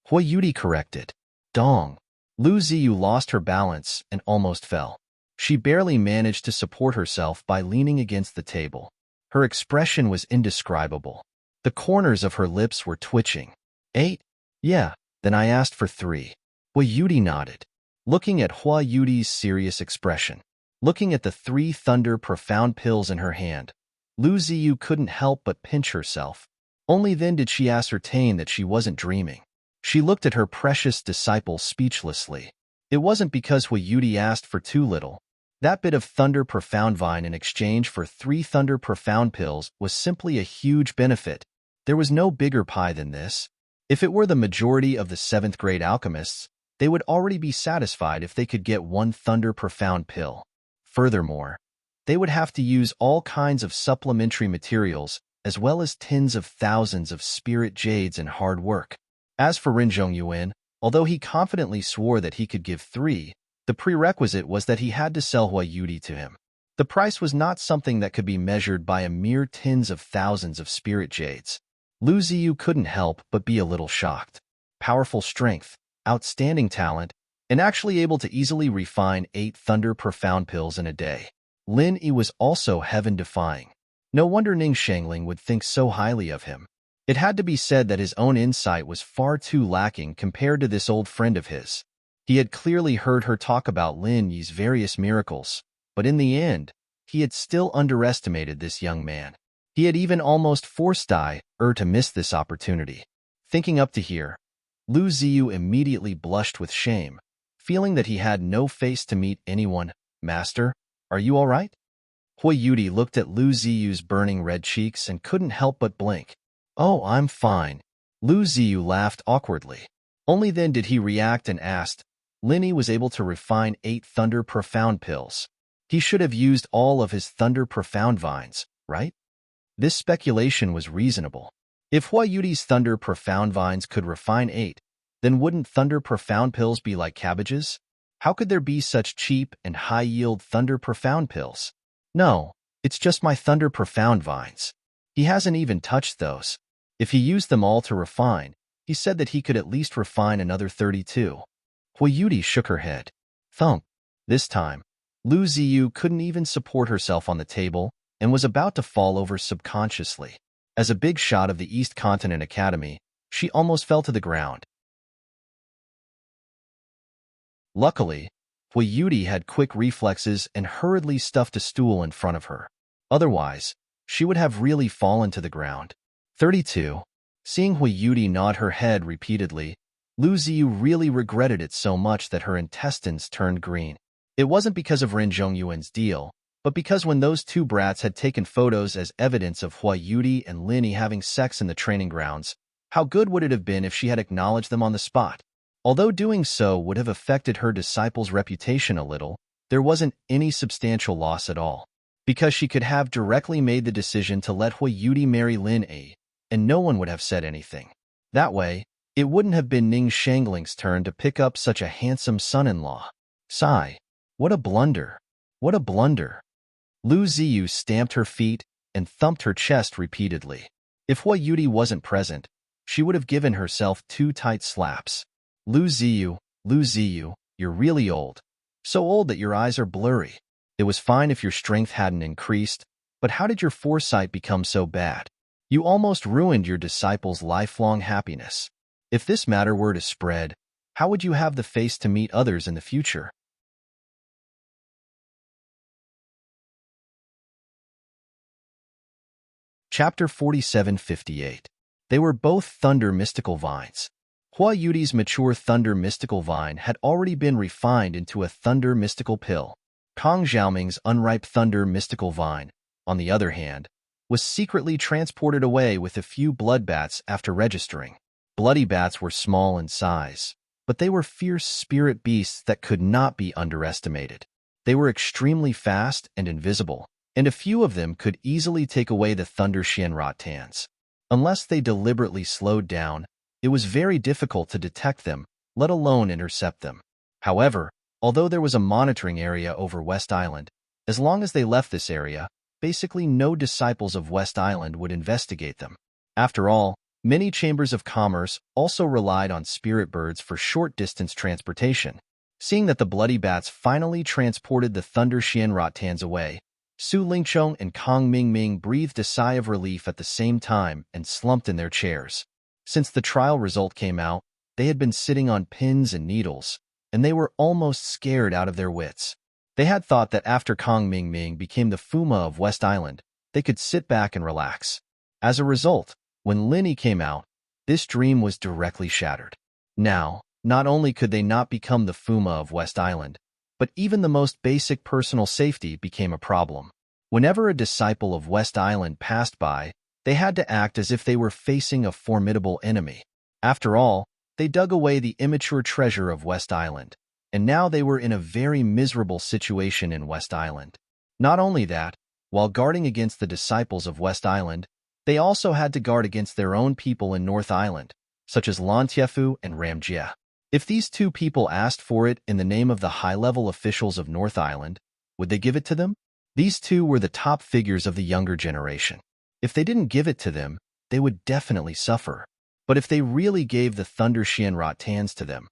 Huayuti corrected. Dong. Lu Ziyu lost her balance and almost fell. She barely managed to support herself by leaning against the table. Her expression was indescribable. The corners of her lips were twitching. 8? Yeah, then I asked for 3. Huayuti nodded. Looking at Huayuti's serious expression, looking at the 3 Thunder Profound pills in her hand, Lu Ziyu couldn't help but pinch herself. Only then did she ascertain that she wasn't dreaming. She looked at her precious disciple speechlessly. It wasn't because Huayuti asked for too little. That bit of Thunder Profound vine in exchange for 3 Thunder Profound pills was simply a huge benefit. There was no bigger pie than this. If it were the majority of the 7th grade alchemists, they would already be satisfied if they could get 1 Thunder Profound pill. Furthermore, they would have to use all kinds of supplementary materials, as well as tens of thousands of spirit jades and hard work. As for Ren Zhongyuan, although he confidently swore that he could give 3, the prerequisite was that he had to sell Huayuti to him. The price was not something that could be measured by a mere tens of thousands of spirit jades. Lu Ziyu couldn't help but be a little shocked. Powerful strength, outstanding talent, and actually able to easily refine 8 Thunder Profound pills in a day. Lin Yi was also heaven-defying. No wonder Ning Shangling would think so highly of him. It had to be said that his own insight was far too lacking compared to this old friend of his. He had clearly heard her talk about Lin Yi's various miracles, but in the end, he had still underestimated this young man. He had even almost forced Dai to miss this opportunity. Thinking up to here, Lu Ziyu immediately blushed with shame, feeling that he had no face to meet anyone. Master, are you all right? Huayuti looked at Lu Ziyu's burning red cheeks and couldn't help but blink. Oh, I'm fine. Lu Ziyu laughed awkwardly. Only then did he react and asked, Linny was able to refine 8 Thunder Profound pills. He should have used all of his Thunder Profound vines, right? This speculation was reasonable. If Huayuti's Thunder Profound vines could refine 8, then wouldn't Thunder Profound pills be like cabbages? How could there be such cheap and high-yield Thunder Profound pills? No, it's just my Thunder Profound vines. He hasn't even touched those. If he used them all to refine, he said that he could at least refine another 32. Huayuti shook her head. Thump. This time, Lu Ziyu couldn't even support herself on the table and was about to fall over subconsciously. As a big shot of the East Continent Academy, she almost fell to the ground. Luckily, Huayuti had quick reflexes and hurriedly stuffed a stool in front of her. Otherwise, she would have really fallen to the ground. 32. Seeing Huayuti nod her head repeatedly, Lu Ziyu really regretted it so much that her intestines turned green. It wasn't because of Ren Zhongyuan's deal, but because when those two brats had taken photos as evidence of Huayuti and Linny having sex in the training grounds, how good would it have been if she had acknowledged them on the spot? Although doing so would have affected her disciple's reputation a little, there wasn't any substantial loss at all, because she could have directly made the decision to let Huayuti marry Lin A, and no one would have said anything. That way, it wouldn't have been Ning Shangling's turn to pick up such a handsome son-in-law. Sigh. What a blunder. What a blunder. Lu Ziyu stamped her feet and thumped her chest repeatedly. If Huayuti wasn't present, she would have given herself 2 tight slaps. Lu Ziyu, you're really old. So old that your eyes are blurry. It was fine if your strength hadn't increased, but how did your foresight become so bad? You almost ruined your disciple's lifelong happiness. If this matter were to spread, how would you have the face to meet others in the future? Chapter 4758. They were both Thunder Mystical Vines. Huayuti's mature Thunder Mystical Vine had already been refined into a Thunder Mystical Pill. Kang Xiaoming's unripe Thunder Mystical Vine, on the other hand, was secretly transported away with a few blood bats after registering. Bloody bats were small in size, but they were fierce spirit beasts that could not be underestimated. They were extremely fast and invisible, and a few of them could easily take away the Thunder Xianratans. Unless they deliberately slowed down, it was very difficult to detect them, let alone intercept them. However, although there was a monitoring area over West Island, as long as they left this area, basically no disciples of West Island would investigate them. After all, many chambers of commerce also relied on spirit birds for short-distance transportation. Seeing that the bloody bats finally transported the Thunder Xianratans away, Su Lingchong and Kang Mingming breathed a sigh of relief at the same time and slumped in their chairs. Since the trial result came out, they had been sitting on pins and needles, and they were almost scared out of their wits. They had thought that after Kang Mingming became the Fuma of West Island, they could sit back and relax. As a result, when Linny came out, this dream was directly shattered. Now, not only could they not become the Fuma of West Island, but even the most basic personal safety became a problem. Whenever a disciple of West Island passed by, they had to act as if they were facing a formidable enemy. After all, they dug away the immature treasure of West Island, and now they were in a very miserable situation in West Island. Not only that, while guarding against the disciples of West Island, they also had to guard against their own people in North Island, such as Lan Tiefu and Ramjie. If these two people asked for it in the name of the high-level officials of North Island, would they give it to them? These two were the top figures of the younger generation. If they didn't give it to them, they would definitely suffer. But if they really gave the Thunder Xianratans to them,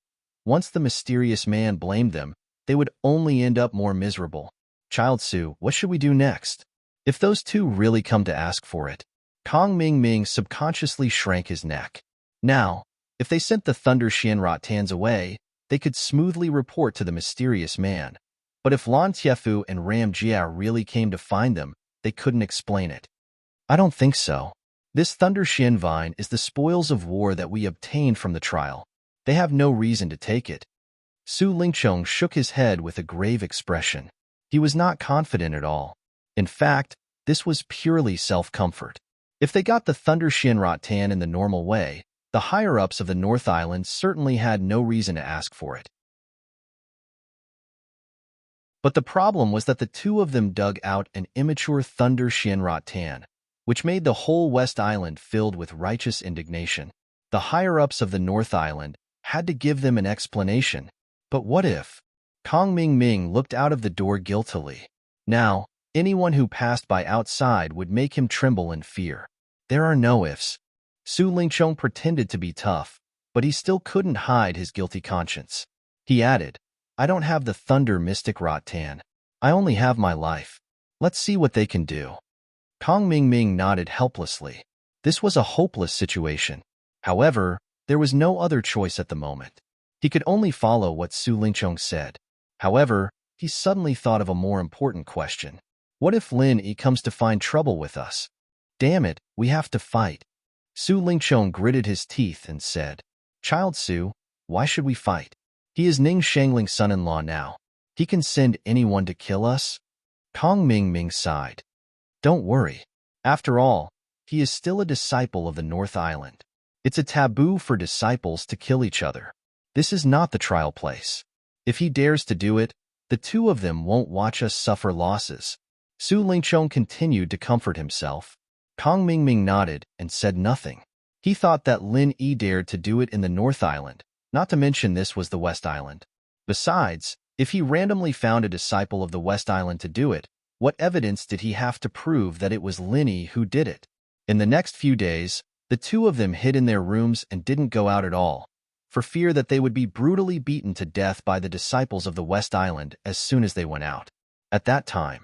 once the mysterious man blamed them, they would only end up more miserable. Child Su, what should we do next? If those two really come to ask for it, Kang Mingming subconsciously shrank his neck. Now, if they sent the Thunder Xianratans away, they could smoothly report to the mysterious man. But if Lan Tiefu and Ram Jia really came to find them, they couldn't explain it. I don't think so. This Thunder Xian vine is the spoils of war that we obtained from the trial. They have no reason to take it. Su Lingchong shook his head with a grave expression. He was not confident at all. In fact, this was purely self-comfort. If they got the Thunder Xianratan in the normal way, the higher-ups of the North Island certainly had no reason to ask for it. But the problem was that the two of them dug out an immature thunder Shinra Tan, which made the whole West Island filled with righteous indignation. The higher-ups of the North Island had to give them an explanation. But what if? Kong Ming Ming looked out of the door guiltily. Now, anyone who passed by outside would make him tremble in fear. There are no ifs. Su Lingchong pretended to be tough, but he still couldn't hide his guilty conscience. He added, I don't have the thunder mystic Ratan. I only have my life. Let's see what they can do. Kong Ming Ming nodded helplessly. This was a hopeless situation. However, there was no other choice at the moment. He could only follow what Su Lingchong said. However, he suddenly thought of a more important question. What if Lin Yi comes to find trouble with us? Damn it, we have to fight. Su Lingchong gritted his teeth and said, Child Su, why should we fight? He is Ning Shangling's son-in-law now. He can send anyone to kill us? Kong Ming Ming sighed. Don't worry. After all, he is still a disciple of the North Island. It's a taboo for disciples to kill each other. This is not the trial place. If he dares to do it, the two of them won't watch us suffer losses. Su Lingchong continued to comfort himself. Kong Ming Ming nodded and said nothing. He thought that Lin Yi dared to do it in the North Island, not to mention this was the West Island. Besides, if he randomly found a disciple of the West Island to do it, what evidence did he have to prove that it was Lin Yi who did it? In the next few days, the two of them hid in their rooms and didn't go out at all, for fear that they would be brutally beaten to death by the disciples of the West Island as soon as they went out. At that time,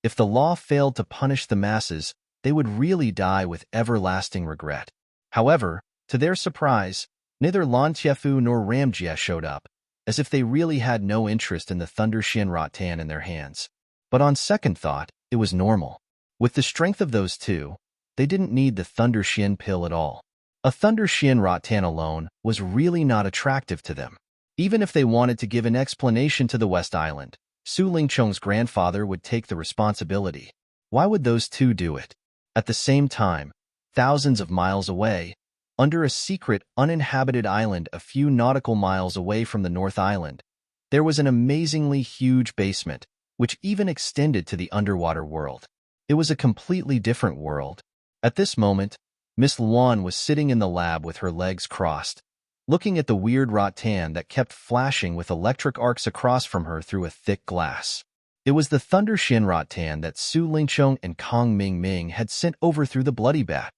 if the law failed to punish the masses, they would really die with everlasting regret. However, to their surprise, neither Lan Tiefu nor Ram Jie showed up, as if they really had no interest in the Thunder Shinra Tan in their hands. But on second thought, it was normal. With the strength of those two, they didn't need the Thunder Shin pill at all. A Thunder Shinra Tan alone was really not attractive to them. Even if they wanted to give an explanation to the West Island, Su Lingchong's grandfather would take the responsibility. Why would those two do it? At the same time, thousands of miles away, under a secret, uninhabited island a few nautical miles away from the North Island, there was an amazingly huge basement, which even extended to the underwater world. It was a completely different world. At this moment, Miss Luan was sitting in the lab with her legs crossed, looking at the weird rattan that kept flashing with electric arcs across from her through a thick glass. It was the Thunder Shin rattan that Su Lingchong and Kong Ming Ming had sent over through the bloody bat.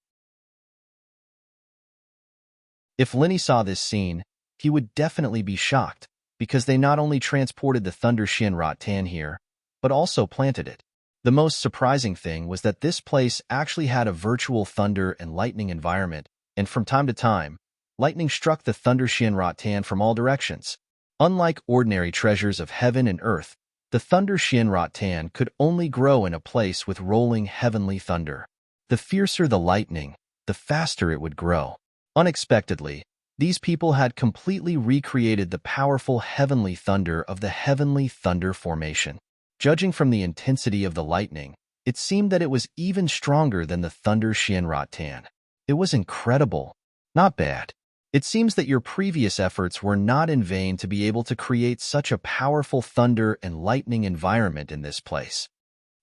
If Linny saw this scene, he would definitely be shocked, because they not only transported the Thunder Shin rattan here, but also planted it. The most surprising thing was that this place actually had a virtual thunder and lightning environment, and from time to time, lightning struck the Thunder Shin rattan from all directions. Unlike ordinary treasures of heaven and earth, the Thunder Shin rattan could only grow in a place with rolling heavenly thunder. The fiercer the lightning, the faster it would grow. Unexpectedly, these people had completely recreated the powerful heavenly thunder of the Heavenly Thunder Formation. Judging from the intensity of the lightning, it seemed that it was even stronger than the Thunder Shin rattan. It was incredible. Not bad. It seems that your previous efforts were not in vain to be able to create such a powerful thunder and lightning environment in this place.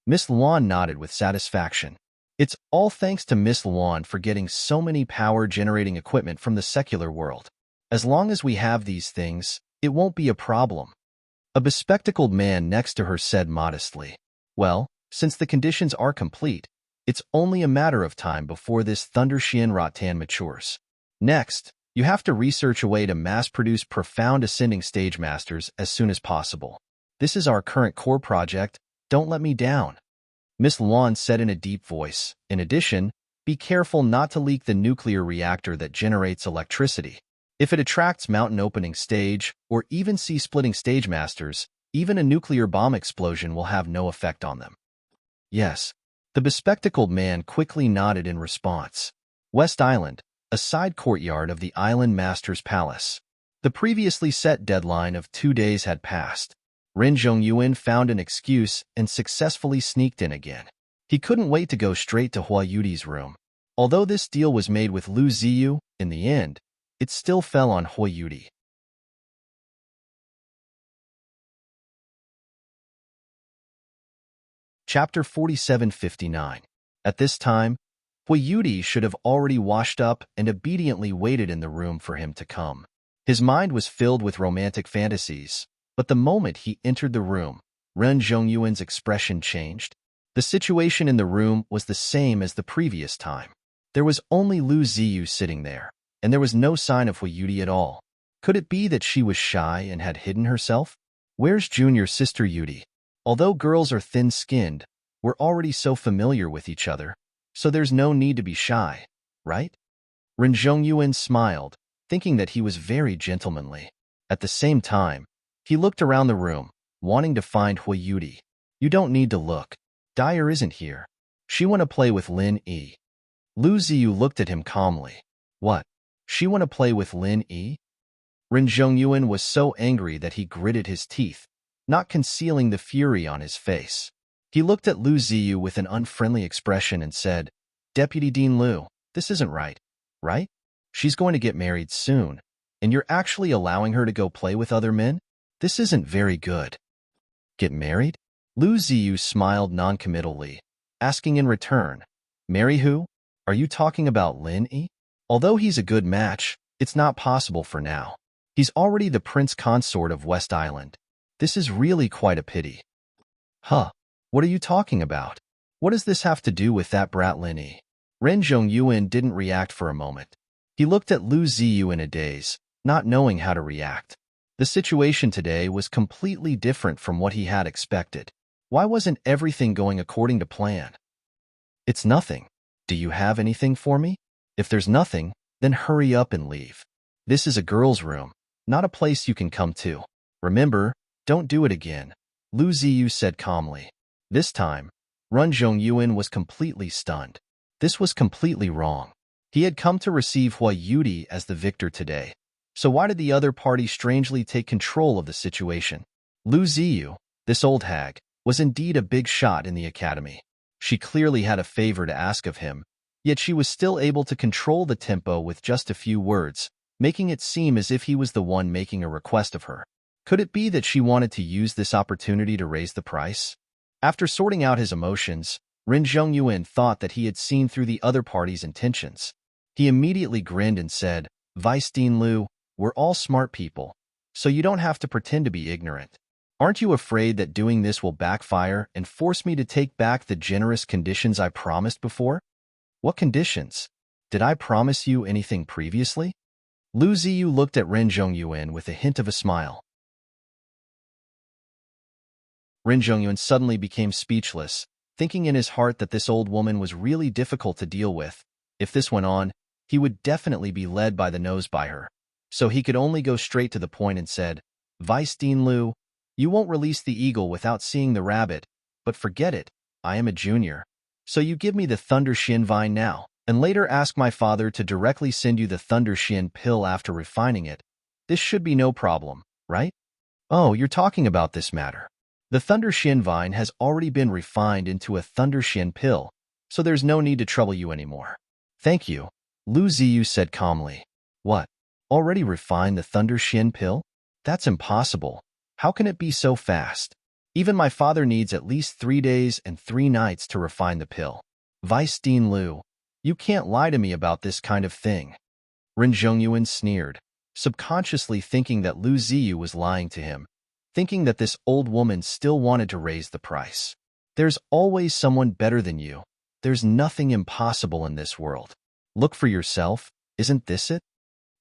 Miss Luan nodded with satisfaction. It's all thanks to Miss Luan for getting so many power-generating equipment from the secular world. As long as we have these things, it won't be a problem. A bespectacled man next to her said modestly, Well, since the conditions are complete, it's only a matter of time before this Thunder Shin rattan matures. Next, you have to research a way to mass-produce profound ascending stage masters as soon as possible. This is our current core project. Don't let me down. Miss Luan said in a deep voice. In addition, be careful not to leak the nuclear reactor that generates electricity. If it attracts mountain opening stage or even sea splitting stage masters, even a nuclear bomb explosion will have no effect on them. Yes. The bespectacled man quickly nodded in response. West Island, a side courtyard of the Island Master's Palace. The previously set deadline of 2 days had passed. Ren Zhongyuan found an excuse and successfully sneaked in again. He couldn't wait to go straight to Hua Yudi's room. Although this deal was made with Lu Ziyu, in the end, it still fell on Hua Yudi. Chapter 4759. At this time, Huiyudi should have already washed up and obediently waited in the room for him to come. His mind was filled with romantic fantasies, but the moment he entered the room, Ren Zhongyuan's expression changed. The situation in the room was the same as the previous time. There was only Lu Ziyu sitting there, and there was no sign of Huiyudi at all. Could it be that she was shy and had hidden herself? Where's junior sister Yudi? Although girls are thin-skinned, we're already so familiar with each other, so there's no need to be shy, right? Ren Zhongyuan smiled, thinking that he was very gentlemanly. At the same time, he looked around the room, wanting to find Huiyudi. You don't need to look. Dyer isn't here. She want to play with Lin Yi. Lu Ziyu looked at him calmly. What? She want to play with Lin Yi? Ren Zhongyuan was so angry that he gritted his teeth, not concealing the fury on his face. He looked at Lu Ziyu with an unfriendly expression and said, Deputy Dean Lu, this isn't right, right? She's going to get married soon, and you're actually allowing her to go play with other men? This isn't very good. Get married? Lu Ziyu smiled noncommittally, asking in return, Marry who? Are you talking about Lin Yi? Although he's a good match, it's not possible for now. He's already the prince consort of West Island. This is really quite a pity. Huh? What are you talking about? What does this have to do with that brat Lin Yi? Ren Zhongyuan didn't react for a moment. He looked at Lu Ziyu in a daze, not knowing how to react. The situation today was completely different from what he had expected. Why wasn't everything going according to plan? It's nothing. Do you have anything for me? If there's nothing, then hurry up and leave. This is a girl's room, not a place you can come to. Remember, don't do it again, Lu Ziyu said calmly. This time, Ren Zhongyuan was completely stunned. This was completely wrong. He had come to receive Huiyudi as the victor today. So why did the other party strangely take control of the situation? Lu Ziyu, this old hag, was indeed a big shot in the academy. She clearly had a favor to ask of him, yet she was still able to control the tempo with just a few words, making it seem as if he was the one making a request of her. Could it be that she wanted to use this opportunity to raise the price? After sorting out his emotions, Ren Zhongyuan thought that he had seen through the other party's intentions. He immediately grinned and said, Vice Dean Lu, we're all smart people, so you don't have to pretend to be ignorant. Aren't you afraid that doing this will backfire and force me to take back the generous conditions I promised before? What conditions? Did I promise you anything previously? Lu Ziyu looked at Ren Zhongyuan with a hint of a smile. Ren Zhongyuan suddenly became speechless, thinking in his heart that this old woman was really difficult to deal with. If this went on, he would definitely be led by the nose by her. So he could only go straight to the point and said, Vice Dean Lu, you won't release the eagle without seeing the rabbit, but forget it, I am a junior. So you give me the Thunder Shin vine now, and later ask my father to directly send you the Thunder Shin pill after refining it. This should be no problem, right? Oh, you're talking about this matter. The Thunder Shin vine has already been refined into a Thunder Shin pill, so there's no need to trouble you anymore. Thank you, Lu Ziyu said calmly. What? Already refined the Thunder Shin pill? That's impossible. How can it be so fast? Even my father needs at least 3 days and 3 nights to refine the pill. Vice Dean Lu, you can't lie to me about this kind of thing. Ren Zhongyuan sneered, subconsciously thinking that Lu Ziyu was lying to him, thinking that this old woman still wanted to raise the price. There's always someone better than you. There's nothing impossible in this world. Look for yourself, isn't this it?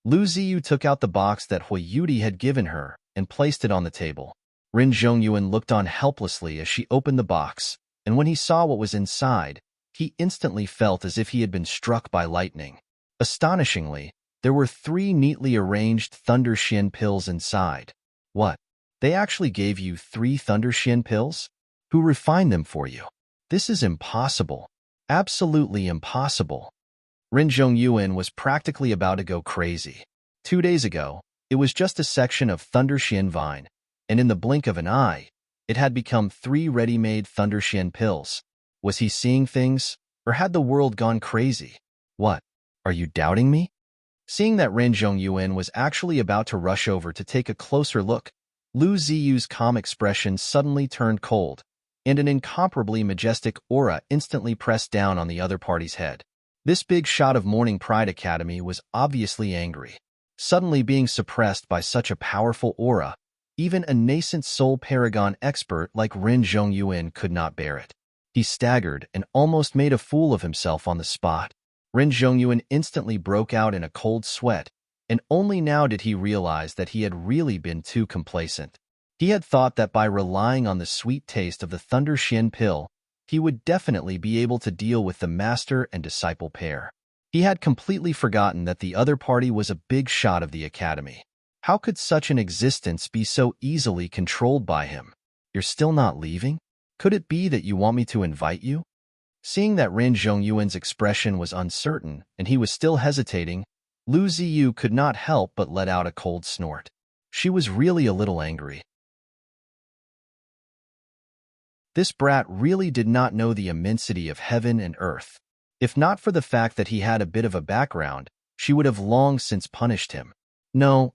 Lu Ziyu took out the box that Huiyudi had given her and placed it on the table. Ren Zhongyuan looked on helplessly as she opened the box, and when he saw what was inside, he instantly felt as if he had been struck by lightning. Astonishingly, there were 3 neatly arranged Thunder Shin pills inside. What? They actually gave you 3 Thunder Shin pills? Who refined them for you? This is impossible. Absolutely impossible. Ren Zhongyuan was practically about to go crazy. 2 days ago, it was just a section of Thunder Shin vine, and in the blink of an eye, it had become 3 ready-made Thunder Shin pills. Was he seeing things, or had the world gone crazy? What? Are you doubting me? Seeing that Ren Zhongyuan was actually about to rush over to take a closer look, Lu Ziyu's calm expression suddenly turned cold, and an incomparably majestic aura instantly pressed down on the other party's head. This big shot of Morning Pride Academy was obviously angry. Suddenly being suppressed by such a powerful aura, even a nascent soul paragon expert like Rin Zhongyuan could not bear it. He staggered and almost made a fool of himself on the spot. Rin Zhongyuan instantly broke out in a cold sweat, and only now did he realize that he had really been too complacent. He had thought that by relying on the sweet taste of the Thunder Xian pill, he would definitely be able to deal with the master and disciple pair. He had completely forgotten that the other party was a big shot of the academy. How could such an existence be so easily controlled by him? You're still not leaving? Could it be that you want me to invite you? Seeing that Rin Zhongyuan's expression was uncertain and he was still hesitating, Lu Ziyu could not help but let out a cold snort. She was really a little angry. This brat really did not know the immensity of heaven and earth. If not for the fact that he had a bit of a background, she would have long since punished him. No,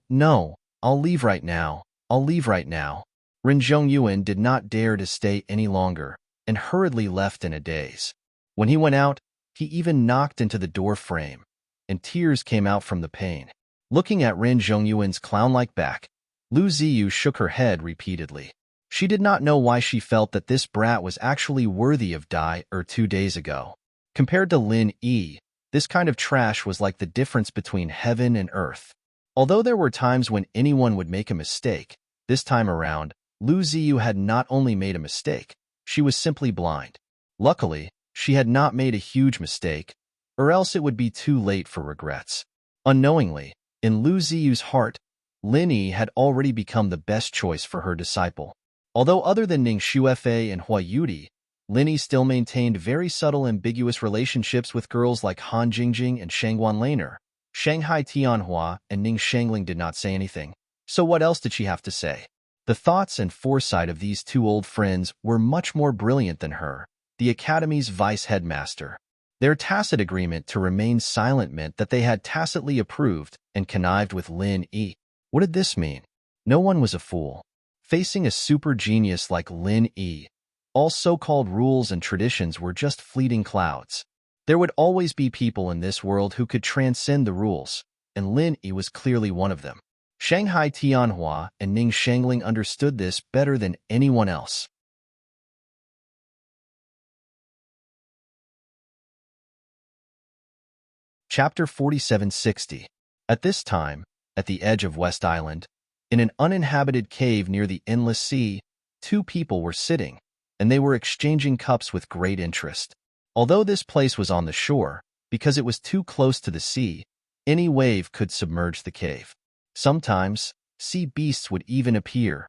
I'll leave right now. Rin Zhongyuan did not dare to stay any longer and hurriedly left in a daze. When he went out, he even knocked into the door frame, and tears came out from the pain. Looking at Rin Zhongyuan's clown-like back, Lu Ziyu shook her head repeatedly. She did not know why she felt that this brat was actually worthy of die 2 days ago. Compared to Lin Yi, this kind of trash was like the difference between heaven and earth. Although there were times when anyone would make a mistake, this time around, Lu Ziyu had not only made a mistake, she was simply blind. Luckily, she had not made a huge mistake, or else it would be too late for regrets. Unknowingly, in Lu Ziyu's heart, Lin Yi had already become the best choice for her disciple. Although other than Ning Shuefei and Hua Yudi, Lin Yi still maintained very subtle ambiguous relationships with girls like Han Jingjing and Shangguan Laner. Shanghai Tianhua and Ning Shangling did not say anything, so what else did she have to say? The thoughts and foresight of these two old friends were much more brilliant than her, the academy's vice headmaster. Their tacit agreement to remain silent meant that they had tacitly approved and connived with Lin Yi. What did this mean? No one was a fool. Facing a super genius like Lin Yi, all so-called rules and traditions were just fleeting clouds. There would always be people in this world who could transcend the rules, and Lin Yi was clearly one of them. Shanghai Tianhua and Ning Shangling understood this better than anyone else. Chapter 4760. At this time, at the edge of West Island, in an uninhabited cave near the endless sea, two people were sitting, and they were exchanging cups with great interest. Although this place was on the shore, because it was too close to the sea, any wave could submerge the cave. Sometimes, sea beasts would even appear,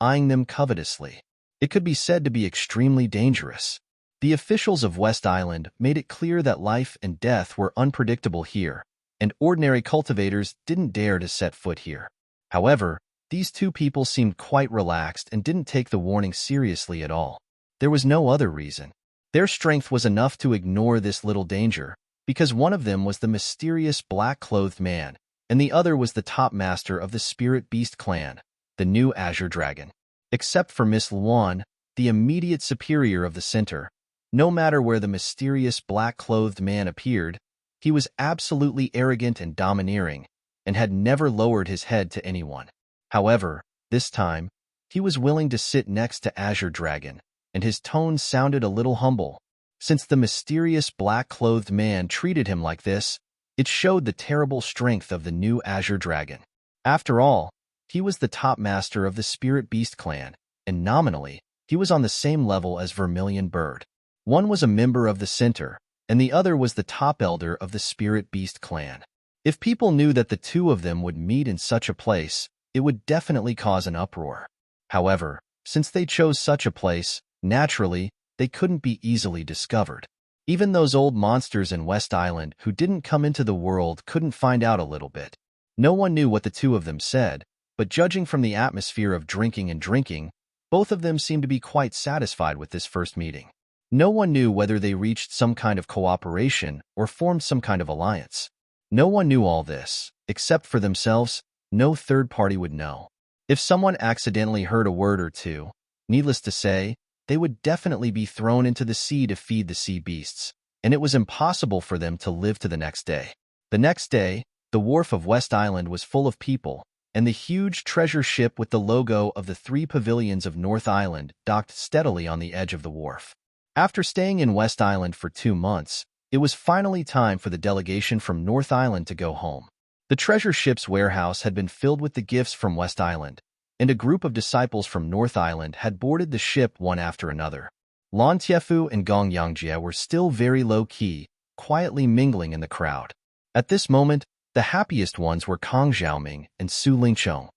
eyeing them covetously. It could be said to be extremely dangerous. The officials of West Island made it clear that life and death were unpredictable here, and ordinary cultivators didn't dare to set foot here. However, these two people seemed quite relaxed and didn't take the warning seriously at all. There was no other reason. Their strength was enough to ignore this little danger, because one of them was the mysterious black-clothed man, and the other was the top master of the Spirit Beast clan, the new Azure Dragon. Except for Miss Luan, the immediate superior of the center, no matter where the mysterious black-clothed man appeared, he was absolutely arrogant and domineering, and had never lowered his head to anyone. However, this time, he was willing to sit next to Azure Dragon, and his tone sounded a little humble. Since the mysterious black-clothed man treated him like this, it showed the terrible strength of the new Azure Dragon. After all, he was the top master of the Spirit Beast clan, and nominally, he was on the same level as Vermilion Bird. One was a member of the center, and the other was the top elder of the Spirit Beast clan. If people knew that the two of them would meet in such a place, it would definitely cause an uproar. However, since they chose such a place, naturally, they couldn't be easily discovered. Even those old monsters in West Island who didn't come into the world couldn't find out a little bit. No one knew what the two of them said, but judging from the atmosphere of drinking, both of them seemed to be quite satisfied with this first meeting. No one knew whether they reached some kind of cooperation or formed some kind of alliance. No one knew all this, except for themselves. No third party would know. If someone accidentally heard a word or two, needless to say, they would definitely be thrown into the sea to feed the sea beasts, and it was impossible for them to live to the next day. The next day, the wharf of West Island was full of people, and the huge treasure ship with the logo of the 3 pavilions of North Island docked steadily on the edge of the wharf. After staying in West Island for 2 months, it was finally time for the delegation from North Island to go home. The treasure ship's warehouse had been filled with the gifts from West Island, and a group of disciples from North Island had boarded the ship one after another. Lan Tiefu and Gong Yangjie were still very low-key, quietly mingling in the crowd. At this moment, the happiest ones were Kang Xiaoming and Su Lingqiong.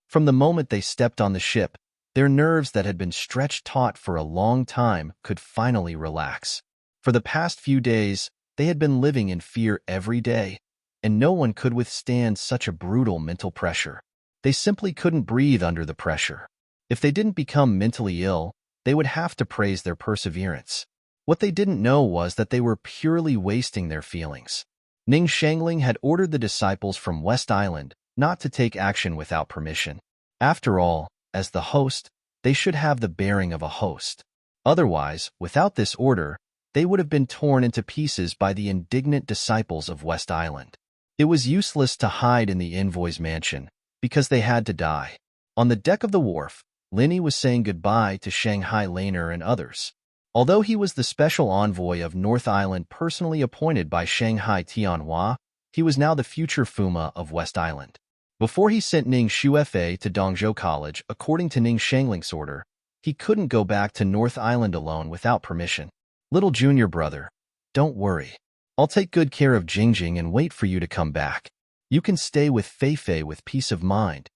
From the moment they stepped on the ship, their nerves that had been stretched taut for a long time could finally relax. For the past few days, they had been living in fear every day, and no one could withstand such a brutal mental pressure. They simply couldn't breathe under the pressure. If they didn't become mentally ill, they would have to praise their perseverance. What they didn't know was that they were purely wasting their feelings. Ning Shangling had ordered the disciples from West Island not to take action without permission. After all, as the host, they should have the bearing of a host. Otherwise, without this order, they would have been torn into pieces by the indignant disciples of West Island. It was useless to hide in the envoy's mansion, because they had to die. On the deck of the wharf, Linny was saying goodbye to Shanghai Laner and others. Although he was the special envoy of North Island personally appointed by Shanghai Tianhua, he was now the future Fuma of West Island. Before he sent Ning Shuefei to Dongzhou College, according to Ning Shangling's order, he couldn't go back to North Island alone without permission. Little junior brother, don't worry. I'll take good care of Jingjing and wait for you to come back. You can stay with Feifei with peace of mind.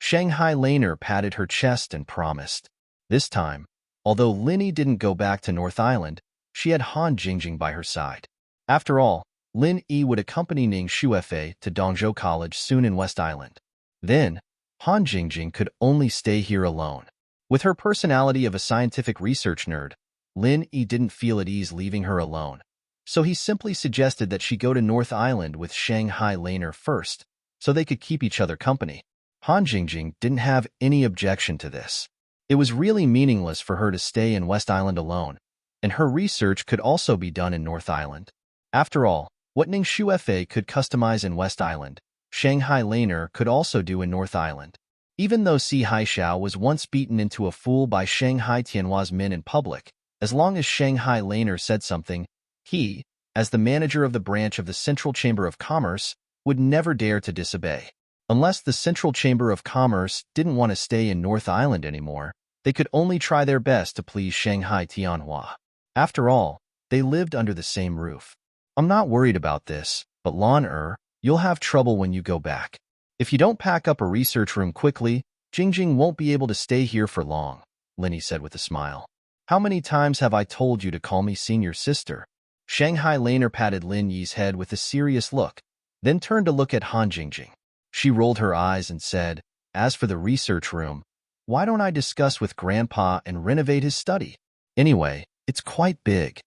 Shanghai Laner patted her chest and promised. This time, although Linny didn't go back to North Island, she had Han Jingjing by her side. After all, Lin Yi would accompany Ning Shuefei to Dongzhou College soon in West Island. Then, Han Jingjing could only stay here alone. With her personality of a scientific research nerd, Lin Yi didn't feel at ease leaving her alone, so he simply suggested that she go to North Island with Shanghai Laner first, so they could keep each other company. Han Jingjing didn't have any objection to this. It was really meaningless for her to stay in West Island alone, and her research could also be done in North Island. After all, what Ning Shuefei could customize in West Island, Shanghai Laner could also do in North Island. Even though Si Haixiao was once beaten into a fool by Shanghai Tianhua's men in public, as long as Shanghai Laner said something, he, as the manager of the branch of the Central Chamber of Commerce, would never dare to disobey. Unless the Central Chamber of Commerce didn't want to stay in North Island anymore, they could only try their best to please Shanghai Tianhua. After all, they lived under the same roof. I'm not worried about this, but Lan you'll have trouble when you go back. If you don't pack up a research room quickly, Jingjing won't be able to stay here for long, Linny said with a smile. How many times have I told you to call me senior sister? Shanghai Laner patted Lin Yi's head with a serious look, then turned to look at Han Jingjing. She rolled her eyes and said, as for the research room, why don't I discuss with Grandpa and renovate his study? Anyway, it's quite big.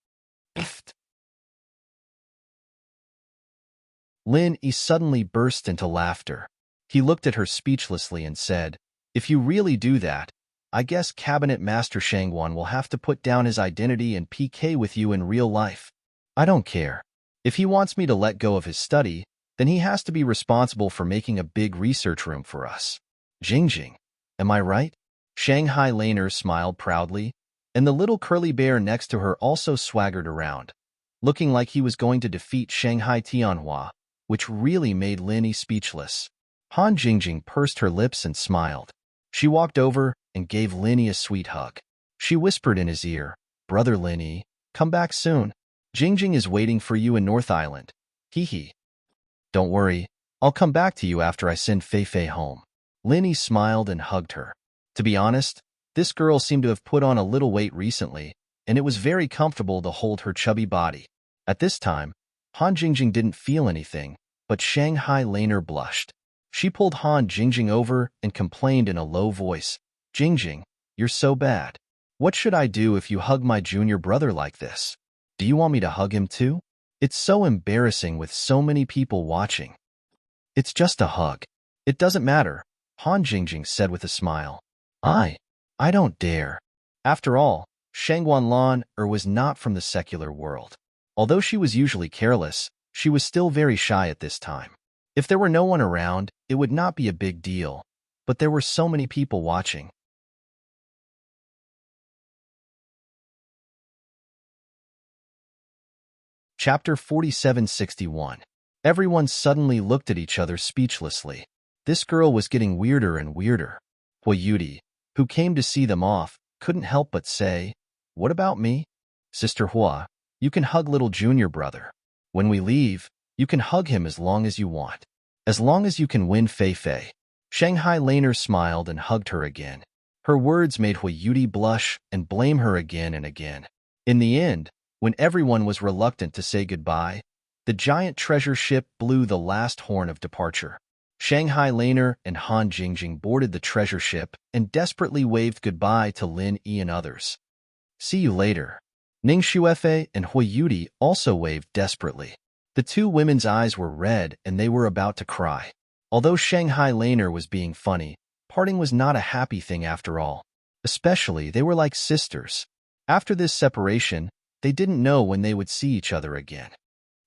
Pfft. Lin Yi suddenly burst into laughter. He looked at her speechlessly and said, if you really do that, I guess Cabinet Master Shangguan will have to put down his identity and PK with you in real life. I don't care. If he wants me to let go of his study, then he has to be responsible for making a big research room for us. Jingjing, am I right? Shanghai Laner smiled proudly, and the little curly bear next to her also swaggered around, looking like he was going to defeat Shanghai Tianhua, which really made Lin Yi speechless. Han Jingjing pursed her lips and smiled. She walked over and gave Lin Yi a sweet hug. She whispered in his ear, Brother Lin Yi, come back soon. Jingjing is waiting for you in North Island. Hee hee. Don't worry, I'll come back to you after I send Feifei home. Lin Yi smiled and hugged her. To be honest, this girl seemed to have put on a little weight recently, and it was very comfortable to hold her chubby body. At this time, Han Jingjing didn't feel anything, but Shanghai Laner blushed. She pulled Han Jingjing over and complained in a low voice, Jingjing, you're so bad. What should I do if you hug my junior brother like this? Do you want me to hug him too? It's so embarrassing with so many people watching. It's just a hug. It doesn't matter, Han Jingjing said with a smile. I I don't dare. After all, Shang Wanlan was not from the secular world. Although she was usually careless, she was still very shy at this time. If there were no one around, it would not be a big deal, but there were so many people watching. Chapter 4761. Everyone suddenly looked at each other speechlessly. This girl was getting weirder and weirder. Huayuti, who came to see them off, couldn't help but say, "What about me? Sister Hua, you can hug little junior brother. When we leave, you can hug him as long as you want. As long as you can win Fei Fei." Shanghai Laner smiled and hugged her again. Her words made Huayuti blush and blame her again and again. In the end, when everyone was reluctant to say goodbye, the giant treasure ship blew the last horn of departure. Shanghai Laner and Han Jingjing boarded the treasure ship and desperately waved goodbye to Lin Yi and others. "See you later." Ning Xuefei and Huayuti also waved desperately. The two women's eyes were red and they were about to cry. Although Shanghai Laner was being funny, parting was not a happy thing after all. Especially, they were like sisters. After this separation, they didn't know when they would see each other again.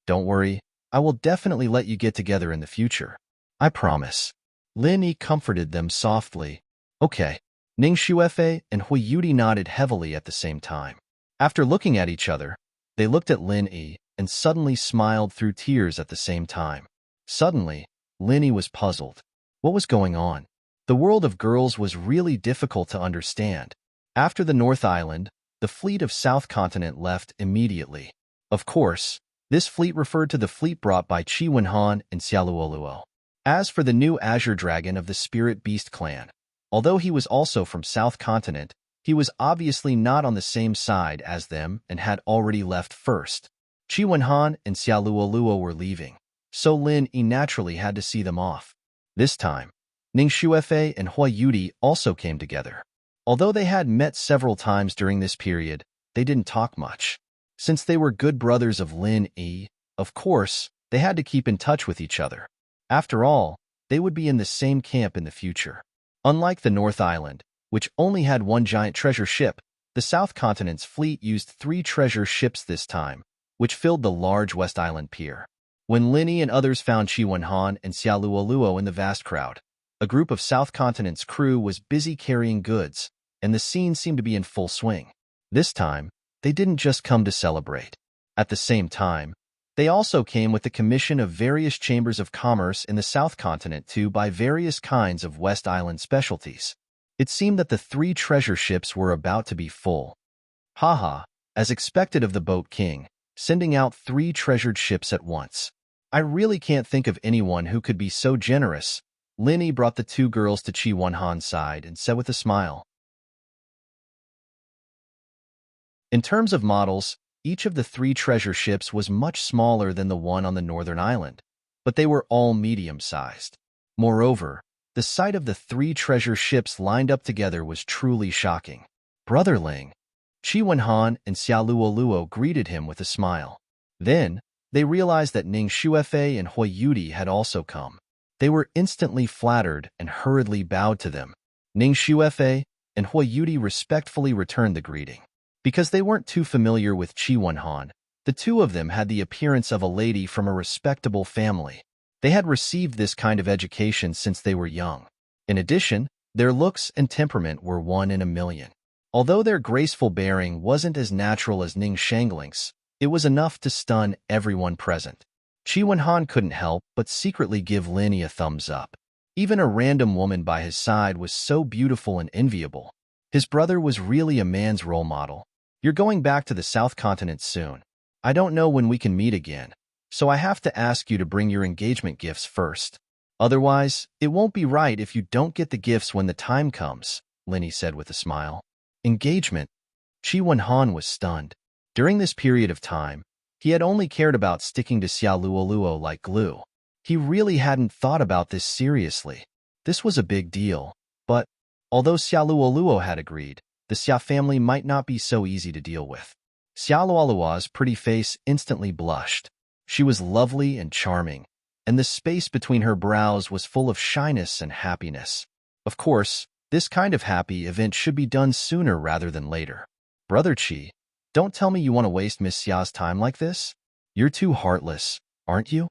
"Don't worry, I will definitely let you get together in the future. I promise." Lin Yi comforted them softly. "Okay." Ning Xuefei and Huayuti nodded heavily at the same time. After looking at each other, they looked at Lin Yi and suddenly smiled through tears at the same time. Suddenly, Lin Yi was puzzled. What was going on? The world of girls was really difficult to understand. After the North Island, the fleet of South Continent left immediately. Of course, this fleet referred to the fleet brought by Qi Wenhan and Xiaoluoluo. As for the new Azure Dragon of the Spirit Beast clan, although he was also from South Continent, he was obviously not on the same side as them and had already left first. Qi Wenhan and Xiaoluoluo were leaving, so Lin Yi naturally had to see them off. This time, Ning Xuefei and Huayuti also came together. Although they had met several times during this period, they didn't talk much. Since they were good brothers of Lin Yi, of course, they had to keep in touch with each other. After all, they would be in the same camp in the future. Unlike the North Island, which only had one giant treasure ship, the South Continent's fleet used 3 treasure ships this time, which filled the large West Island pier. When Lin Yi and others found Qi Wenhan and Xiaoluoluo in the vast crowd, a group of South Continent's crew was busy carrying goods, and the scene seemed to be in full swing. This time, they didn't just come to celebrate. At the same time, they also came with the commission of various chambers of commerce in the South Continent to buy various kinds of West Island specialties. It seemed that the 3 treasure ships were about to be full. Haha, as expected of the Boat King, sending out 3 treasured ships at once. I really can't think of anyone who could be so generous. Lin Yi brought the 2 girls to Qi Wenhan's side and said with a smile. In terms of models, each of the 3 treasure ships was much smaller than the one on the northern island, but they were all medium-sized. Moreover, the sight of the 3 treasure ships lined up together was truly shocking. "Brother Ling." Qi Wenhan and Xiaoluoluo greeted him with a smile. Then, they realized that Ning Xuefei and Huayuti had also come. They were instantly flattered and hurriedly bowed to them. Ning Xuefei and Huayuti respectfully returned the greeting. Because they weren't too familiar with Qi Wenhan, the 2 of them had the appearance of a lady from a respectable family. They had received this kind of education since they were young. In addition, their looks and temperament were 1 in a million. Although their graceful bearing wasn't as natural as Ning Shangling's, it was enough to stun everyone present. Qi Wenhan couldn't help but secretly give Lin Yi a thumbs up. Even a random woman by his side was so beautiful and enviable. His brother was really a man's role model. "You're going back to the South Continent soon. I don't know when we can meet again, so I have to ask you to bring your engagement gifts first. Otherwise, it won't be right if you don't get the gifts when the time comes," Lin Yi said with a smile. Engagement? Qi Wenhan was stunned. During this period of time, he had only cared about sticking to Xiaoluoluo like glue. He really hadn't thought about this seriously. This was a big deal, but although Xiaoluoluo had agreed, the Xia family might not be so easy to deal with. Xiaoluoluo's pretty face instantly blushed. She was lovely and charming, and the space between her brows was full of shyness and happiness. Of course, This kind of happy event should be done sooner rather than later. Brother Chi, don't tell me you want to waste Miss Xia's time like this? You're too heartless, aren't you?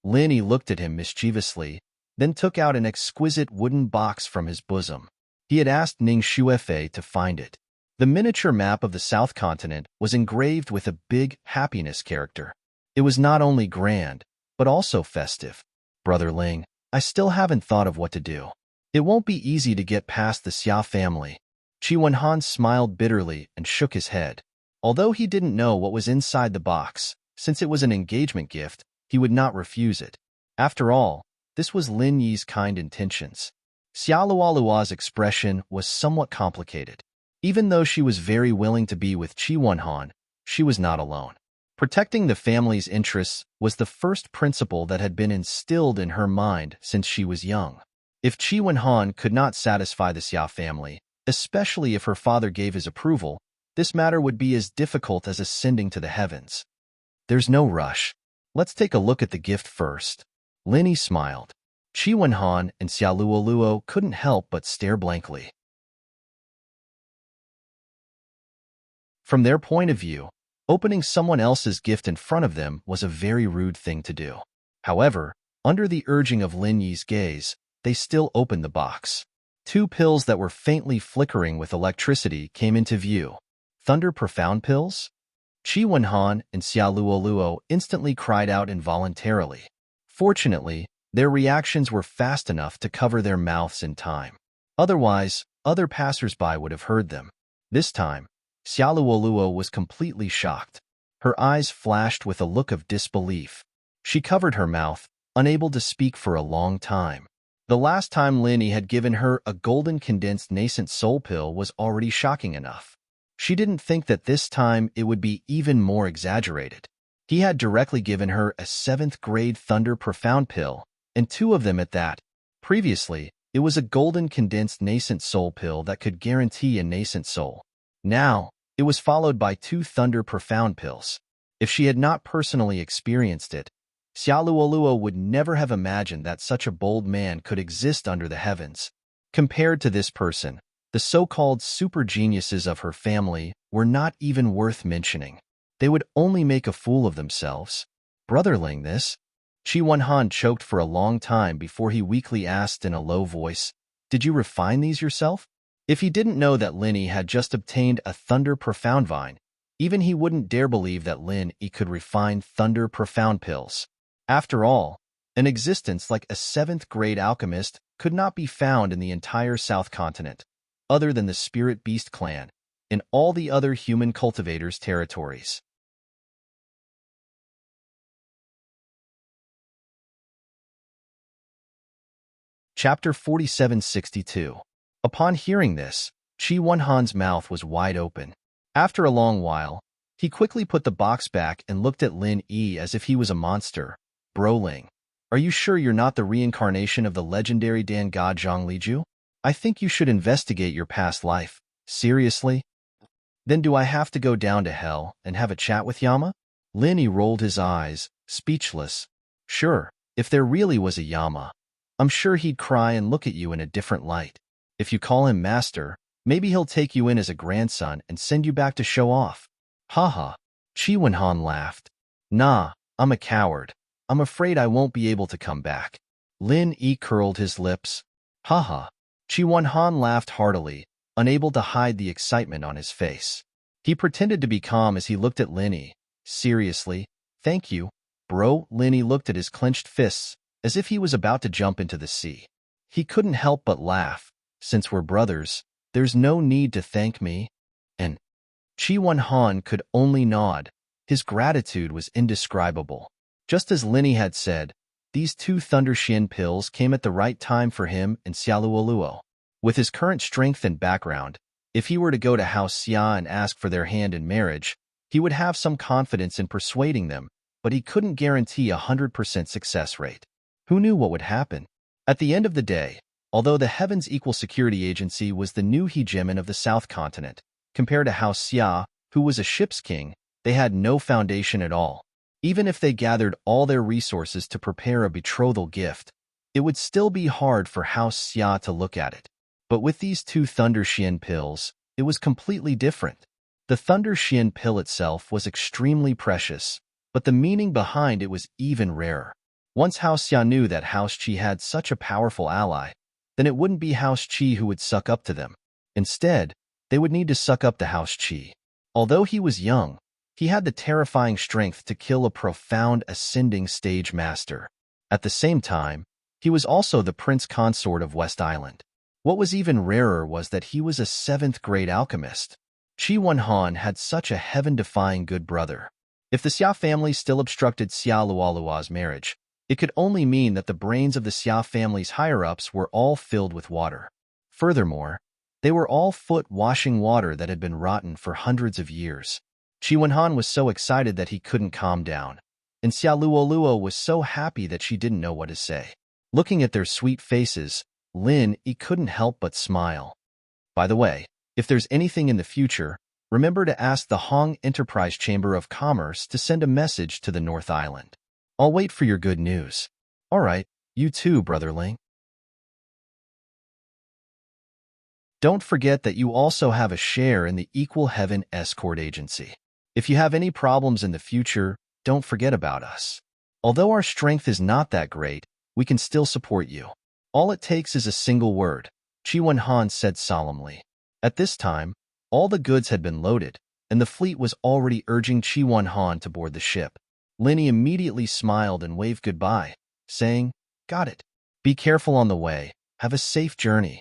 Lin looked at him mischievously, then took out an exquisite wooden box from his bosom. He had asked Ning Shuefei to find it. The miniature map of the South Continent was engraved with a big happiness character. It was not only grand, but also festive. Brother Ling, I still haven't thought of what to do. It won't be easy to get past the Xia family. Qi Wenhan smiled bitterly and shook his head. Although he didn't know what was inside the box, since it was an engagement gift, he would not refuse it. After all, this was Lin Yi's kind intentions. Xia Luolua's expression was somewhat complicated. Even though she was very willing to be with Qi Wenhan, she was not alone. Protecting the family's interests was the first principle that had been instilled in her mind since she was young. If Qi Wenhan could not satisfy the Xia family, especially if her father gave his approval, this matter would be as difficult as ascending to the heavens. There's no rush. Let's take a look at the gift first. Lin Yi smiled. Qi Wenhan and Xia Luoluo couldn't help but stare blankly. From their point of view, opening someone else's gift in front of them was a very rude thing to do. However, under the urging of Lin Yi's gaze, they still opened the box. 2 pills that were faintly flickering with electricity came into view. Thunder Profound pills? Qi Wenhan and Xia Luoluo instantly cried out involuntarily. Fortunately, their reactions were fast enough to cover their mouths in time. Otherwise, other passers-by would have heard them. This time, Xia Luoluo was completely shocked. Her eyes flashed with a look of disbelief. She covered her mouth, unable to speak for a long time. The last time Lin Yi had given her a golden condensed nascent soul pill was already shocking enough. She didn't think that this time it would be even more exaggerated. He had directly given her a 7th grade Thunder Profound pill, and 2 of them at that. Previously, it was a golden condensed nascent soul pill that could guarantee a nascent soul. Now, it was followed by 2 Thunder Profound pills. If she had not personally experienced it, Xia Luoluo would never have imagined that such a bold man could exist under the heavens. Compared to this person, the so-called super geniuses of her family were not even worth mentioning. They would only make a fool of themselves. Brotherling this? Qi Wenhan choked for a long time before he weakly asked in a low voice, "Did you refine these yourself?" If he didn't know that Lin Yi had just obtained a Thunder Profound vine, even he wouldn't dare believe that Lin Yi could refine Thunder Profound pills. After all, an existence like a 7th grade alchemist could not be found in the entire South Continent, other than the Spirit Beast clan, in all the other human cultivators' territories. Chapter 4762. Upon hearing this, Qi Wenhan's mouth was wide open. After a long while, he quickly put the box back and looked at Lin Yi as if he was a monster. Broling, are you sure you're not the reincarnation of the legendary Dan God Zhongliju? I think you should investigate your past life. Seriously? Then do I have to go down to hell and have a chat with Yama? Lin Yi rolled his eyes, speechless. Sure, if there really was a Yama, I'm sure he'd cry and look at you in a different light. If you call him master, maybe he'll take you in as a grandson and send you back to show off. Haha. Qi Wenhan laughed. Nah, I'm a coward. I'm afraid I won't be able to come back. Lin Yi curled his lips. Haha. Qi Wenhan laughed heartily, unable to hide the excitement on his face. He pretended to be calm as he looked at Lin Yi. Seriously? Thank you, bro. Lin Yi looked at his clenched fists, as if he was about to jump into the sea. He couldn't help but laugh. Since we're brothers, there's no need to thank me. And Qi Wenhan could only nod. His gratitude was indescribable. Just as Lin Yi had said, these 2 Thunder Xian pills came at the right time for him and Xia Luoluo. With his current strength and background, if he were to go to House Xia and ask for their hand in marriage, he would have some confidence in persuading them, but he couldn't guarantee a 100% success rate. Who knew what would happen? At the end of the day, although the Heavens Equal Security Agency was the new hegemon of the South Continent, compared to House Xia, who was a ship's king, they had no foundation at all. Even if they gathered all their resources to prepare a betrothal gift, it would still be hard for House Xia to look at it. But with these two Thunder Xian pills, it was completely different. The Thunder Xian pill itself was extremely precious, but the meaning behind it was even rarer. Once House Xia knew that House Qi had such a powerful ally, then it wouldn't be House Qi who would suck up to them. Instead, they would need to suck up to House Qi. Although he was young, he had the terrifying strength to kill a profound ascending stage master. At the same time, he was also the prince consort of West Island. What was even rarer was that he was a 7th-grade alchemist. Qi Wenhan had such a heaven-defying good brother. If the Xia family still obstructed Xia Luolua's marriage, it could only mean that the brains of the Xia family's higher-ups were all filled with water. Furthermore, they were all foot-washing water that had been rotten for hundreds of years. Qi Wenhan was so excited that he couldn't calm down, and Xia Luoluo was so happy that she didn't know what to say. Looking at their sweet faces, Lin Yi couldn't help but smile. By the way, if there's anything in the future, remember to ask the Hong Enterprise Chamber of Commerce to send a message to the North Island. I'll wait for your good news. All right, you too, Brother Ling. Don't forget that you also have a share in the Equal Heaven Escort Agency. If you have any problems in the future, don't forget about us. Although our strength is not that great, we can still support you. All it takes is a single word, Qi Wenhan said solemnly. At this time, all the goods had been loaded, and the fleet was already urging Qi Wenhan to board the ship. Lin Yi immediately smiled and waved goodbye, saying, "Got it. Be careful on the way. Have a safe journey.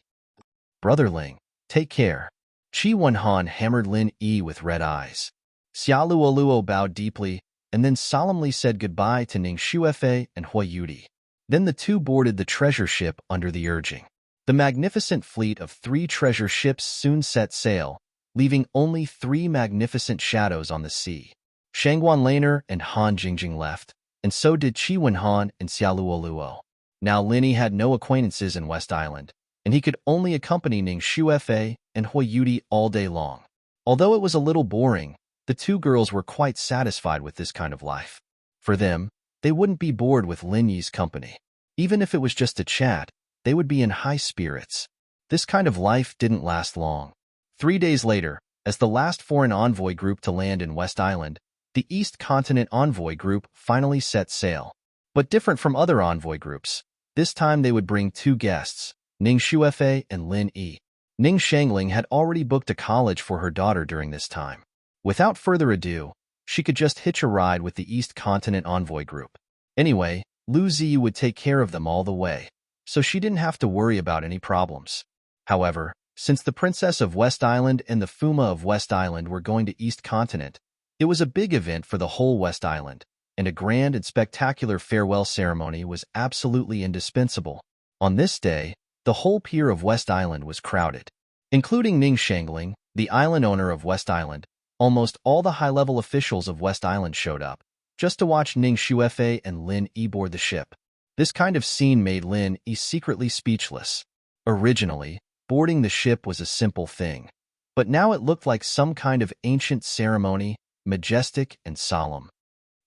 Brother Ling, take care." Qi Wenhan hammered Lin Yi with red eyes. Xia Luoluo bowed deeply and then solemnly said goodbye to Ning Xuefei and Hui Yudi. Then the two boarded the treasure ship under the urging. The magnificent fleet of 3 treasure ships soon set sail, leaving only 3 magnificent shadows on the sea. Shangguan Laner and Han Jingjing left, and so did Qi Wenhan and Xia Luoluo. Now Lin Yi had no acquaintances in West Island, and he could only accompany Ning Xuefei and Hui Yudi all day long. Although it was a little boring, the 2 girls were quite satisfied with this kind of life. For them, they wouldn't be bored with Lin Yi's company. Even if it was just a chat, they would be in high spirits. This kind of life didn't last long. 3 days later, as the last foreign envoy group to land in West Island, the East Continent envoy group finally set sail. But different from other envoy groups, this time they would bring 2 guests, Ning Xuefei and Lin Yi. Ning Shangling had already booked a college for her daughter during this time. Without further ado, she could just hitch a ride with the East Continent envoy group. Anyway, Lu Ziyu would take care of them all the way, so she didn't have to worry about any problems. However, since the Princess of West Island and the Fuma of West Island were going to East Continent, it was a big event for the whole West Island, and a grand and spectacular farewell ceremony was absolutely indispensable. On this day, the whole pier of West Island was crowded. Including Ning Shangling, the island owner of West Island, almost all the high-level officials of West Island showed up, just to watch Ning Xuefei and Lin Yi board the ship. This kind of scene made Lin Yi secretly speechless. Originally, boarding the ship was a simple thing, but now it looked like some kind of ancient ceremony, majestic and solemn.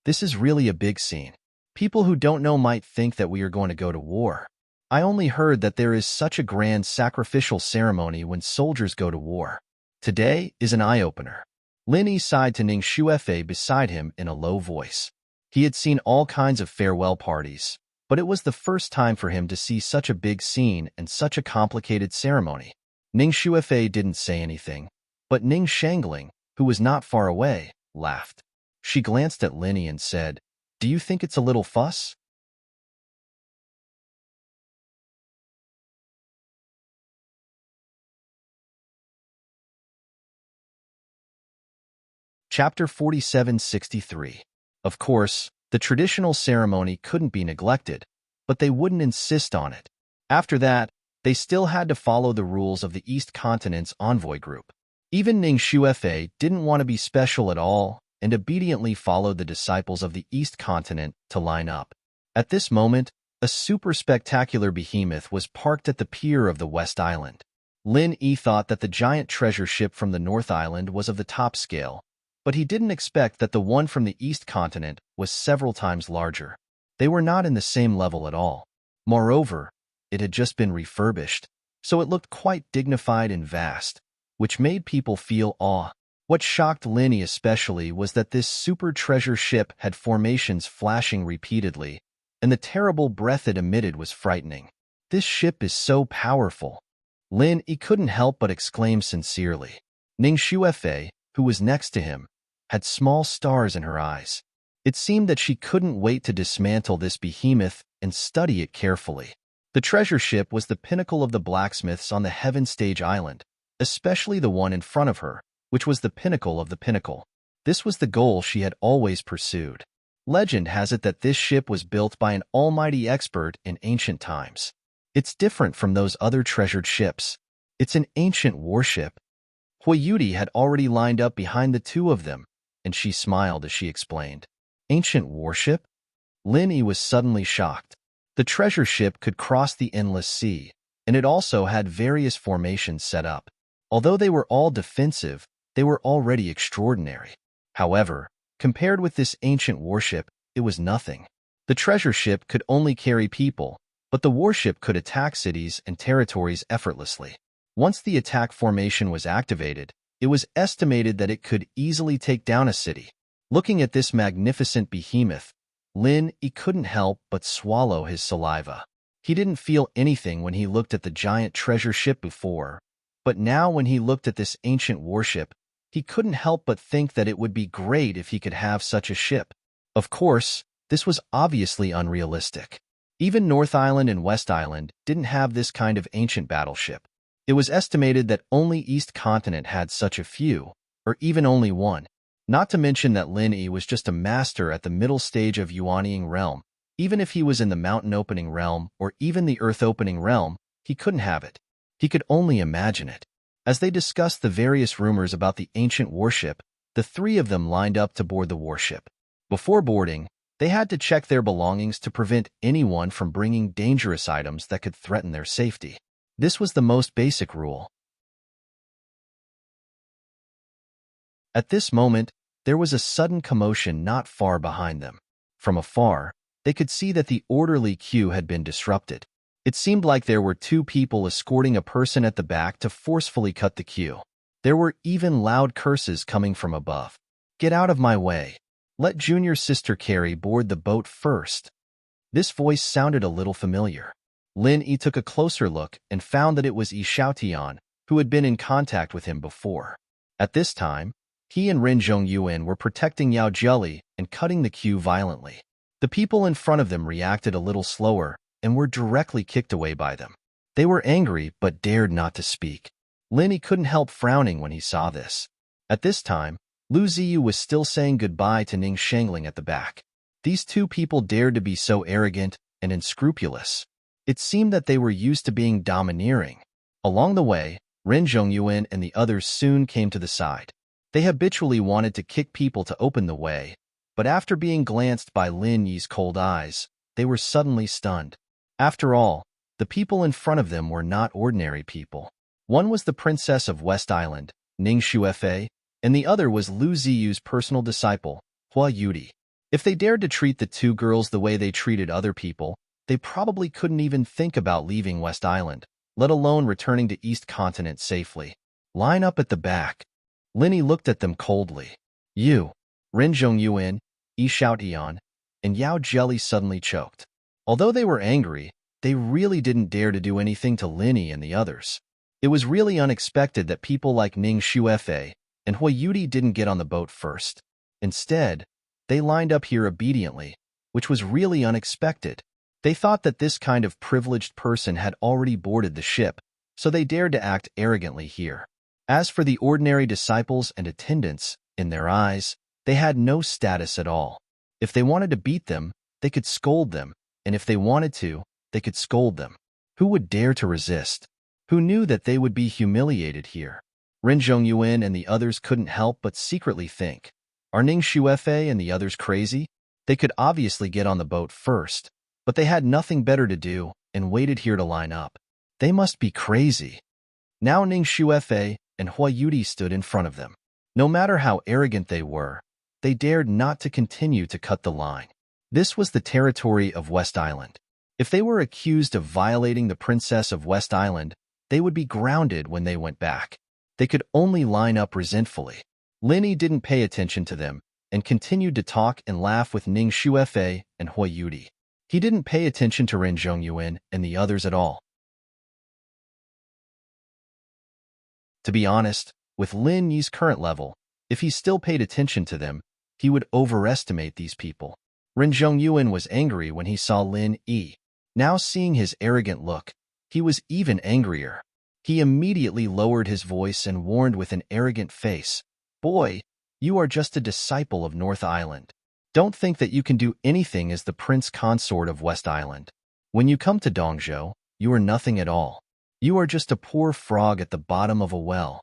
This is really a big scene. People who don't know might think that we are going to go to war. I only heard that there is such a grand sacrificial ceremony when soldiers go to war. Today is an eye-opener. Lin Yi sighed to Ning Xuefei beside him in a low voice. He had seen all kinds of farewell parties, but it was the first time for him to see such a big scene and such a complicated ceremony. Ning Xuefei didn't say anything, but Ning Shangling, who was not far away, laughed. She glanced at Lin Yi and said, "Do you think it's a little fuss?" Chapter 4763. Of course, the traditional ceremony couldn't be neglected, but they wouldn't insist on it. After that, they still had to follow the rules of the East Continent's envoy group. Even Ning Xuefei didn't want to be special at all and obediently followed the disciples of the East Continent to line up. At this moment, a super spectacular behemoth was parked at the pier of the West Island. Lin Yi thought that the giant treasure ship from the North Island was of the top scale, but he didn't expect that the one from the East Continent was several times larger. They were not in the same level at all. Moreover, it had just been refurbished. so it looked quite dignified and vast, which made people feel awe. What shocked Linny especially was that this super treasure ship had formations flashing repeatedly, and the terrible breath it emitted was frightening. This ship is so powerful. Lin Yi couldn't help but exclaim sincerely. Ning Xuefei, who was next to him, had small stars in her eyes. It seemed that she couldn't wait to dismantle this behemoth and study it carefully. The treasure ship was the pinnacle of the blacksmiths on the Heaven Stage Island, especially the one in front of her, which was the pinnacle of the pinnacle. This was the goal she had always pursued. Legend has it that this ship was built by an almighty expert in ancient times. It's different from those other treasured ships. It's an ancient warship. Hui Yudi had already lined up behind the two of them, and she smiled as she explained. Ancient warship? Lin Yi was suddenly shocked. The treasure ship could cross the endless sea, and it also had various formations set up. Although they were all defensive, they were already extraordinary. However, compared with this ancient warship, it was nothing. The treasure ship could only carry people, but the warship could attack cities and territories effortlessly. Once the attack formation was activated, it was estimated that it could easily take down a city. Looking at this magnificent behemoth, Lin Yi couldn't help but swallow his saliva. He didn't feel anything when he looked at the giant treasure ship before, but now when he looked at this ancient warship, he couldn't help but think that it would be great if he could have such a ship. Of course, this was obviously unrealistic. Even North Island and West Island didn't have this kind of ancient battleship. It was estimated that only East Continent had such a few, or even only one. Not to mention that Lin Yi was just a master at the middle stage of Yuanying realm. Even if he was in the mountain opening realm or even the earth opening realm, he couldn't have it. He could only imagine it. As they discussed the various rumors about the ancient warship, the three of them lined up to board the warship. Before boarding, they had to check their belongings to prevent anyone from bringing dangerous items that could threaten their safety. This was the most basic rule. At this moment, there was a sudden commotion not far behind them. From afar, they could see that the orderly queue had been disrupted. It seemed like there were two people escorting a person at the back to forcefully cut the queue. There were even loud curses coming from above. "Get out of my way. Let junior sister Carrie board the boat first." This voice sounded a little familiar. Lin Yi took a closer look and found that it was Yi Xiaotian, who had been in contact with him before. At this time, he and Ren Zhongyuan were protecting Yao Jieli and cutting the queue violently. The people in front of them reacted a little slower and were directly kicked away by them. They were angry but dared not to speak. Lin Yi couldn't help frowning when he saw this. At this time, Lu Ziyu was still saying goodbye to Ning Shangling at the back. These two people dared to be so arrogant and unscrupulous. It seemed that they were used to being domineering. Along the way, Ren Zhongyuan and the others soon came to the side. They habitually wanted to kick people to open the way, but after being glanced by Lin Yi's cold eyes, they were suddenly stunned. After all, the people in front of them were not ordinary people. One was the princess of West Island, Ning Xuefei, and the other was Lu Ziyu's personal disciple, Hua Yudi. If they dared to treat the two girls the way they treated other people, they probably couldn't even think about leaving West Island, let alone returning to East Continent safely. "Line up at the back." Lin Yi looked at them coldly. "You." Ren Zhongyuan, Yi Xiaotian, and Yao Jieli suddenly choked. Although they were angry, they really didn't dare to do anything to Lin Yi and the others. It was really unexpected that people like Ning Xuefei and Hui Yudi didn't get on the boat first. Instead, they lined up here obediently, which was really unexpected. They thought that this kind of privileged person had already boarded the ship, so they dared to act arrogantly here. As for the ordinary disciples and attendants, in their eyes, they had no status at all. If they wanted to beat them, they could scold them, and if they wanted to, they could scold them. Who would dare to resist? Who knew that they would be humiliated here? Ren Zhongyuan and the others couldn't help but secretly think, are Ning Xuefei and the others crazy? They could obviously get on the boat first, but they had nothing better to do and waited here to line up. They must be crazy. Now Ning Xuefei and Hua Yudi stood in front of them. No matter how arrogant they were, they dared not to continue to cut the line. This was the territory of West Island. If they were accused of violating the Princess of West Island, they would be grounded when they went back. They could only line up resentfully. Lin Yi didn't pay attention to them and continued to talk and laugh with Ning Shuefei and Hui Yudi. He didn't pay attention to Ren Zhongyuan and the others at all. To be honest, with Lin Yi's current level, if he still paid attention to them, he would overestimate these people. Ren Zhongyuan was angry when he saw Lin Yi. Now seeing his arrogant look, he was even angrier. He immediately lowered his voice and warned with an arrogant face, "Boy, you are just a disciple of North Island. Don't think that you can do anything as the prince consort of West Island. When you come to Dongzhou, you are nothing at all. You are just a poor frog at the bottom of a well."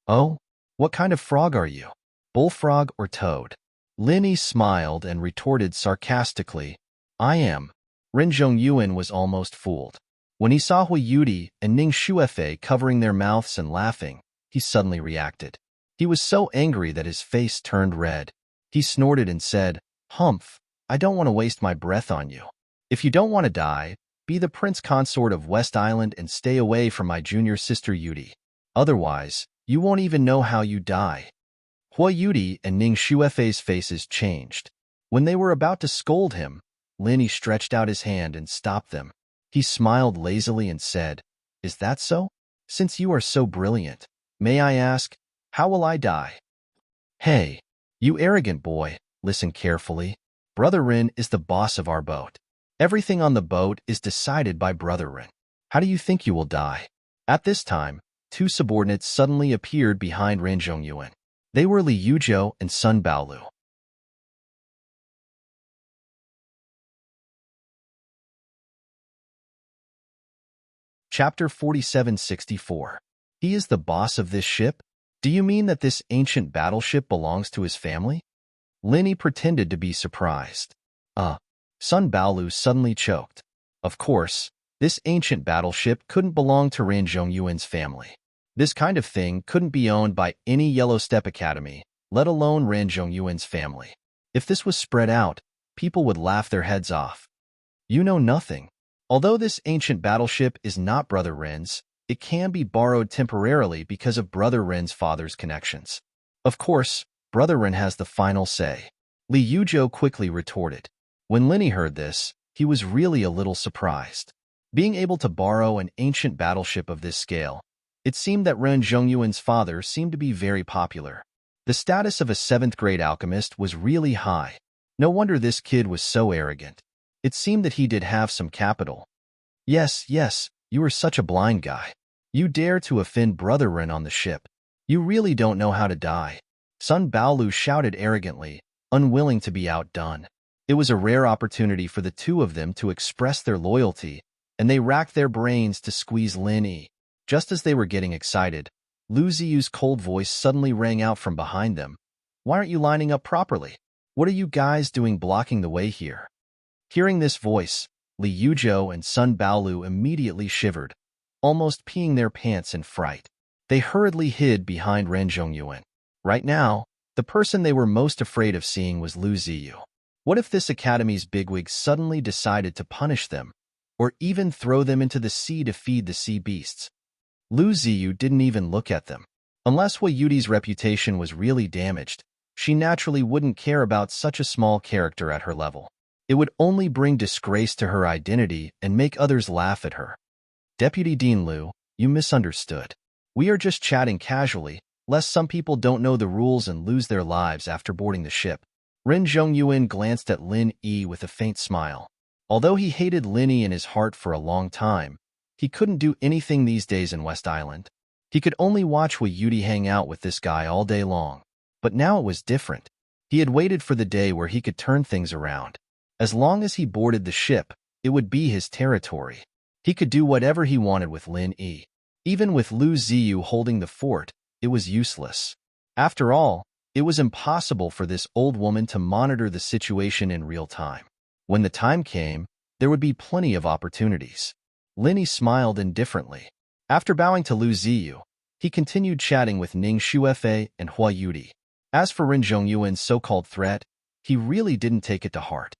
"Oh? What kind of frog are you? Bullfrog or toad?" Lin Yi smiled and retorted sarcastically, "I am." Ren Zhongyuan was almost fooled. When he saw Hui Yudi and Ning Shuefei covering their mouths and laughing, he suddenly reacted. He was so angry that his face turned red. He snorted and said, "Humph, I don't want to waste my breath on you. If you don't want to die, be the prince consort of West Island and stay away from my junior sister Yudi. Otherwise, you won't even know how you die." Hui Yudi and Ning Shuefei's faces changed. When they were about to scold him, Lin Yi stretched out his hand and stopped them. He smiled lazily and said, "Is that so? Since you are so brilliant, may I ask, how will I die?" "Hey, you arrogant boy, listen carefully. Brother Ren is the boss of our boat. Everything on the boat is decided by Brother Ren. How do you think you will die?" At this time, two subordinates suddenly appeared behind Ren Zhongyuan. They were Li Yuzhou and Sun Baolu. Chapter 4764. He is the boss of this ship? Do you mean that this ancient battleship belongs to his family? Lin Yi pretended to be surprised. Sun Baolu suddenly choked. Of course, this ancient battleship couldn't belong to Ren Zhongyuan's family. This kind of thing couldn't be owned by any Yellow Step Academy, let alone Ren Zhongyuan's family. If this was spread out, people would laugh their heads off. You know nothing. Although this ancient battleship is not Brother Ren's, it can be borrowed temporarily because of Brother Ren's father's connections. Of course, Brother Ren has the final say. Li Yuzhou quickly retorted. When Lin Yi heard this, he was really a little surprised. Being able to borrow an ancient battleship of this scale, it seemed that Ren Zhongyuan's father seemed to be very popular. The status of a 7th-grade alchemist was really high. No wonder this kid was so arrogant. It seemed that he did have some capital. Yes, you are such a blind guy. You dare to offend Brother Ren on the ship. You really don't know how to die. Sun Baolu shouted arrogantly, unwilling to be outdone. It was a rare opportunity for the two of them to express their loyalty, and they racked their brains to squeeze Lin Yi. Just as they were getting excited, Lu Ziyu's cold voice suddenly rang out from behind them. "Why aren't you lining up properly? What are you guys doing blocking the way here?" Hearing this voice, Li Yuzhou and Sun Baolu immediately shivered, almost peeing their pants in fright. They hurriedly hid behind Ren Zhongyuan. Right now, the person they were most afraid of seeing was Lu Ziyu. What if this academy's bigwigs suddenly decided to punish them, or even throw them into the sea to feed the sea beasts? Lu Ziyu didn't even look at them. Unless Hui Yudi's reputation was really damaged, she naturally wouldn't care about such a small character at her level. It would only bring disgrace to her identity and make others laugh at her. "Deputy Dean Liu, you misunderstood. We are just chatting casually, lest some people don't know the rules and lose their lives after boarding the ship." Ren Zhongyuan glanced at Lin Yi with a faint smile. Although he hated Lin Yi in his heart for a long time, he couldn't do anything these days in West Island. He could only watch Hui Yudi hang out with this guy all day long. But now it was different. He had waited for the day where he could turn things around. As long as he boarded the ship, it would be his territory. He could do whatever he wanted with Lin Yi. Even with Lu Ziyu holding the fort, it was useless. After all, it was impossible for this old woman to monitor the situation in real time. When the time came, there would be plenty of opportunities. Lin Yi smiled indifferently. After bowing to Lu Ziyu, he continued chatting with Ning Shuefei and Hui Yudi. As for Ren Zhongyuan's so-called threat, he really didn't take it to heart.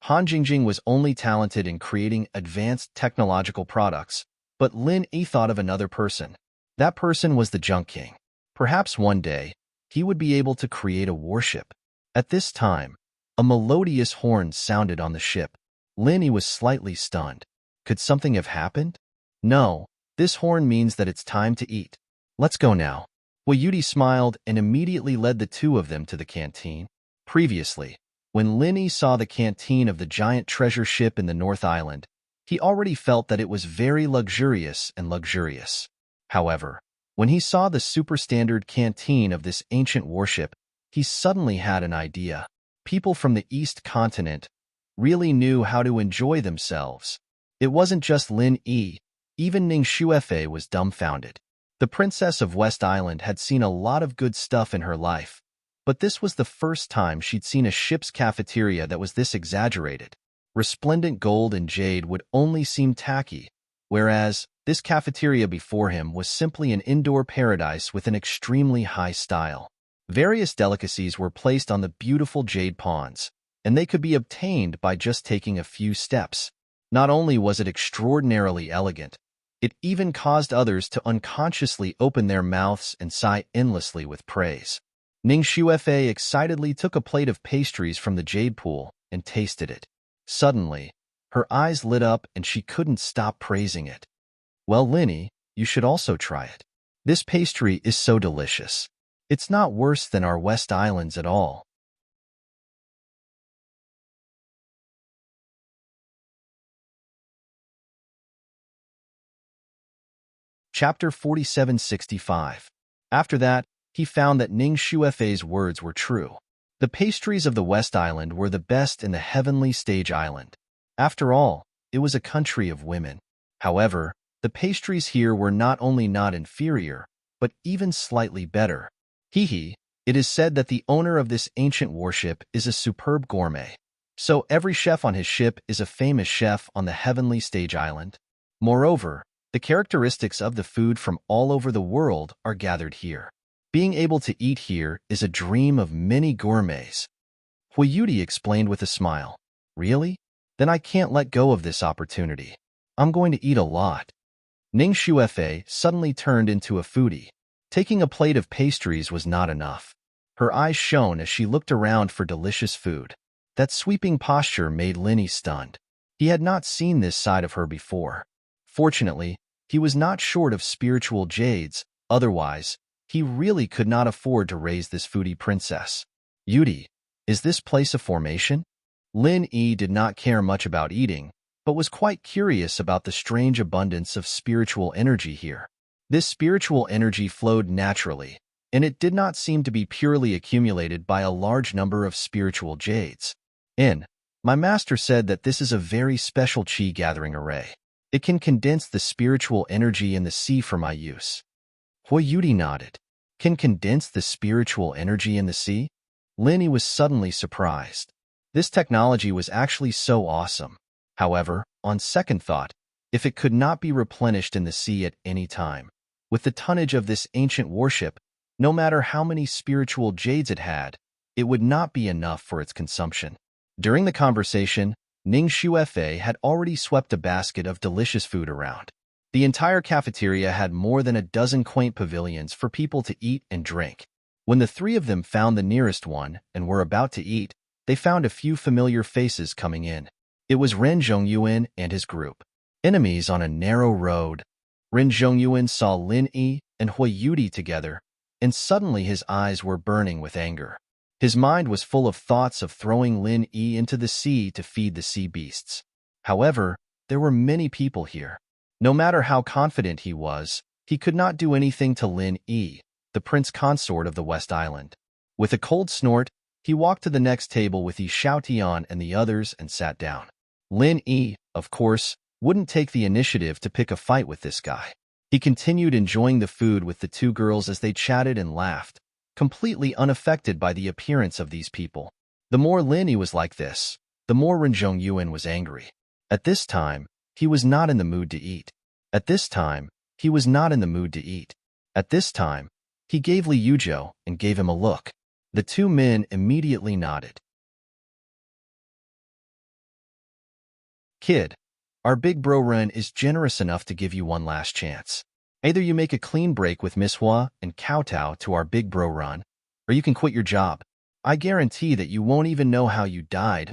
Han Jingjing was only talented in creating advanced technological products, but Lin Yi thought of another person. That person was the Junk King. Perhaps one day, he would be able to create a warship. At this time, a melodious horn sounded on the ship. Lin Yi was slightly stunned. Could something have happened? No, this horn means that it's time to eat. Let's go now. Yudi smiled and immediately led the two of them to the canteen. Previously, when Lin Yi saw the canteen of the giant treasure ship in the North Island, he already felt that it was very luxurious and luxurious. However, when he saw the super-standard canteen of this ancient warship, he suddenly had an idea. People from the East Continent really knew how to enjoy themselves. It wasn't just Lin Yi, even Ning Xuefei was dumbfounded. The princess of West Island had seen a lot of good stuff in her life, but this was the first time she'd seen a ship's cafeteria that was this exaggerated. Resplendent gold and jade would only seem tacky, whereas this cafeteria before him was simply an indoor paradise with an extremely high style. Various delicacies were placed on the beautiful jade pawns, and they could be obtained by just taking a few steps. Not only was it extraordinarily elegant, it even caused others to unconsciously open their mouths and sigh endlessly with praise. Ning Xuefei excitedly took a plate of pastries from the jade pool and tasted it. Suddenly, her eyes lit up and she couldn't stop praising it. Well, Lin Yi, you should also try it. This pastry is so delicious. It's not worse than our West Islands at all. Chapter 4765. After that, he found that Ning Xuefei's words were true. The pastries of the West Island were the best in the heavenly stage island. After all, it was a country of women. However, the pastries here were not only not inferior, but even slightly better. It is said that the owner of this ancient warship is a superb gourmet. So every chef on his ship is a famous chef on the heavenly stage island. Moreover, the characteristics of the food from all over the world are gathered here. Being able to eat here is a dream of many gourmets. Yudi explained with a smile. Really? Then I can't let go of this opportunity. I'm going to eat a lot. Ning Xuefei suddenly turned into a foodie. Taking a plate of pastries was not enough. Her eyes shone as she looked around for delicious food. That sweeping posture made Lin Yi stunned. He had not seen this side of her before. Fortunately, he was not short of spiritual jades, otherwise, he really could not afford to raise this foodie princess. Yudi, is this place a formation? Lin Yi did not care much about eating, but was quite curious about the strange abundance of spiritual energy here. This spiritual energy flowed naturally, and it did not seem to be purely accumulated by a large number of spiritual jades. My master said that this is a very special chi gathering array. It can condense the spiritual energy in the sea for my use. Yudi nodded. Can condense the spiritual energy in the sea? Lin Yi was suddenly surprised. This technology was actually so awesome. However, on second thought, if it could not be replenished in the sea at any time, with the tonnage of this ancient warship, no matter how many spiritual jades it had, it would not be enough for its consumption. During the conversation, Ning Xuefei had already swept a basket of delicious food around. The entire cafeteria had more than a dozen quaint pavilions for people to eat and drink. When the three of them found the nearest one and were about to eat, they found a few familiar faces coming in. It was Ren Zhongyuan and his group. Enemies on a narrow road. Ren Zhongyuan saw Lin Yi and Yudi together, and suddenly his eyes were burning with anger. His mind was full of thoughts of throwing Lin Yi into the sea to feed the sea beasts. However, there were many people here. No matter how confident he was, he could not do anything to Lin Yi, the prince consort of the West Island. With a cold snort, he walked to the next table with Yi Xiaotian and the others and sat down. Lin Yi, of course, wouldn't take the initiative to pick a fight with this guy. He continued enjoying the food with the two girls as they chatted and laughed, completely unaffected by the appearance of these people. The more Lin Yi was like this, the more Ren Zhongyuan was angry. At this time, he was not in the mood to eat. At this time, he was not in the mood to eat. At this time, he gave Li Yuzhou and gave him a look. The two men immediately nodded. Kid, our big bro Ren is generous enough to give you one last chance. Either you make a clean break with Miss Hua and kowtow to our big bro Ren, or you can quit your job. I guarantee that you won't even know how you died.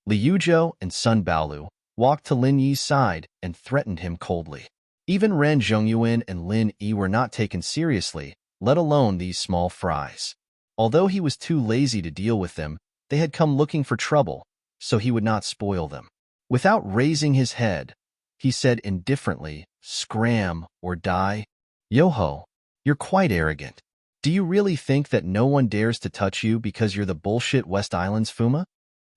Li Yuzhou and Sun Baolu walked to Lin Yi's side and threatened him coldly. Even Ren Zhongyuan and Lin Yi were not taken seriously, let alone these small fries. Although he was too lazy to deal with them, they had come looking for trouble, so he would not spoil them. Without raising his head, he said indifferently, "Scram or die." Yoho, you're quite arrogant. Do you really think that no one dares to touch you because you're the bullshit West Island's Fuma?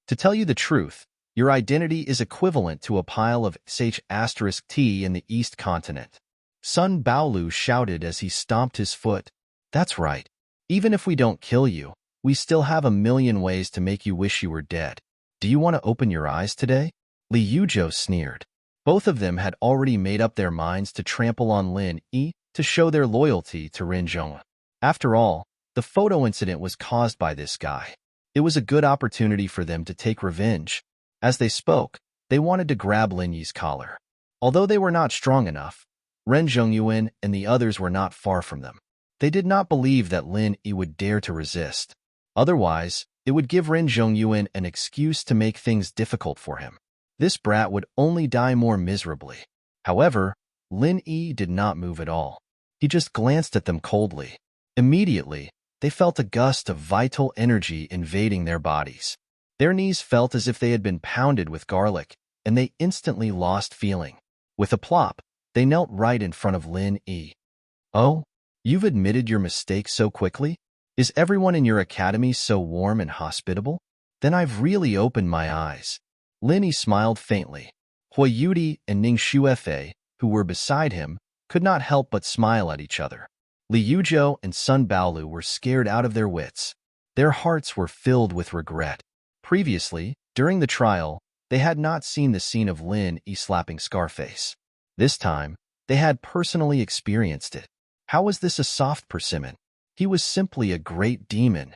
To tell you the truth, your identity is equivalent to a pile of *T in the East Continent. Sun Baolu shouted as he stomped his foot. That's right. Even if we don't kill you, we still have a million ways to make you wish you were dead. Do you want to open your eyes today? Li Yuzhou sneered. Both of them had already made up their minds to trample on Lin Yi to show their loyalty to Ren Zhong. After all, the photo incident was caused by this guy. It was a good opportunity for them to take revenge. As they spoke, they wanted to grab Lin Yi's collar. Although they were not strong enough, Ren Zhongyuan and the others were not far from them. They did not believe that Lin Yi would dare to resist. Otherwise, it would give Ren Zhongyuan an excuse to make things difficult for him. This brat would only die more miserably. However, Lin Yi did not move at all. He just glanced at them coldly. Immediately, they felt a gust of vital energy invading their bodies. Their knees felt as if they had been pounded with garlic, and they instantly lost feeling. With a plop, they knelt right in front of Lin Yi. "Oh, you've admitted your mistake so quickly? Is everyone in your academy so warm and hospitable? Then I've really opened my eyes." Lin Yi smiled faintly. Hui Yudi and Ning Shuefei, who were beside him, could not help but smile at each other. Li Yuzhou and Sun Baolu were scared out of their wits. Their hearts were filled with regret. Previously, during the trial, they had not seen the scene of Lin Yi slapping Scarface. This time, they had personally experienced it. How was this a soft persimmon? He was simply a great demon.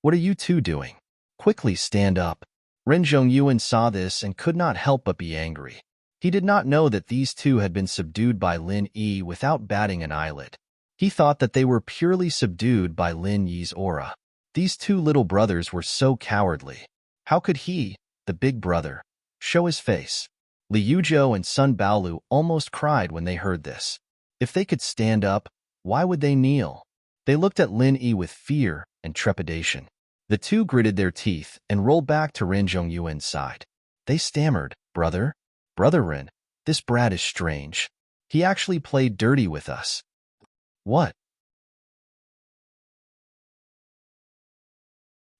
"What are you two doing? Quickly stand up." Ren Zhongyuan saw this and could not help but be angry. He did not know that these two had been subdued by Lin Yi without batting an eyelid. He thought that they were purely subdued by Lin Yi's aura. These two little brothers were so cowardly. How could he, the big brother, show his face? Li Yuzhou and Sun Baolu almost cried when they heard this. If they could stand up, why would they kneel? They looked at Lin Yi with fear and trepidation. The two gritted their teeth and rolled back to Ren Zhongyuan's side. They stammered, Brother Ren, this brat is strange. He actually played dirty with us." "What?"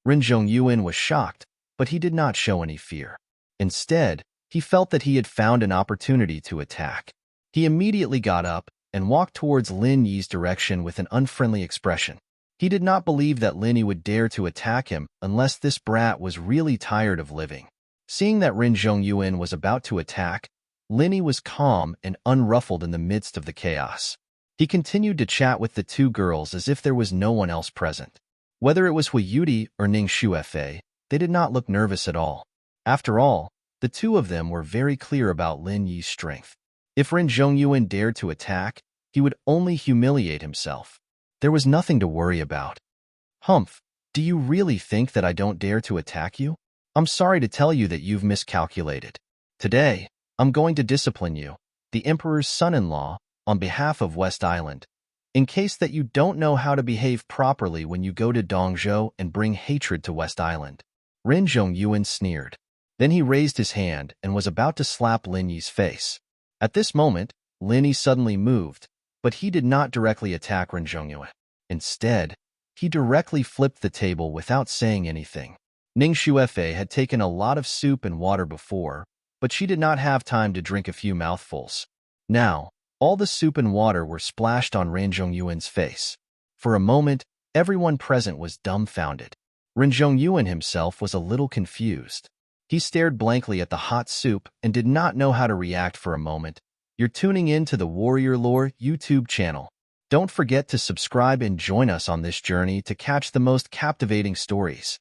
Ren Zhongyuan was shocked, but he did not show any fear. Instead, he felt that he had found an opportunity to attack. He immediately got up and walked towards Lin Yi's direction with an unfriendly expression. He did not believe that Lin Yi would dare to attack him unless this brat was really tired of living. Seeing that Ren Zhongyuan was about to attack, Lin Yi was calm and unruffled in the midst of the chaos. He continued to chat with the two girls as if there was no one else present. Whether it was Hui Yudi or Ning Shuefei, they did not look nervous at all. After all, the two of them were very clear about Lin Yi's strength. If Ren Zhongyuan dared to attack, he would only humiliate himself. There was nothing to worry about. "Humph, do you really think that I don't dare to attack you? I'm sorry to tell you that you've miscalculated. Today, I'm going to discipline you, the Emperor's son-in-law, on behalf of West Island, in case that you don't know how to behave properly when you go to Dongzhou and bring hatred to West Island." Ren Zhongyuan sneered. Then he raised his hand and was about to slap Lin Yi's face. At this moment, Lin Yi suddenly moved, but he did not directly attack Ren Zhongyuan. Instead, he directly flipped the table without saying anything. Ning Shuefei had taken a lot of soup and water before, but she did not have time to drink a few mouthfuls. Now, all the soup and water were splashed on Ren Zhongyuan's face. For a moment, everyone present was dumbfounded. Ren Zhongyuan himself was a little confused. He stared blankly at the hot soup and did not know how to react for a moment. You're tuning in to the Warrior Lore YouTube channel. Don't forget to subscribe and join us on this journey to catch the most captivating stories.